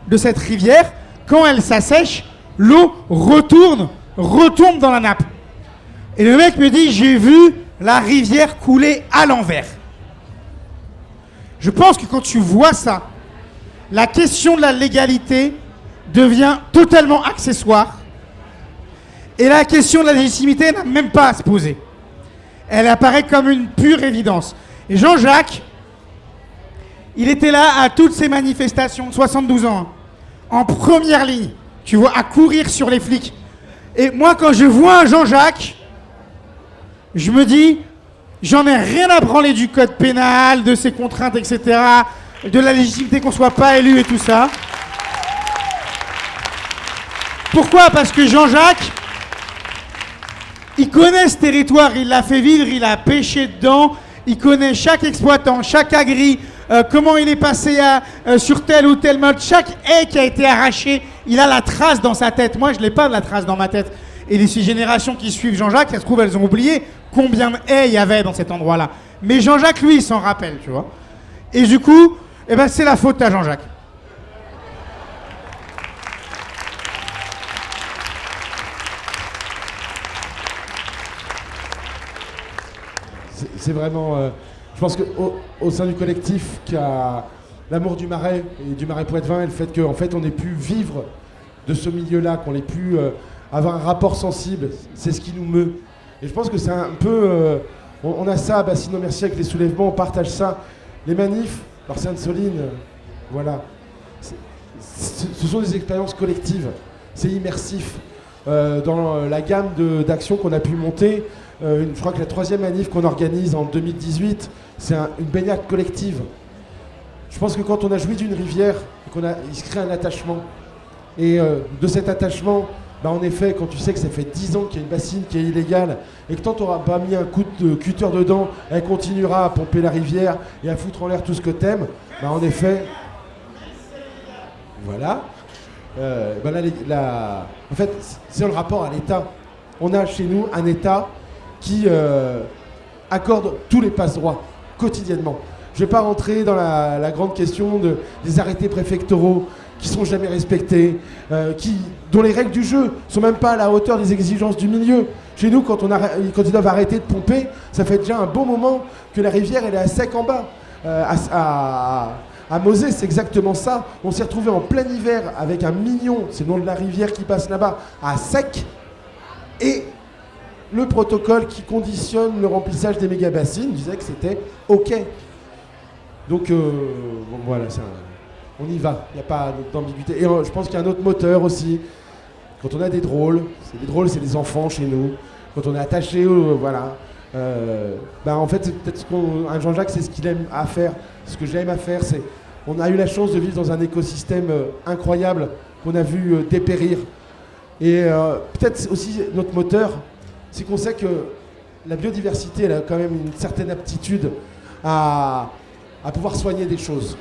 Speaker 11: de cette rivière, quand elle s'assèche, l'eau retombe dans la nappe. Et le mec me dit, j'ai vu la rivière couler à l'envers. Je pense que quand tu vois ça, la question de la légalité devient totalement accessoire. Et la question de la légitimité n'a même pas à se poser. Elle apparaît comme une pure évidence. Et Jean-Jacques, il était là à toutes ces manifestations, 72 ans, hein, en première ligne, tu vois, à courir sur les flics. Et moi, quand je vois un Jean-Jacques, je me dis, j'en ai rien à branler du code pénal, de ses contraintes, etc., de la légitimité qu'on soit pas élu et tout ça. Pourquoi ? Parce que Jean-Jacques, il connaît ce territoire, il l'a fait vivre, il a pêché dedans, il connaît chaque exploitant, chaque agri, comment il est passé sur tel ou tel mode, chaque haie qui a été arrachée, il a la trace dans sa tête. Moi, je n'ai pas de la trace dans ma tête. Et les générations qui suivent Jean-Jacques, ça se trouve, elles ont oublié combien de haies il y avait dans cet endroit-là. Mais Jean-Jacques, lui, il s'en rappelle, tu vois. Et du coup, eh ben, c'est la faute à Jean-Jacques.
Speaker 12: C'est vraiment... je pense qu'au sein du collectif, qui a l'amour du Marais et du Marais Poitevin, et le fait qu'en fait, on ait pu vivre de ce milieu-là, qu'on ait pu avoir un rapport sensible, c'est ce qui nous meut. Et je pense que c'est un peu... on a ça à Bassine Non Merci avec les soulèvements, on partage ça. Les manifs, alors Sainte-Soline, voilà. Ce sont des expériences collectives. C'est immersif. Dans la gamme d'actions qu'on a pu monter, je crois que la 3e manif qu'on organise en 2018, c'est une baignade collective. Je pense que quand on a joui d'une rivière, il se crée un attachement. Et de cet attachement, bah en effet, quand tu sais que ça fait 10 ans qu'il y a une bassine qui est illégale, et que tant tu n'auras pas mis un coup de cutter dedans, elle continuera à pomper la rivière et à foutre en l'air tout ce que t'aimes, bah en effet, voilà. En fait, c'est le rapport à l'État. On a chez nous un État qui accorde tous les passe-droits quotidiennement. Je ne vais pas rentrer dans la grande question des arrêtés préfectoraux qui ne sont jamais respectés, dont les règles du jeu ne sont même pas à la hauteur des exigences du milieu. Chez nous, quand ils doivent arrêter de pomper, ça fait déjà un bon moment que la rivière elle est à sec en bas. À Mosée, c'est exactement ça. On s'est retrouvé en plein hiver avec un mignon, c'est le nom de la rivière qui passe là-bas, à sec. Et le protocole qui conditionne le remplissage des méga-bassines disait que c'était OK. Donc, bon, voilà, on y va. Il n'y a pas d'ambiguïté. Et je pense qu'il y a un autre moteur aussi. Quand on a des drôles, c'est des enfants chez nous. Quand on est attaché, voilà. En fait, c'est peut-être un Jean-Jacques, c'est ce qu'il aime à faire. Ce que j'aime à faire, c'est On a eu la chance de vivre dans un écosystème incroyable qu'on a vu dépérir. Et peut-être aussi notre moteur, c'est qu'on sait que la biodiversité, elle a quand même une certaine aptitude à pouvoir soigner des choses.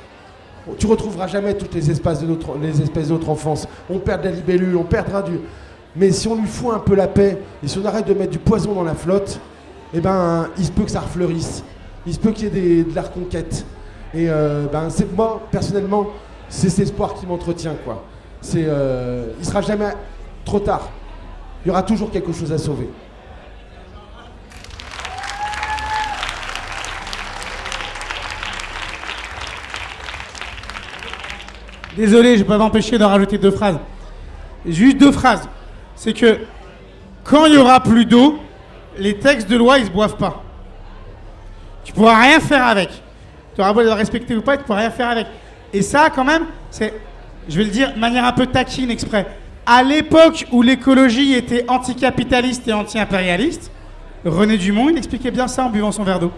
Speaker 12: Tu retrouveras jamais toutes les espèces de notre enfance. On perd de la libellule, on perdra du... Mais si on lui fout un peu la paix, et si on arrête de mettre du poison dans la flotte, eh ben, il se peut que ça refleurisse. Il se peut qu'il y ait de la reconquête. Et c'est moi, personnellement, c'est cet espoir qui m'entretient, quoi. Il ne sera jamais trop tard. Il y aura toujours quelque chose à sauver.
Speaker 11: Désolé, je ne vais pas m'empêcher de rajouter 2 phrases. Juste 2 phrases. C'est que quand il n'y aura plus d'eau, les textes de loi, ils ne se boivent pas. Tu ne pourras rien faire avec. Tu auras beau les respecter ou pas, tu ne pourras rien faire avec. Et ça, quand même, c'est, je vais le dire de manière un peu taquine exprès. À l'époque où l'écologie était anticapitaliste et anti-impérialiste, René Dumont, il expliquait bien ça en buvant son verre d'eau.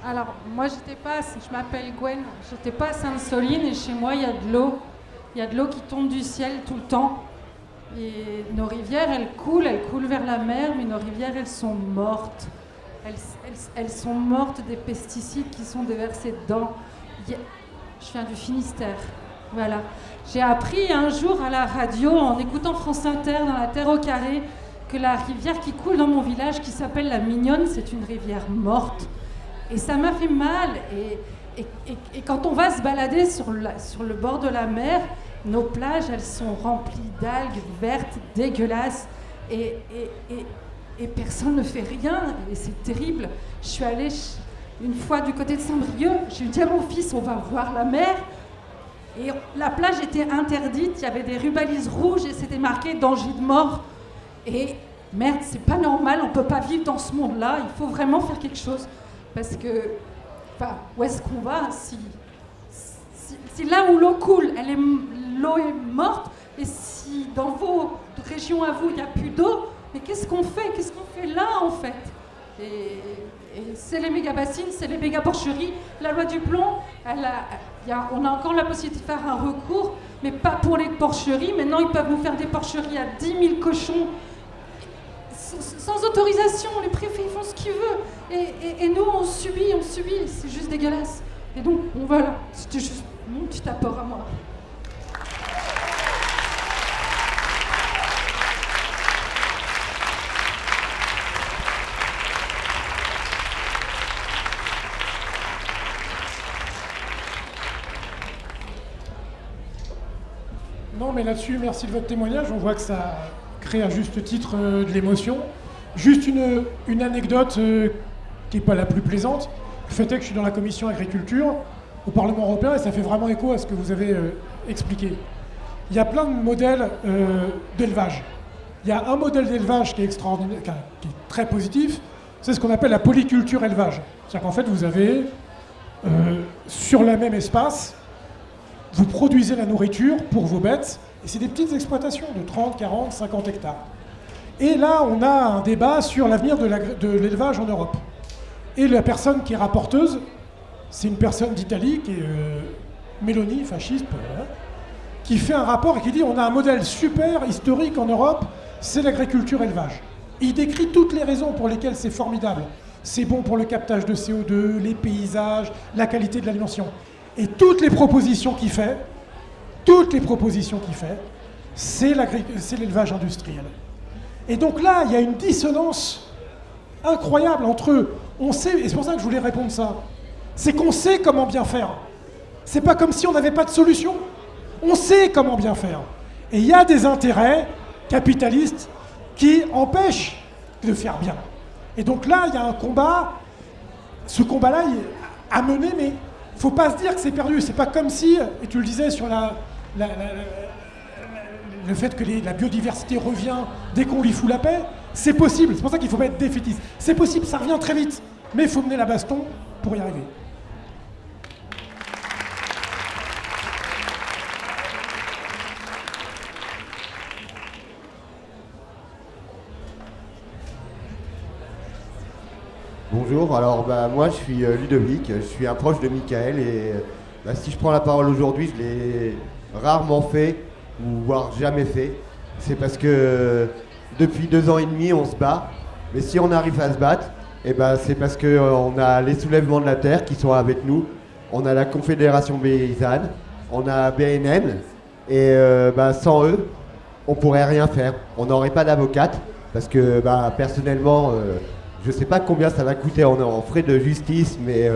Speaker 15: Alors, moi, je m'appelle Gwen, j'étais pas à Sainte-Soline et chez moi, il y a de l'eau. Il y a de l'eau qui tombe du ciel tout le temps. Et nos rivières, elles coulent vers la mer, mais nos rivières, elles sont mortes. Elles sont mortes des pesticides qui sont déversés dedans. Je viens du Finistère, voilà. J'ai appris un jour à la radio, en écoutant France Inter, dans la Terre au carré, que la rivière qui coule dans mon village, qui s'appelle la Mignonne, c'est une rivière morte. Et ça m'a fait mal. Et quand on va se balader sur le bord de la mer, nos plages, elles sont remplies d'algues vertes, dégueulasses. Et personne ne fait rien. Et c'est terrible. Je suis allée une fois du côté de Saint-Brieuc. J'ai dit à mon fils, on va voir la mer. Et la plage était interdite. Il y avait des rubalises rouges et c'était marqué « danger de mort ». Et merde, c'est pas normal. On peut pas vivre dans ce monde-là. Il faut vraiment faire quelque chose. Parce que, enfin, où est-ce qu'on va si là où l'eau coule, l'eau est morte, et si dans vos régions à vous, il n'y a plus d'eau, mais qu'est-ce qu'on fait? Qu'est-ce qu'on fait là, en fait? Et c'est les méga-bassines, c'est les méga-porcheries. La loi du plomb, on a encore la possibilité de faire un recours, mais pas pour les porcheries. Maintenant, ils peuvent nous faire des porcheries à 10 000 cochons, sans autorisation. Les préfets font ce qu'ils veulent. Et nous, on subit, c'est juste dégueulasse. Et donc, bon, voilà, c'était juste mon petit apport à moi.
Speaker 13: Non, mais là-dessus, merci de votre témoignage. On voit que ça crée à juste titre de l'émotion. Juste une anecdote qui n'est pas la plus plaisante. Le fait est que je suis dans la commission agriculture au Parlement européen et ça fait vraiment écho à ce que vous avez expliqué. Il y a plein de modèles d'élevage. Il y a un modèle d'élevage qui est extraordinaire, qui est très positif, c'est ce qu'on appelle la polyculture élevage. C'est-à-dire qu'en fait, vous avez sur le même espace, vous produisez la nourriture pour vos bêtes, et c'est des petites exploitations de 30, 40, 50 hectares. Et là, on a un débat sur l'avenir de l'élevage en Europe. Et la personne qui est rapporteuse, c'est une personne d'Italie, qui est Mélanie, fasciste, qui fait un rapport et qui dit on a un modèle super historique en Europe, c'est l'agriculture élevage. Et il décrit toutes les raisons pour lesquelles c'est formidable. C'est bon pour le captage de CO2, les paysages, la qualité de l'alimentation. Et toutes les propositions qu'il fait, c'est l'élevage industriel. Et donc là, il y a une dissonance incroyable entre eux. On sait, et c'est pour ça que je voulais répondre ça, c'est qu'on sait comment bien faire. C'est pas comme si on n'avait pas de solution. On sait comment bien faire. Et il y a des intérêts capitalistes qui empêchent de faire bien. Et donc là, il y a un combat. Ce combat-là, il est à mener, mais il ne faut pas se dire que c'est perdu. C'est pas comme si, et tu le disais sur le fait que la biodiversité revient dès qu'on lui fout la paix, c'est possible. C'est pour ça qu'il ne faut pas être défaitiste. C'est possible, ça revient très vite. Mais il faut mener la baston pour y arriver.
Speaker 16: Bonjour, alors moi je suis Ludovic, je suis un proche de Michael et si je prends la parole aujourd'hui, je l'ai rarement fait, ou voire jamais fait. C'est parce que depuis 2 ans et demi on se bat, mais si on arrive à se battre, c'est parce qu'on a les soulèvements de la terre qui sont avec nous, on a la Confédération paysanne, on a BNN, et sans eux, on pourrait rien faire. On n'aurait pas d'avocate, parce que personnellement, je sais pas combien ça va coûter en frais de justice, mais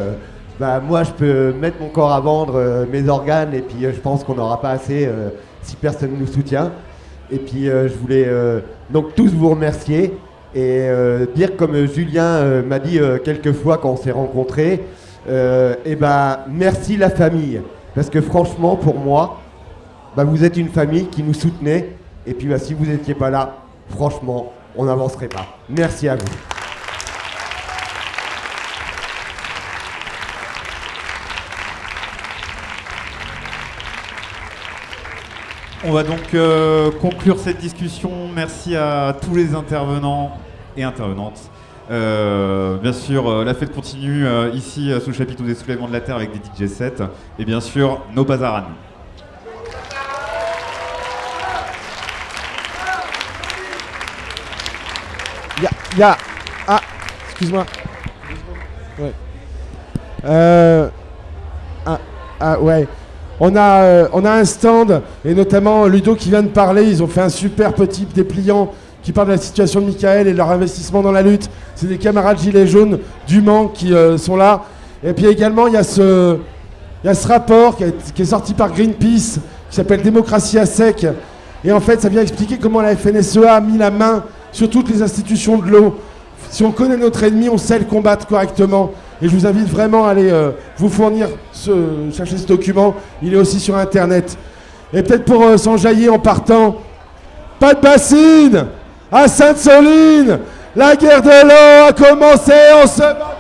Speaker 16: moi je peux mettre mon corps à vendre, mes organes, et puis je pense qu'on n'aura pas assez si personne nous soutient. Et puis je voulais donc tous vous remercier et dire comme Julien m'a dit quelques fois quand on s'est rencontrés, merci la famille, parce que franchement pour moi, vous êtes une famille qui nous soutenait, et puis si vous n'étiez pas là, franchement, on n'avancerait pas. Merci à vous.
Speaker 1: On va donc conclure cette discussion. Merci à tous les intervenants et intervenantes. Bien sûr, la fête continue ici sous le chapiteau des Soulèvements de la Terre avec des DJ sets. Et bien sûr, nos Bazaran.
Speaker 12: Ah, excuse-moi. Ouais. Ouais. On a un stand, et notamment Ludo qui vient de parler. Ils ont fait un super petit dépliant qui parle de la situation de Michael et de leur investissement dans la lutte. C'est des camarades gilets jaunes du Mans qui sont là. Et puis également, il y a ce rapport qui est sorti par Greenpeace, qui s'appelle Démocratie à sec. Et en fait, ça vient expliquer comment la FNSEA a mis la main sur toutes les institutions de l'eau. Si on connaît notre ennemi, on sait le combattre correctement. Et je vous invite vraiment à aller vous fournir, chercher ce document. Il est aussi sur Internet. Et peut-être pour s'enjailler en partant, pas de bassine à Sainte-Soline. La guerre de l'eau a commencé, on se bat.